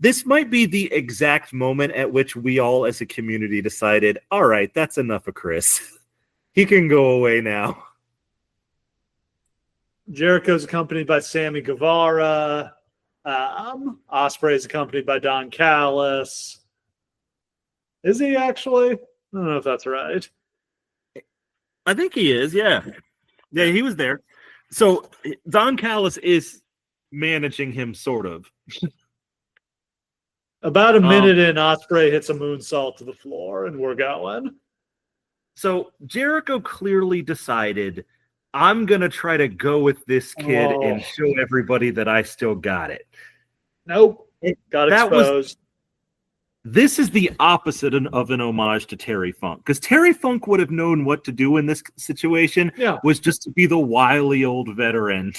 this might be the exact moment at which we all as a community decided, all right, that's enough of Chris. He can go away now. Jericho's accompanied by Sammy Guevara. Ospreay is accompanied by Don Callis. Is he actually? I don't know if that's right. I think he is, yeah. Yeah, he was there. So Don Callis is managing him, sort of. About a minute in, Ospreay hits a moonsault to the floor, and we're going. So Jericho clearly decided, I'm going to try to go with this kid and show everybody that I still got it. Nope. Got that was- exposed. This is the opposite of an homage to Terry Funk, because Terry Funk would have known what to do in this situation, Yeah. was just to be the wily old veteran.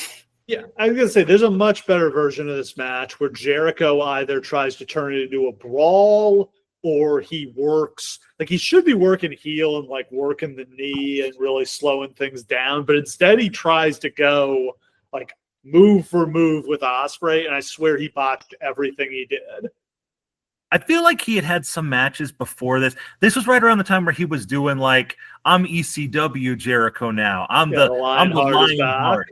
Yeah, I was going to say, there's a much better version of this match where Jericho either tries to turn it into a brawl or he works like he should be working heel and like working the knee and really slowing things down, but instead he tries to go like move for move with Ospreay, and I swear he botched everything he did. I feel like he had some matches before this. This was right around the time where he was doing like, I'm ECW Jericho now. I'm the Lionheart is back. Lionheart.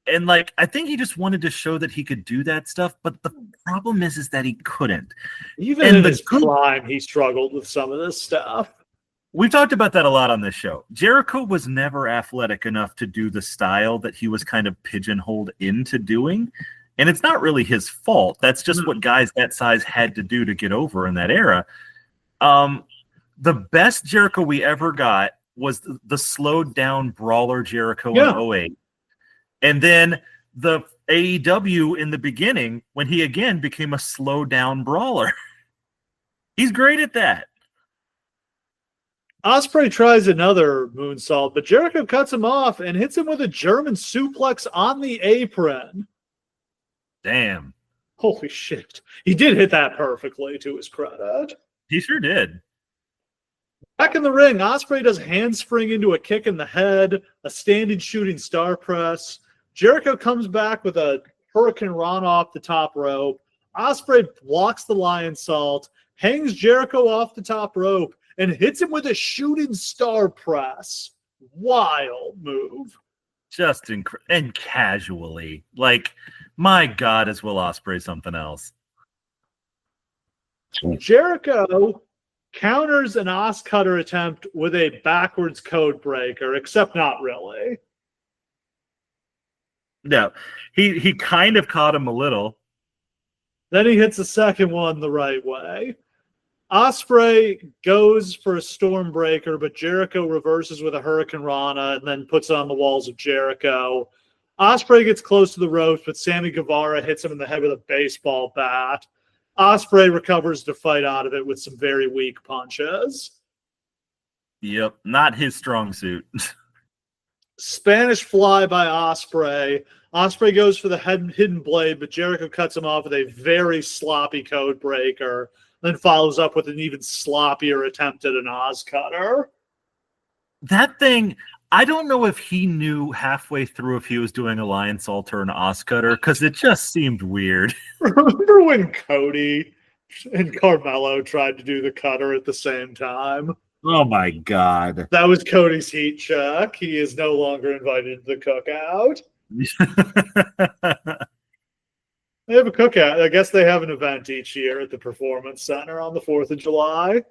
And like, I think he just wanted to show that he could do that stuff. But the problem is that he couldn't. Even And in the his good- prime, he struggled with some of this stuff. We've talked about that a lot on this show. Jericho was never athletic enough to do the style that he was kind of pigeonholed into doing. And it's not really his fault. That's just what guys that size had to do to get over in that era. The best Jericho we ever got was the slowed down brawler Jericho in 2008. And then the AEW in the beginning when he again became a slow down brawler. He's great at that. Ospreay tries another moonsault, but Jericho cuts him off and hits him with a German suplex on the apron. Damn. Holy shit. He did hit that perfectly, to his credit. He sure did. Back in the ring, Ospreay does handspring into a kick in the head, a standing shooting star press. Jericho comes back with a Hurricane Rana off the top rope. Ospreay blocks the Lionsault, hangs Jericho off the top rope, and hits him with a shooting star press. Wild move. Just and casually. Like, my God, is Will Ospreay something else? Jericho counters an Os Cutter attempt with a backwards code breaker, except not really. No, he kind of caught him a little. Then he hits the second one the right way. Ospreay goes for a Stormbreaker, but Jericho reverses with a Hurricane Rana and then puts it on the walls of Jericho. Ospreay gets close to the ropes, but Sammy Guevara hits him in the head with a baseball bat. Ospreay recovers to fight out of it with some very weak punches. Yep, not his strong suit. Spanish Fly by Ospreay. Ospreay goes for the hidden blade, but Jericho cuts him off with a very sloppy code breaker, then follows up with an even sloppier attempt at an Oz Cutter. That thing, I don't know if he knew halfway through if he was doing a Lionsault or an Oz Cutter, because it just seemed weird. Remember when Cody and Carmelo tried to do the cutter at the same time? Oh my God. That was Cody's heat check. He is no longer invited to the cookout. They have a cookout. I guess they have an event each year at the Performance Center on the 4th of July.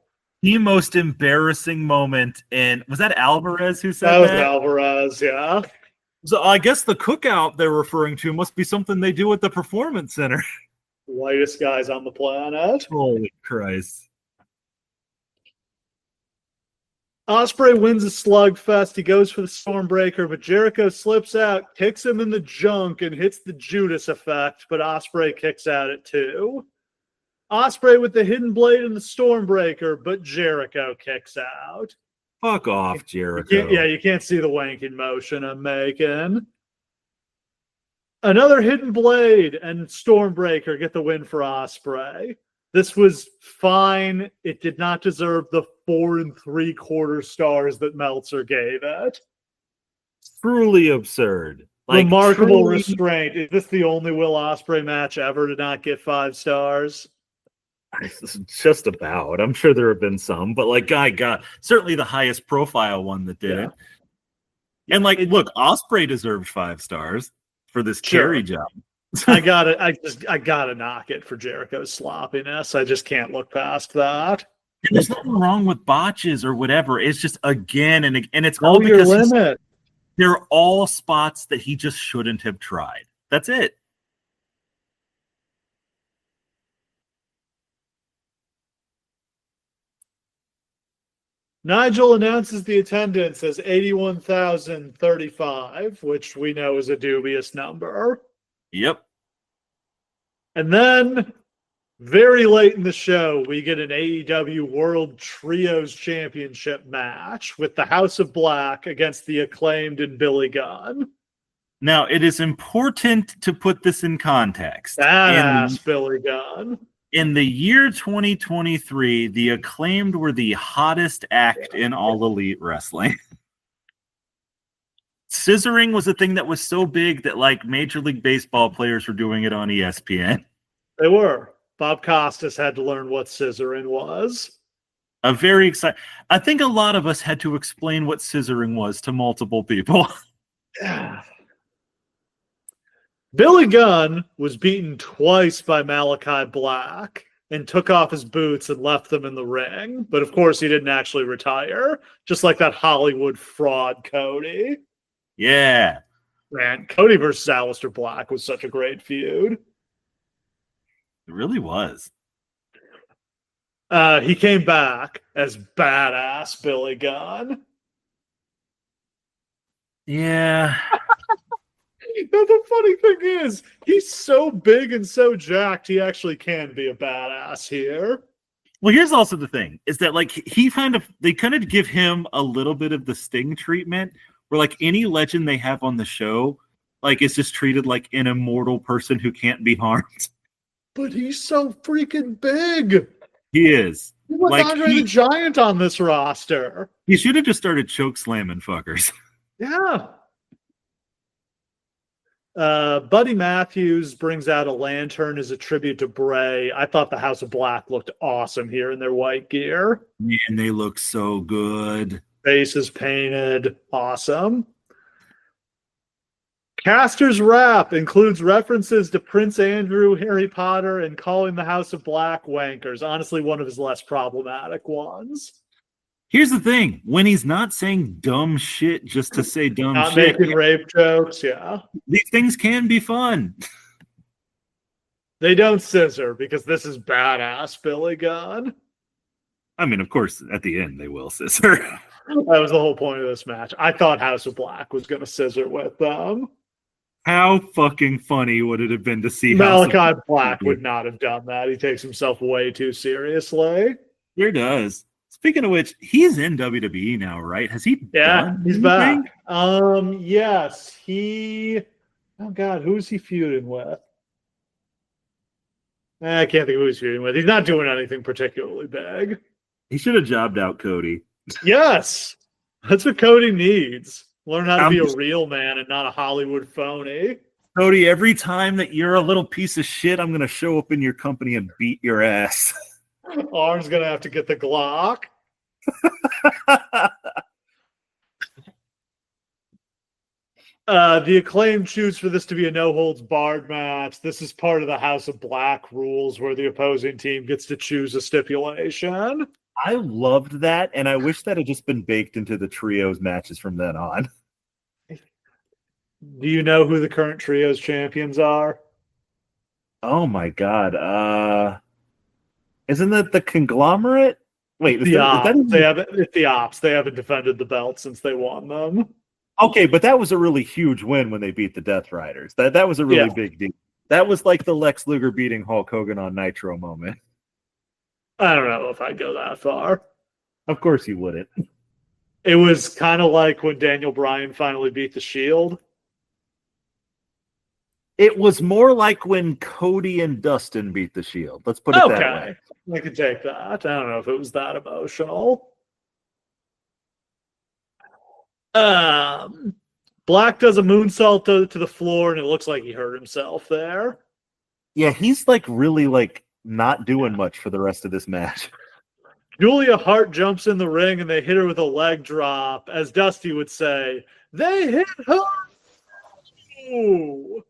The most embarrassing moment was that Alvarez who said That was that? Alvarez, yeah. So I guess the cookout they're referring to must be something they do at the Performance Center. Whitest guys on the planet. Holy Christ. Ospreay wins a slugfest. He goes for the Stormbreaker, but Jericho slips out, kicks him in the junk, and hits the Judas effect, but Ospreay kicks out at 2. Ospreay with the hidden blade and the Stormbreaker, but Jericho kicks out. Fuck off, Jericho. You can't see the wanking motion I'm making. Another hidden blade and Stormbreaker get the win for Ospreay. This was fine. It did not deserve the 4 3/4 stars that Meltzer gave it. Truly absurd. Remarkable restraint. Is this the only Will Ospreay match ever to not get 5 stars? Just about. I'm sure there have been some, but Guy got certainly the highest profile one that did it. And look, Ospreay deserved 5 stars for this carry job. I gotta knock it for Jericho's sloppiness. I just can't look past that. And there's nothing wrong with botches or whatever. It's just again and it's Know all your because limit. they're all spots that he just shouldn't have tried. That's it. Nigel announces the attendance as 81,035, which we know is a dubious number. Yep. And then, very late in the show, we get an AEW World Trios Championship match with the House of Black against the Acclaimed and Billy Gunn. Now, it is important to put this in context. Badass Billy Gunn. In the year 2023, the Acclaimed were the hottest act in All Elite Wrestling. Scissoring was a thing that was so big that like Major League Baseball players were doing it on ESPN. They were. Bob Costas had to learn what scissoring was. A very exciting. I think a lot of us had to explain what scissoring was to multiple people. Billy Gunn was beaten twice by Malachi Black and took off his boots and left them in the ring. But of course, he didn't actually retire, just like that Hollywood fraud Cody. Yeah. Man, Cody versus Aleister Black was such a great feud. It really was. He came back as badass Billy Gunn. Yeah. Now, the funny thing is, he's so big and so jacked, he actually can be a badass here. Well, here's also the thing, is that like they kind of give him a little bit of the Sting treatment, where like any legend they have on the show, like is just treated like an immortal person who can't be harmed. But he's so freaking big. He is. He was Like, Andre the Giant on this roster. He should have just started choke slamming fuckers. Yeah. Buddy Matthews brings out a lantern as a tribute to Bray. I thought the House of Black looked awesome here in their white gear. Man, they look so good. Faces painted. Awesome. Caster's rap includes references to Prince Andrew, Harry Potter, and calling the House of Black wankers. Honestly, one of his less problematic ones. Here's the thing. When he's not saying dumb shit just to say dumb Not shit, making rape jokes, yeah. these things can be fun. They don't scissor because this is badass Billy Gunn. I mean, of course, at the end they will scissor. That was the whole point of this match. I thought House of Black was going to scissor with them. How fucking funny would it have been to see Malachi Black would not have done that. He takes himself way too seriously. Sure does. Speaking of which, he's in WWE now, right? Has he? Yeah, he's anything? back. Yes, he. Oh God, who is he feuding with? I can't think of who he's feuding with. He's not doing anything particularly big. He should have jobbed out Cody. Yes, that's what Cody needs. Learn how to be a just- real man and not a Hollywood phony. Cody, every time that you're a little piece of shit, I'm gonna show up in your company and beat your ass. Arn's gonna have to get the Glock. The Acclaim choose for this to be a no-holds-barred match. This is part of the House of Black rules where the opposing team gets to choose a stipulation. I loved that, and I wish that had just been baked into the trios matches from then on. Do you know who the current trios champions are? Oh my god. Isn't that the Conglomerate? Wait, It's the Ops. It's the Ops. They haven't defended the belt since they won them. Okay, but that was a really huge win when they beat the Death Riders. That was a really big deal. That was like the Lex Luger beating Hulk Hogan on Nitro moment. I don't know if I'd go that far. Of course you wouldn't. It was kind of like when Daniel Bryan finally beat the Shield. It was more like when Cody and Dustin beat the Shield. Let's put it that way. I could take that. I don't know if it was that emotional. Black does a moonsault to the floor, and it looks like he hurt himself there. Yeah, he's like really like not doing much for the rest of this match. Julia Hart jumps in the ring, and they hit her with a leg drop. As Dusty would say, they hit her. Ooh.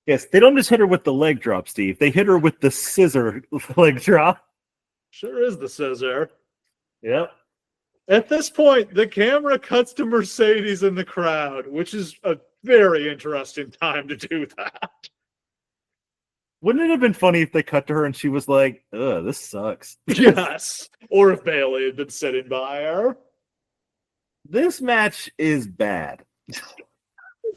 Yes, they don't just hit her with the leg drop, Steve. They hit her with the scissor leg drop. Sure is the scissor. Yep. At this point, the camera cuts to Mercedes in the crowd, which is a very interesting time to do that. Wouldn't it have been funny if they cut to her and she was like, ugh, this sucks. Yes. Or if Bailey had been sitting by her. This match is bad.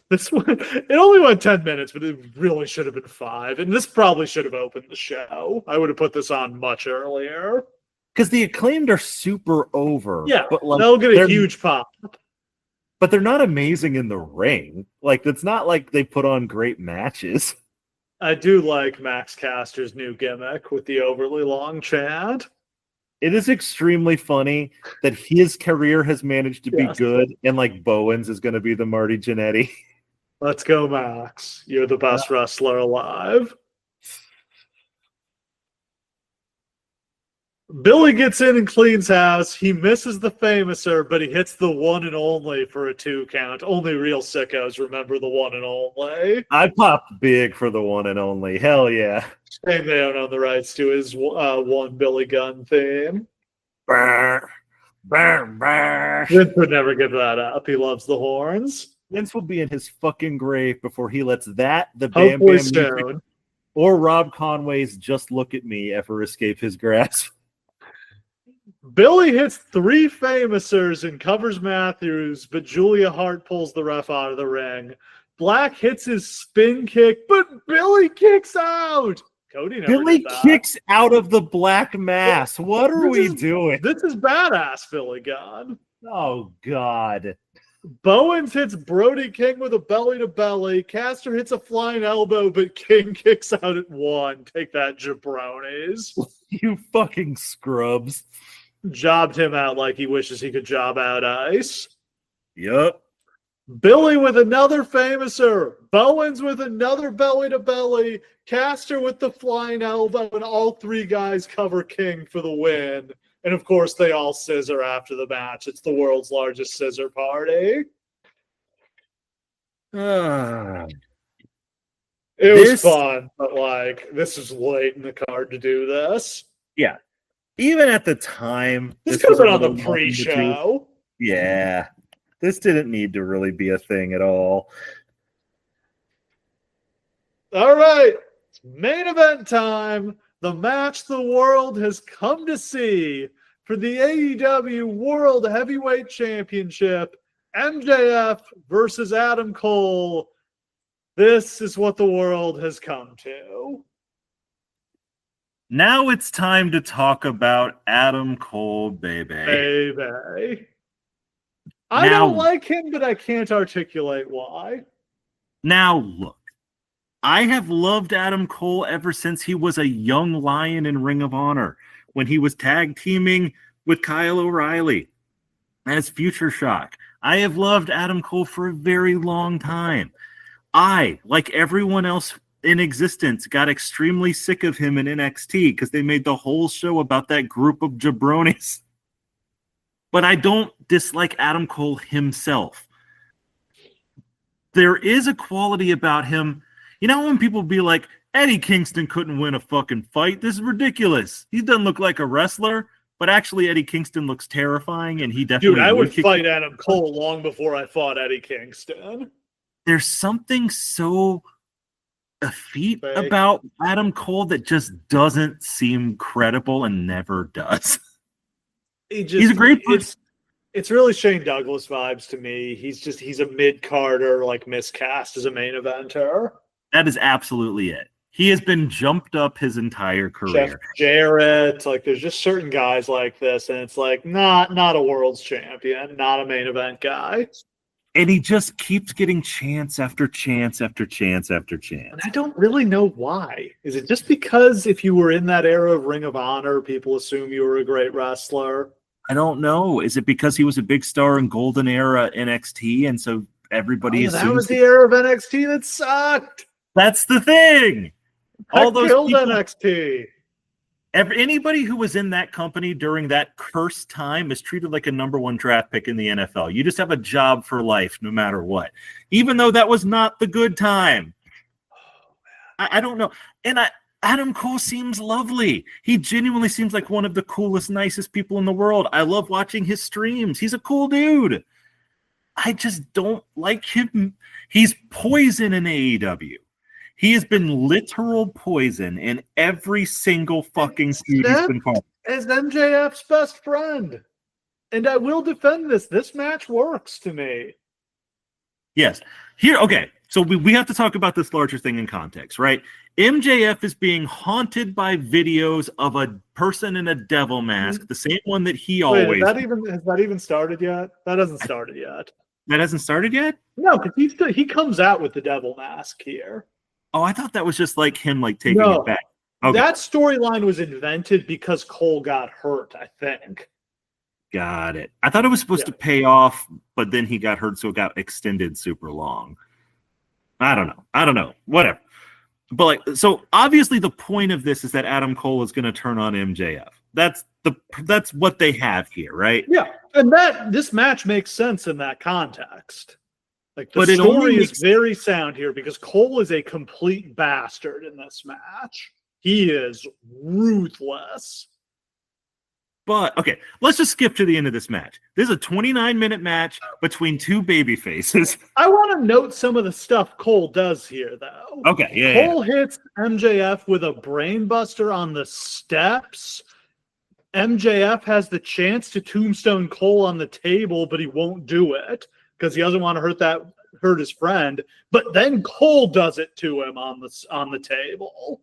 This one, it only went 10 minutes, but it really should have been 5. And this probably should have opened the show. I would have put this on much earlier. Because the Acclaimed are super over. Yeah, but like, they'll get a huge pop. But they're not amazing in the ring. Like, it's not like they put on great matches. I do like Max Caster's new gimmick with the overly long chant. It is extremely funny that his career has managed to be Yes. good, and like Bowens is going to be the Marty Jannetty. Let's go, Max. You're the best wrestler alive. Billy gets in and cleans house. He misses the famouser, but he hits the one and only for a 2 count. Only real sickos remember the one and only. I popped big for the one and only. Hell yeah. Shame they don't own the rights to his one Billy Gunn theme. Brr, brr, brr. Vince would never give that up. He loves the horns. Vince will be in his fucking grave before he lets that, the Bam Hopefully Bam music, soon. or Rob Conway's Just Look at Me ever escape his grasp. Billy hits 3 famousers and covers Matthews, but Julia Hart pulls the ref out of the ring. Black hits his spin kick, but Billy kicks out. Cody never Billy did that. kicks out of the black mass. What are This we is- doing? This is badass, Billy Gunn. Oh, God. Bowens hits Brody King with a belly to belly. Caster hits a flying elbow, but King kicks out at 1. Take that, jabronis. You fucking scrubs. Jobbed him out like he wishes he could job out Ice. Yup. Billy with another famouser. Bowens with another belly to belly. Caster with the flying elbow, and all 3 guys cover King for the win. And of course, they all scissor after the match. It's the world's largest scissor party. Ah. It was This- fun, but like, this is late in the card to do this. Yeah. Even at the time, This was could have been a on the little long in the tooth. pre-show. Yeah. This didn't need to really be a thing at all. All right, main event time. The match the world has come to see for the AEW World Heavyweight Championship, MJF versus Adam Cole. This is what the world has come to. Now it's time to talk about Adam Cole, baby. Baby. I Now- don't like him, but I can't articulate why. Now, look, I have loved Adam Cole ever since he was a young lion in Ring of Honor, when he was tag teaming with Kyle O'Reilly as Future Shock. I have loved Adam Cole for a very long time. I, like everyone else in existence, got extremely sick of him in NXT because they made the whole show about that group of jabronis. But I don't dislike Adam Cole himself. There is a quality about him. You know when people be like, Eddie Kingston couldn't win a fucking fight? This is ridiculous. He doesn't look like a wrestler, but actually Eddie Kingston looks terrifying, and he definitely Dude, I would kick fight Adam Cole long before I fought Eddie Kingston. There's something so effete Fake. about Adam Cole that just doesn't seem credible and never does. He's a great person. It's really Shane Douglas vibes to me. He's a mid-carder, like miscast as a main eventer. That is absolutely it. He has been jumped up his entire Jeff career. Jarrett, like there's just certain guys like this, and it's like not a world's champion, not a main event guy. And he just keeps getting chance after chance after chance after chance. And I don't really know why. Is it just because if you were in that era of Ring of Honor, people assume you were a great wrestler? I don't know. Is it because he was a big star in Golden Era NXT, and so everybody Oh, that assumes was the era of NXT that sucked. that's the thing? All All those killed people- NXT. Anybody who was in that company during that cursed time is treated like a number 1 draft pick in the NFL. You just have a job for life, no matter what, even though that was not the good time. I don't know. And Adam Cole seems lovely. He genuinely seems like one of the coolest, nicest people in the world. I love watching his streams. He's a cool dude. I just don't like him. He's poison in AEW. He has been literal poison in every single fucking feud he's been part of. As MJF's best friend. And I will defend this. This match works to me. Yes. Here, okay. So we have to talk about this larger thing in context, right? MJF is being haunted by videos of a person in a devil mask, the same one that he Wait, always. has that even started yet? That hasn't started yet. That hasn't started yet? No, because he comes out with the devil mask here. Oh, I thought that was just like him like taking No. it back. Okay, That storyline was invented because Cole got hurt, I think. got it. I thought it was supposed to pay off, but then he got hurt, so it got extended super long. I don't know. Whatever. But like, so obviously the point of this is that Adam Cole is going to turn on MJF. That's what they have here, right? Yeah, and this match makes sense in that context. Like the But it only story is makes- very sound here because Cole is a complete bastard in this match. He is ruthless. But okay, let's just skip to the end of this match. This is a 29-minute match between two baby faces. I want to note some of the stuff Cole does here, though. Okay, yeah. Cole hits MJF with a brainbuster on the steps. MJF has the chance to tombstone Cole on the table, but he won't do it because he doesn't want to hurt his friend. But then Cole does it to him on the table.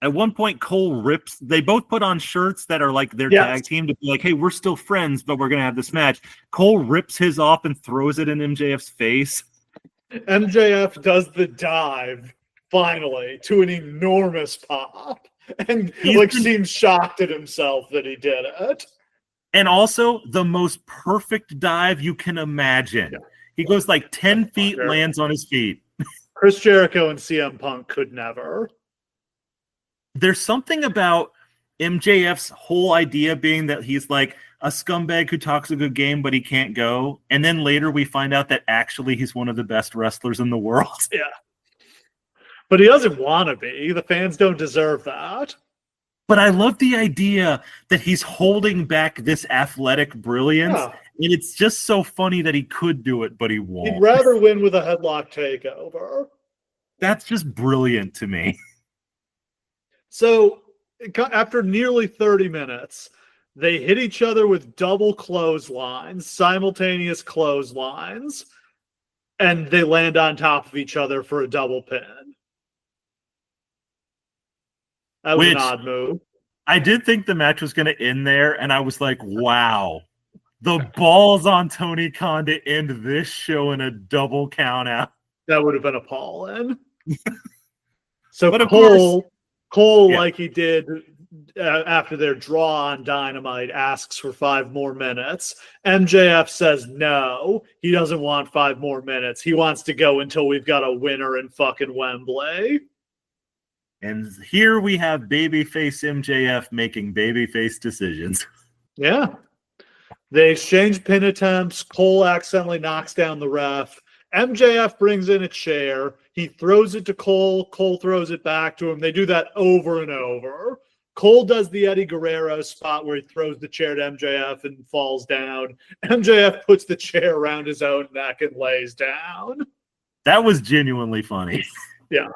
At one point, Cole rips. They both put on shirts that are like their Yes. tag team to be like, "Hey, we're still friends, but we're gonna have this match." Cole rips his off and throws it in MJF's face. MJF does the dive finally to an enormous pop, and seems shocked at himself that he did it. And also the most perfect dive you can imagine. Yeah. He goes like 10 feet, Sure. lands on his feet. Chris Jericho and CM Punk could never. There's something about MJF's whole idea being that he's like a scumbag who talks a good game, but he can't go. And then later we find out that actually he's one of the best wrestlers in the world. Yeah. But he doesn't want to be. The fans don't deserve that. But I love the idea that he's holding back this athletic brilliance. Yeah. And it's just so funny that he could do it, but he won't. He'd rather win with a headlock takeover. That's just brilliant to me. So after nearly 30 minutes, they hit each other with double clotheslines, simultaneous clotheslines, and they land on top of each other for a double pin. That was an odd move. I did think the match was going to end there, and I was like, wow. The balls on Tony Khan to end this show in a double count out. That would have been appalling. So But of Cole, Yeah. like he did after their draw on Dynamite, asks for 5 more minutes. MJF says no. He doesn't want 5 more minutes. He wants to go until we've got a winner in fucking Wembley. And here we have babyface MJF making babyface decisions. Yeah. They exchange pin attempts. Cole accidentally knocks down the ref. MJF brings in a chair. He throws it to Cole. Cole throws it back to him. They do that over and over. Cole does the Eddie Guerrero spot where he throws the chair to MJF and falls down. MJF puts the chair around his own neck and lays down. That was genuinely funny. Yeah.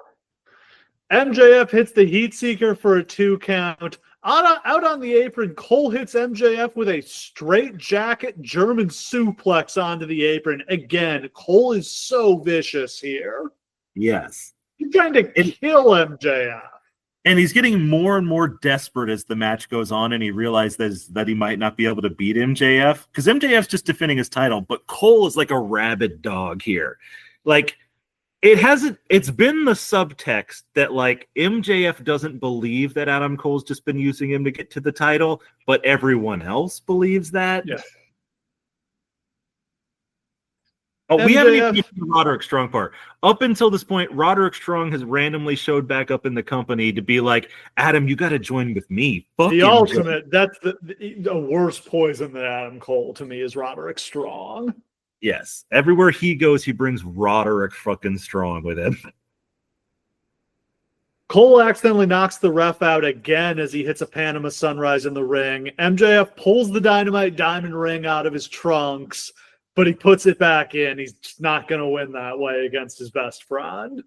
MJF hits the heat seeker for a 2 count. Out on the apron, Cole hits MJF with a straight jacket German suplex onto the apron. Again, Cole is so vicious here. Yes. He's trying to kill MJF. And he's getting more and more desperate as the match goes on, and he realizes that he might not be able to beat MJF because MJF's just defending his title, but Cole is like a rabid dog here. Like, it's been the subtext that like MJF doesn't believe that Adam Cole's just been using him to get to the title, but everyone else believes that. Yeah. Oh, we haven't even MJF get to the Roderick Strong part. Up until this point, Roderick Strong has randomly showed back up in the company to be like, Adam, you got to join with me. Fuck The MJF. ultimate, that's the worst poison than Adam Cole to me is Roderick Strong. Yes. Everywhere he goes, he brings Roderick fucking Strong with him. Cole accidentally knocks the ref out again as he hits a Panama Sunrise in the ring. MJF pulls the Dynamite Diamond ring out of his trunks, but he puts it back in. He's just not going to win that way against his best friend.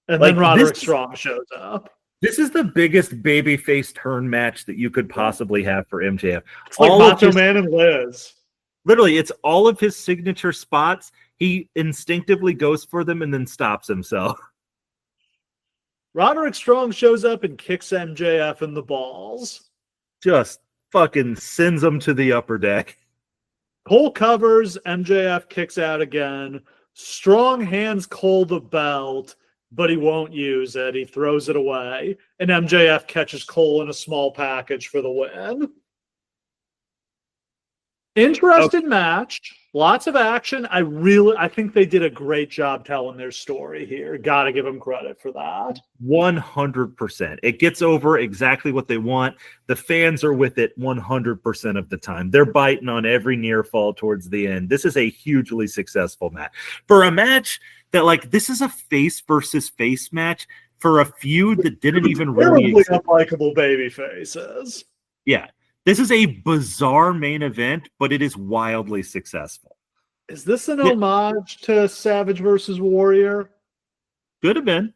And Like, then Roderick this- Strong shows up. This is the biggest babyface turn match that you could possibly have for MJF. It's like All of Macho his- Man and Liz. Literally, it's all of his signature spots. He instinctively goes for them and then stops himself. Roderick Strong shows up and kicks MJF in the balls. Just fucking sends him to the upper deck. Cole covers, MJF kicks out again. Strong hands Cole the belt. but he won't use it. He throws it away, and MJF catches Cole in a small package for the win. Interesting match, lots of action. I think they did a great job telling their story here. Got to give them credit for that. 100%. It gets over exactly what they want. The fans are with it 100% of the time. They're biting on every near fall towards the end. This is a hugely successful match. For a match that, like, this is a face versus face match for a feud that didn't even really Terribly exist. unlikable baby faces. Yeah. This is a bizarre main event, but it is wildly successful. Is this an homage to Savage versus Warrior? Could have been.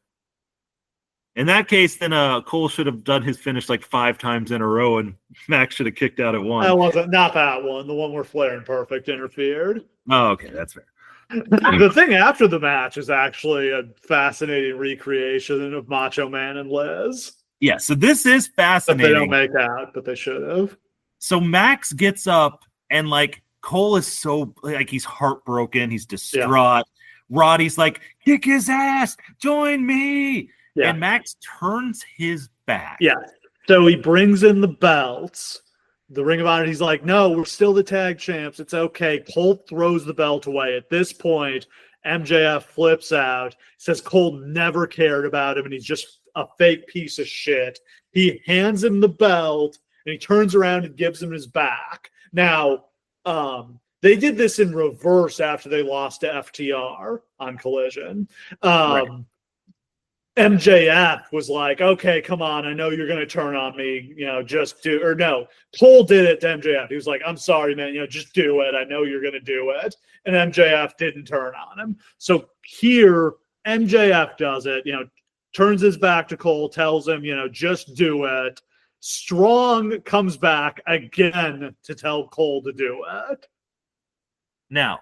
In that case, then Cole should have done his finish like 5 times in a row, and Max should have kicked out at one. That wasn't not that one. The one where Flair and Perfect interfered. Oh, okay, that's fair. The thing after the match is actually a fascinating recreation of Macho Man and Liz. Yeah, so this is But fascinating. they don't make out, but they should have. So Max gets up, and like Cole is so like he's heartbroken, he's distraught. Roddy's like, kick his ass, join me. Yeah. And Max turns his back. Yeah. So he brings in the belts. The Ring of Honor, he's like, no, we're still the tag champs. It's okay. Cole throws the belt away. At this point, MJF flips out, says Cole never cared about him, and he's just a fake piece of shit. He hands him the belt, and he turns around and gives him his back. Now, they did this in reverse after they lost to FTR on Collision. Right. MJF was like, okay, come on. I know you're going to turn on me. Just do, or no, Cole did it to MJF. He was like, I'm sorry, man. Just do it. I know you're going to do it. And MJF didn't turn on him. So here, MJF does it, turns his back to Cole, tells him, just do it. Strong comes back again to tell Cole to do it. Now,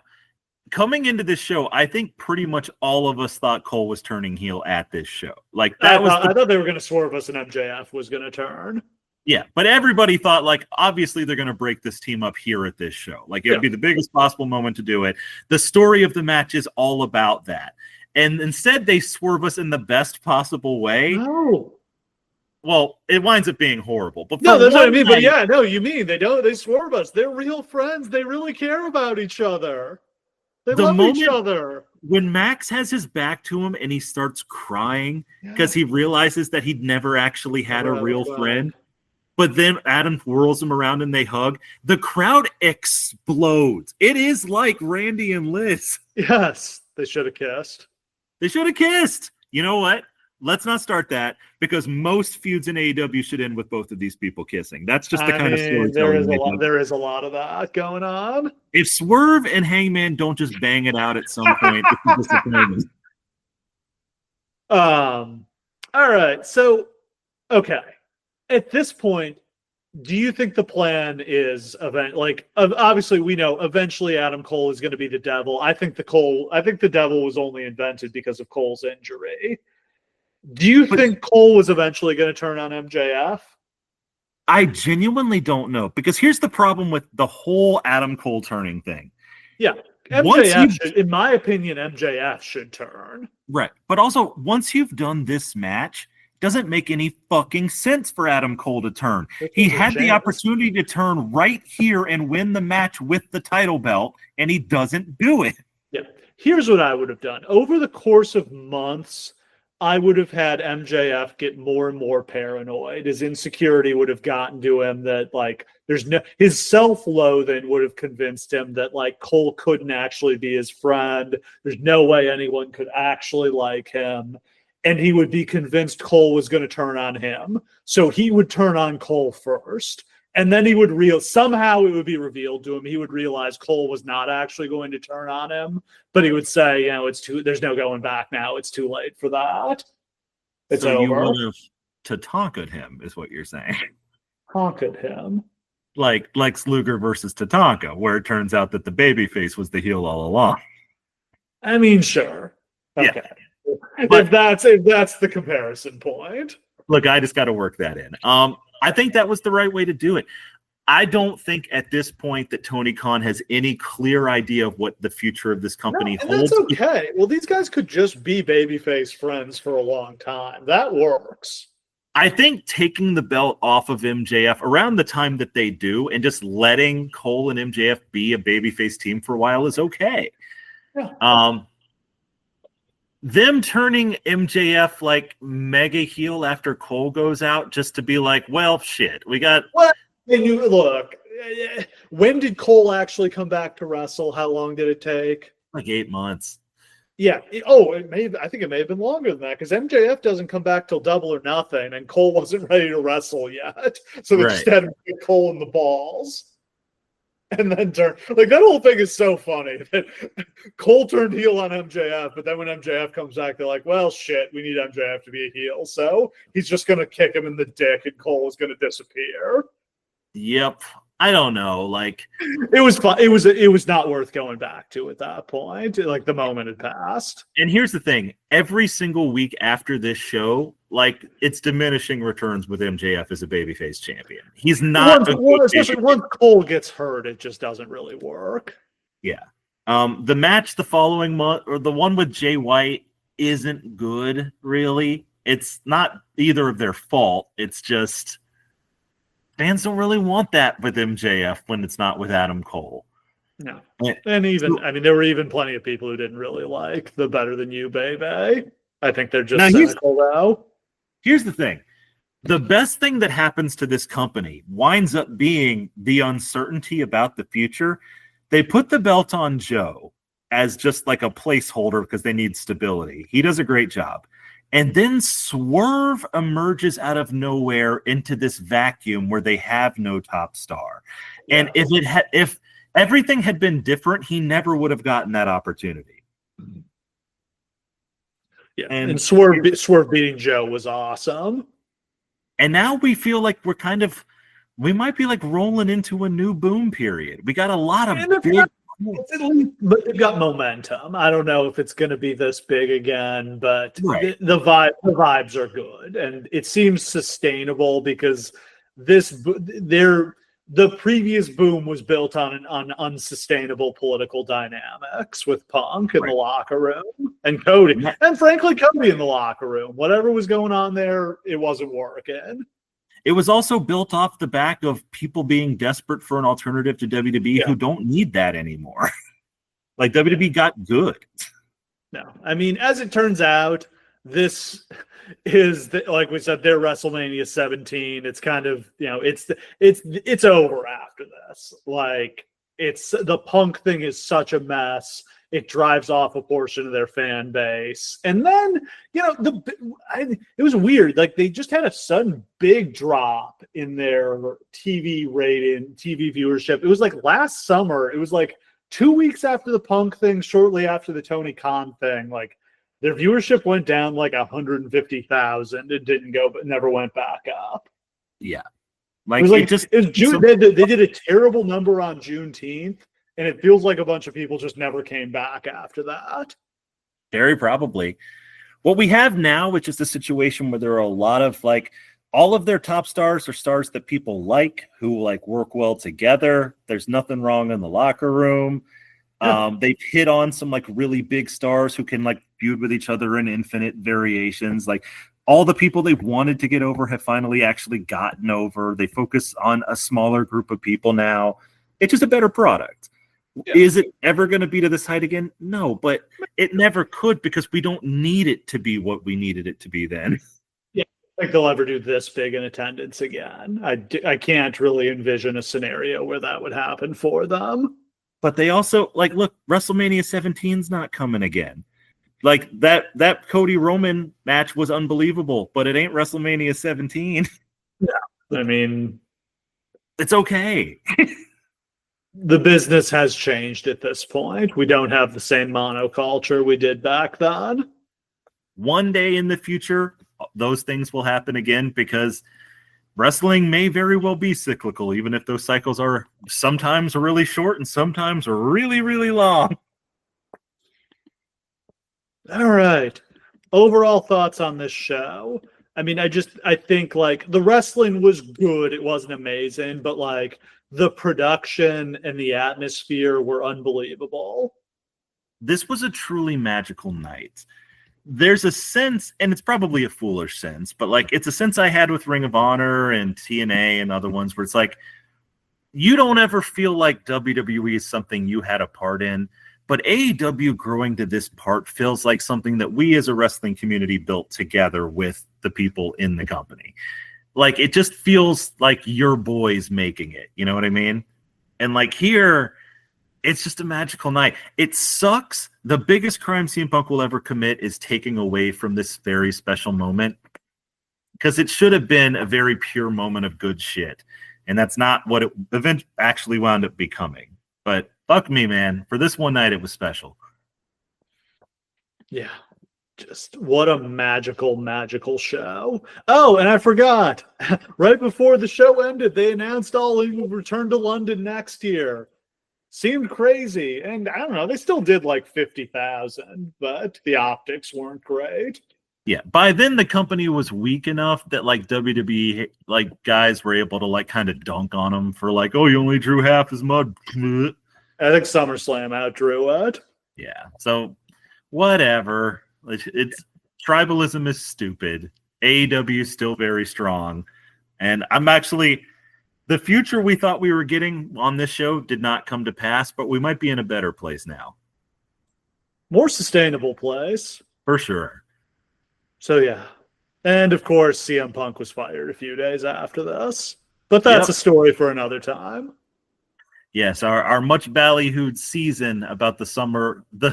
coming into this show, I think pretty much all of us thought Cole was turning heel at this show. Like that I thought they were going to swerve us and MJF was going to turn. Yeah, but everybody thought, like, obviously they're going to break this team up here at this show. Like, it would be the biggest possible moment to do it. The story of the match is all about that. And instead, they swerve us in the best possible way. No. Well, it winds up being horrible. But No, that's what I mean. But night, yeah, no, you mean they swerve us. They're real friends. They really care about each other. They love each other. When Max has his back to him and he starts crying because he realizes that he'd never actually had a real friend. But then Adam whirls him around and they hug. The crowd explodes. It is like Randy and Liz. Yes, they should have kissed. They should have kissed. You know what? Let's not start that because most feuds in AEW should end with both of these people kissing. That's just the kind of storytelling. There is a lot of that going on. If Swerve and Hangman don't just bang it out at some point, it's disappointing. All right. So, okay. At this point, do you think the plan is obviously we know eventually Adam Cole is going to be the devil. I think the devil was only invented because of Cole's injury. Do you think Cole was eventually going to turn on MJF? I genuinely don't know because here's the problem with the whole Adam Cole turning thing. Yeah. In my opinion, MJF should turn. Right. But also, once you've done this match, doesn't make any fucking sense for Adam Cole to turn. He had the opportunity to turn right here and win the match with the title belt, and he doesn't do it. Yeah. Here's what I would have done. Over the course of months, I would have had MJF get more and more paranoid. His insecurity would have gotten to him that, his self-loathing would have convinced him that, Cole couldn't actually be his friend. There's no way anyone could actually like him. And he would be convinced Cole was going to turn on him. So he would turn on Cole first. And then he would somehow it would be revealed to him. He would realize Cole was not actually going to turn on him. But he would say, there's no going back now. It's too late for that. It's so over. You would have Tatanka'd him, is what you're saying. Tatanka'd him. Like Lex Luger versus Tatanka, where it turns out that the babyface was the heel all along. I mean, sure. Okay. Yeah. If that's the comparison point. Look, I just got to work that in. I think that was the right way to do it. I don't think at this point that Tony Khan has any clear idea of what the future of this company and holds. that's okay. Well, these guys could just be babyface friends for a long time. That works. I think taking the belt off of MJF around the time that they do and just letting Cole and MJF be a babyface team for a while is okay. Yeah. Them turning MJF like mega heel after Cole goes out just to be like, well, shit, we got. What? And you look. When did Cole actually come back to wrestle? How long did it take? Like 8 months. Yeah. I think it may have been longer than that because MJF doesn't come back till Double or Nothing, and Cole wasn't ready to wrestle yet. So they just had to put Cole in the balls. And then turn like that whole thing is so funny that Cole turned heel on MJF, but then when MJF comes back, they're like, well, shit, we need MJF to be a heel. So he's just going to kick him in the dick and Cole is going to disappear. Yep. I don't know. Like it was fun. It was not worth going back to at that point. Like the moment had passed. And here's the thing: every single week after this show, like it's diminishing returns with MJF as a babyface champion. He's not especially once Cole gets hurt, it just doesn't really work. Yeah. The match the following month, or the one with Jay White, isn't good. Really, it's not either of their fault. It's just. Fans don't really want that with MJF when it's not with Adam Cole. No. And even, I mean, there were even plenty of people who didn't really like the Better Than You, baby. I think they're just cynical now. Here's the thing. The best thing that happens to this company winds up being the uncertainty about the future. They put the belt on Joe as just like a placeholder because they need stability. He does a great job. And then Swerve emerges out of nowhere into this vacuum where they have no top star. And if everything had been different, he never would have gotten that opportunity. Yeah, and Swerve beating Joe was awesome. And now we feel like we might be like rolling into a new boom period. We got a lot of but they've got momentum. I don't know if it's going to be this big again, but the vibes are good, and it seems sustainable because the previous boom was built on unsustainable political dynamics with Punk in the locker room and Cody, and frankly Cody in the locker room. Whatever was going on there, it wasn't working. It was also built off the back of people being desperate for an alternative to WWE who don't need that anymore. Like WWE got good. No, I mean, as it turns out, this is like we said, their WrestleMania 17. It's kind of, it's over after this. Like the Punk thing is such a mess. It drives off a portion of their fan base. And then, it was weird. Like they just had a sudden big drop in their TV rating, TV viewership. It was like last summer. It was like 2 weeks after the Punk thing, shortly after the Tony Khan thing. Like their viewership went down like 150,000. It didn't go, but never went back up. Yeah. It was June. They did a terrible number on Juneteenth. And it feels like a bunch of people just never came back after that. Very probably. What we have now is just a situation where there are a lot of all of their top stars are stars that people like, who work well together. There's nothing wrong in the locker room. Yeah. They've hit on some really big stars who can feud with each other in infinite variations. All the people they've wanted to get over have finally actually gotten over. They focus on a smaller group of people now. It's just a better product. Yeah. Is it ever going to be to this height again? No, but it never could because we don't need it to be what we needed it to be then. Yeah, I think they'll ever do this big in attendance again. I can't really envision a scenario where that would happen for them. But they also, look, WrestleMania 17's not coming again. That Cody Roman match was unbelievable, but it ain't WrestleMania 17. Yeah, I mean, it's okay. The business has changed at this point. We don't have the same monoculture we did back then. One day in the future, those things will happen again because wrestling may very well be cyclical, even if those cycles are sometimes really short and sometimes really, really long. All right. Overall thoughts on this show. I mean, I think the wrestling was good. It wasn't amazing, but the production and the atmosphere were unbelievable. This was a truly magical night. There's a sense, and it's probably a foolish sense, but like it's a sense I had with Ring of Honor and TNA and other ones where it's like you don't ever feel like WWE is something you had a part in, but AEW growing to this part feels like something that we as a wrestling community built together with the people in the company. Like it just feels like your boys making it, you know what I mean? And like here, it's just a magical night. It sucks. The biggest crime CM Punk will ever commit is taking away from this very special moment because it should have been a very pure moment of good shit. And that's not what it actually wound up becoming. But fuck me, man. For this one night, it was special. Yeah. Just what a magical, magical show. Oh, and I forgot. Right before the show ended, they announced All In will return to London next year. Seemed crazy. And I don't know, they still did like 50,000, but the optics weren't great. Yeah. By then, the company was weak enough that like WWE like guys were able to like kind of dunk on them for like, oh, you only drew half as much. I think SummerSlam outdrew it. Yeah. So whatever. It's tribalism is stupid. AEW is still very strong. And I'm actually the future we thought we were getting on this show did not come to pass, but we might be in a better place now. More sustainable place. For sure. So yeah. And of course, CM Punk was fired a few days after this. But that's a story for another time. Yes, our much ballyhooed season about the summer, the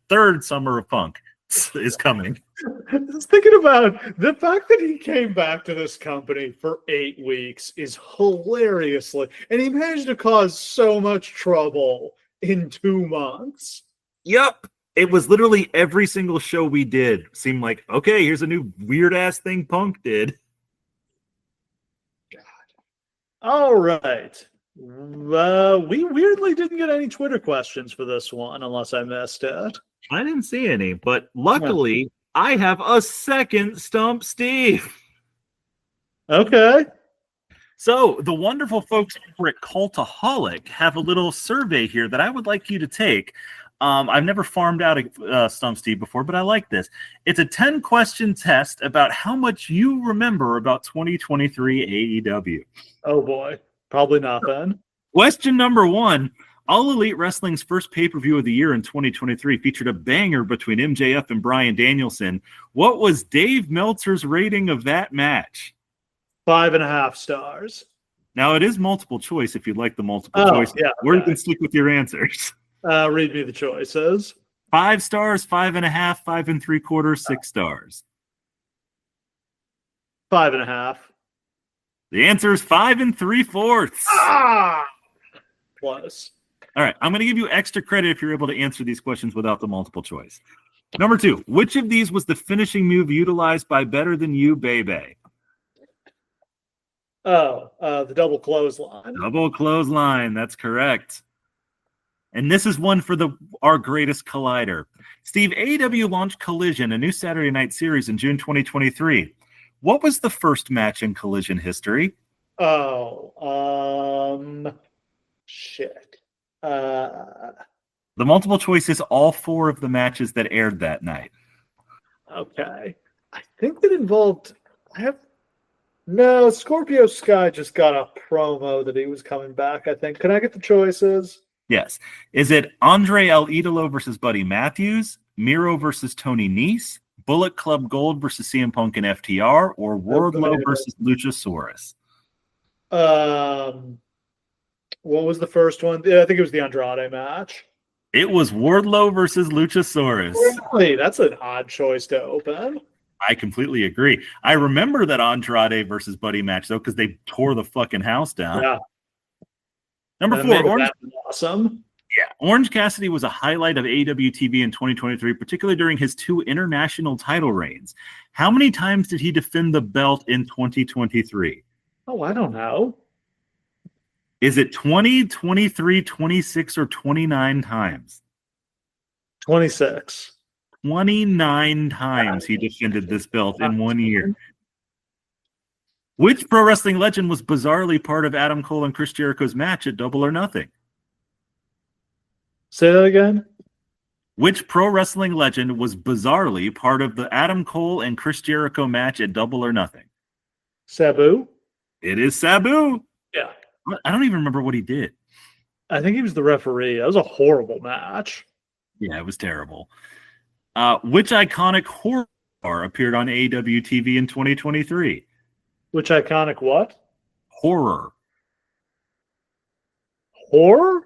third summer of Punk is coming. Just thinking about the fact that he came back to this company for 8 weeks is hilariously, and he managed to cause so much trouble in 2 months. Yep. It was literally every single show we did seemed like, okay, here's a new weird ass thing Punk did. God. All right. We weirdly didn't get any Twitter questions for this one, unless I missed it. I didn't see any, but luckily I have a second Stump Steve. Okay. So the wonderful folks over at Cultaholic have a little survey here that I would like you to take. I've never farmed out a Stump Steve before, but I like this. It's a 10-question test about how much you remember about 2023 AEW. Oh, boy. Probably not then. Question number 1. All Elite Wrestling's first pay-per-view of the year in 2023 featured a banger between MJF and Bryan Danielson. What was Dave Meltzer's rating of that match? 5.5 stars. Now, it is multiple choice if you'd like the multiple choice. Yeah, or you can stick with your answers. Read me the choices. 5 stars, 5.5, 5 3/4, 6 stars. 5.5. The answer is 5 3/4. Close. All right, I'm going to give you extra credit if you're able to answer these questions without the multiple choice. Number 2, which of these was the finishing move utilized by Better Than You, Bebe? The double clothesline. Double clothesline, that's correct. And this is one for our greatest collider. Steve, AEW launched Collision, a new Saturday night series in June 2023. What was the first match in Collision history? Shit. The multiple choice is all 4 of the matches that aired that night. Okay. I think it involved... No, Scorpio Sky just got a promo that he was coming back, I think. Can I get the choices? Yes. Is it Andre El Idolo versus Buddy Matthews, Miro versus Tony Nese, Bullet Club Gold versus CM Punk and FTR, or Wardlow versus Luchasaurus? What was the first one? Yeah, I think it was the Andrade match. It was Wardlow versus Luchasaurus. Really? That's an odd choice to open. I completely agree. I remember that Andrade versus Buddy match, though, because they tore the fucking house down. Yeah. Number 4, Orange. Awesome. Yeah, Orange Cassidy was a highlight of AEW TV in 2023, particularly during his 2 international title reigns. How many times did he defend the belt in 2023? Oh, I don't know. Is it 20, 23, 26, or 29 times? 26. 29 times he defended this belt in 1 year. Which pro wrestling legend was bizarrely part of Adam Cole and Chris Jericho's match at Double or Nothing? Say that again. Which pro wrestling legend was bizarrely part of the Adam Cole and Chris Jericho match at Double or Nothing? Sabu? It is Sabu. Yeah. I don't even remember what he did. I think he was the referee. That was a horrible match. Yeah, it was terrible. Which iconic horror star appeared on AEW TV in 2023? Which iconic what? Horror. Horror?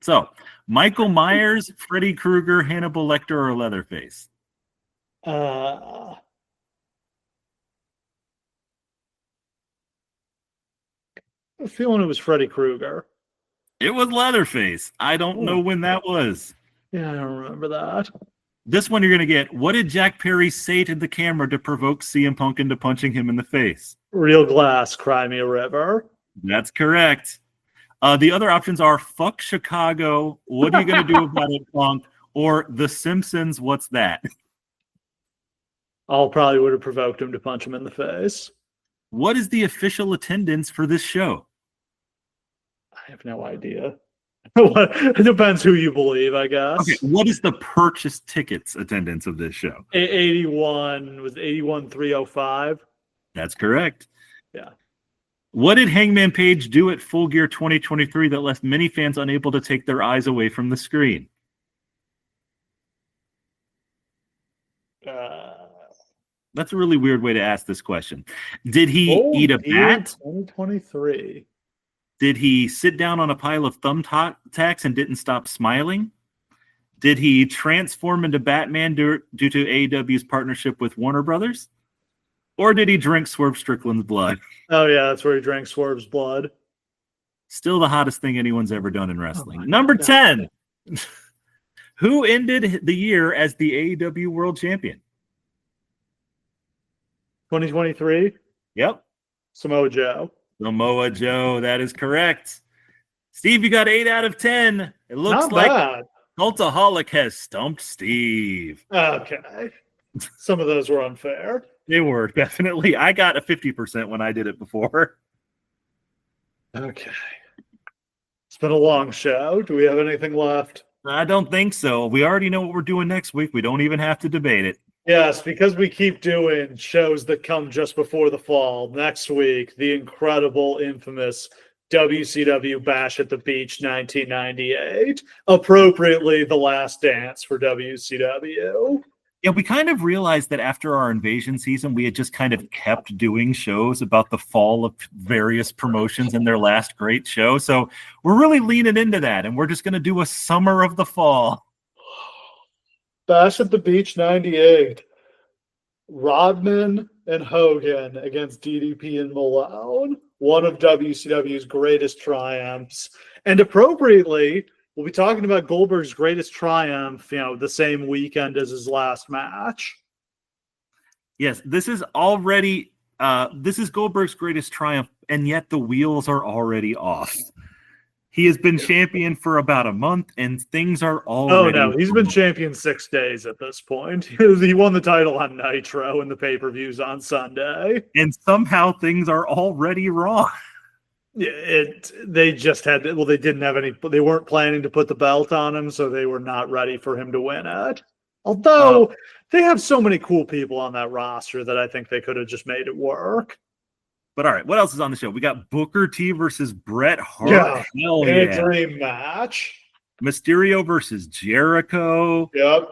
So, Michael Myers, Freddy Krueger, Hannibal Lecter, or Leatherface? I have a feeling it was Freddy Krueger. It was Leatherface. I don't know when that was. Yeah, I don't remember that. This one you're going to get. What did Jack Perry say to the camera to provoke CM Punk into punching him in the face? Real glass, cry me a river. That's correct. The other options are fuck Chicago, what are you going to do about it, Punk, or The Simpsons, what's that? I'll probably would have provoked him to punch him in the face. What is the official attendance for this show? I have no idea. It depends who you believe, I guess. Okay, what is the purchased tickets attendance of this show? 81 was 81,305. That's correct. Yeah. What did Hangman Page do at Full Gear 2023 that left many fans unable to take their eyes away from the screen? That's a really weird way to ask this question. Did he eat a bat? 2023. Did he sit down on a pile of thumbtacks and didn't stop smiling? Did he transform into Batman due to AEW's partnership with Warner Brothers? Or did he drink Swerve Strickland's blood? Oh, yeah, that's where he drank Swerve's blood. Still the hottest thing anyone's ever done in wrestling. Number 10. Who ended the year as the AEW World Champion? 2023? Yep. Samoa Joe. Samoa Joe, that is correct. Steve, you got 8 out of 10. It looks Not like bad. Cultaholic has stumped Steve. Okay. Some of those were unfair. They were, definitely. I got a 50% when I did it before. Okay. It's been a long show. Do we have anything left? I don't think so. We already know what we're doing next week. We don't even have to debate it. Yes, because we keep doing shows that come just before the fall. Next week, the incredible, infamous WCW Bash at the Beach 1998. Appropriately, the last dance for WCW. Yeah, we kind of realized that after our invasion season, we had just kind of kept doing shows about the fall of various promotions and their last great show. So we're really leaning into that, and we're just going to do a summer of the fall. Bash at the Beach 98. Rodman and Hogan against DDP and Malone. One of WCW's greatest triumphs. And appropriately, we'll be talking about Goldberg's greatest triumph, the same weekend as his last match. Yes, this is already this is Goldberg's greatest triumph, and yet the wheels are already off. He has been champion for about a month, and things are already... Oh, no, he's been champion 6 days at this point. He won the title on Nitro and the pay-per-views on Sunday. And somehow things are already wrong. They just had... Well, they didn't have any... They weren't planning to put the belt on him, so they were not ready for him to win it. Although, they have so many cool people on that roster that I think they could have just made it work. But all right, what else is on the show? We got Booker T versus Bret Hart. Yeah, hell in yeah. a dream match. Mysterio versus Jericho. Yep.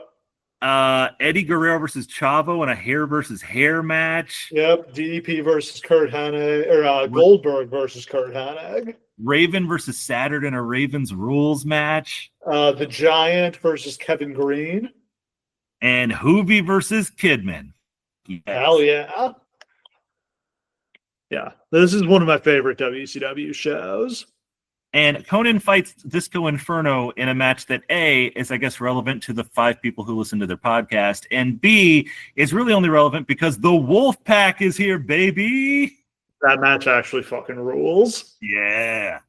Eddie Guerrero versus Chavo in a hair versus hair match. Yep. DDP versus Kurt Hennig, or Goldberg versus Kurt Hennig. Raven versus Saturn in a Ravens Rules match. The Giant versus Kevin Green. And Hoovy versus Kidman. Yes. Hell yeah. Yeah, this is one of my favorite WCW shows. And Conan fights Disco Inferno in a match that A, is I guess relevant to the 5 people who listen to their podcast, and B, is really only relevant because the Wolf Pack is here, baby. That match actually fucking rules. Yeah.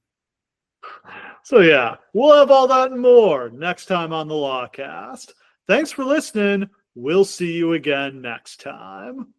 So yeah, we'll have all that and more next time on the Lawcast. Thanks for listening. We'll see you again next time.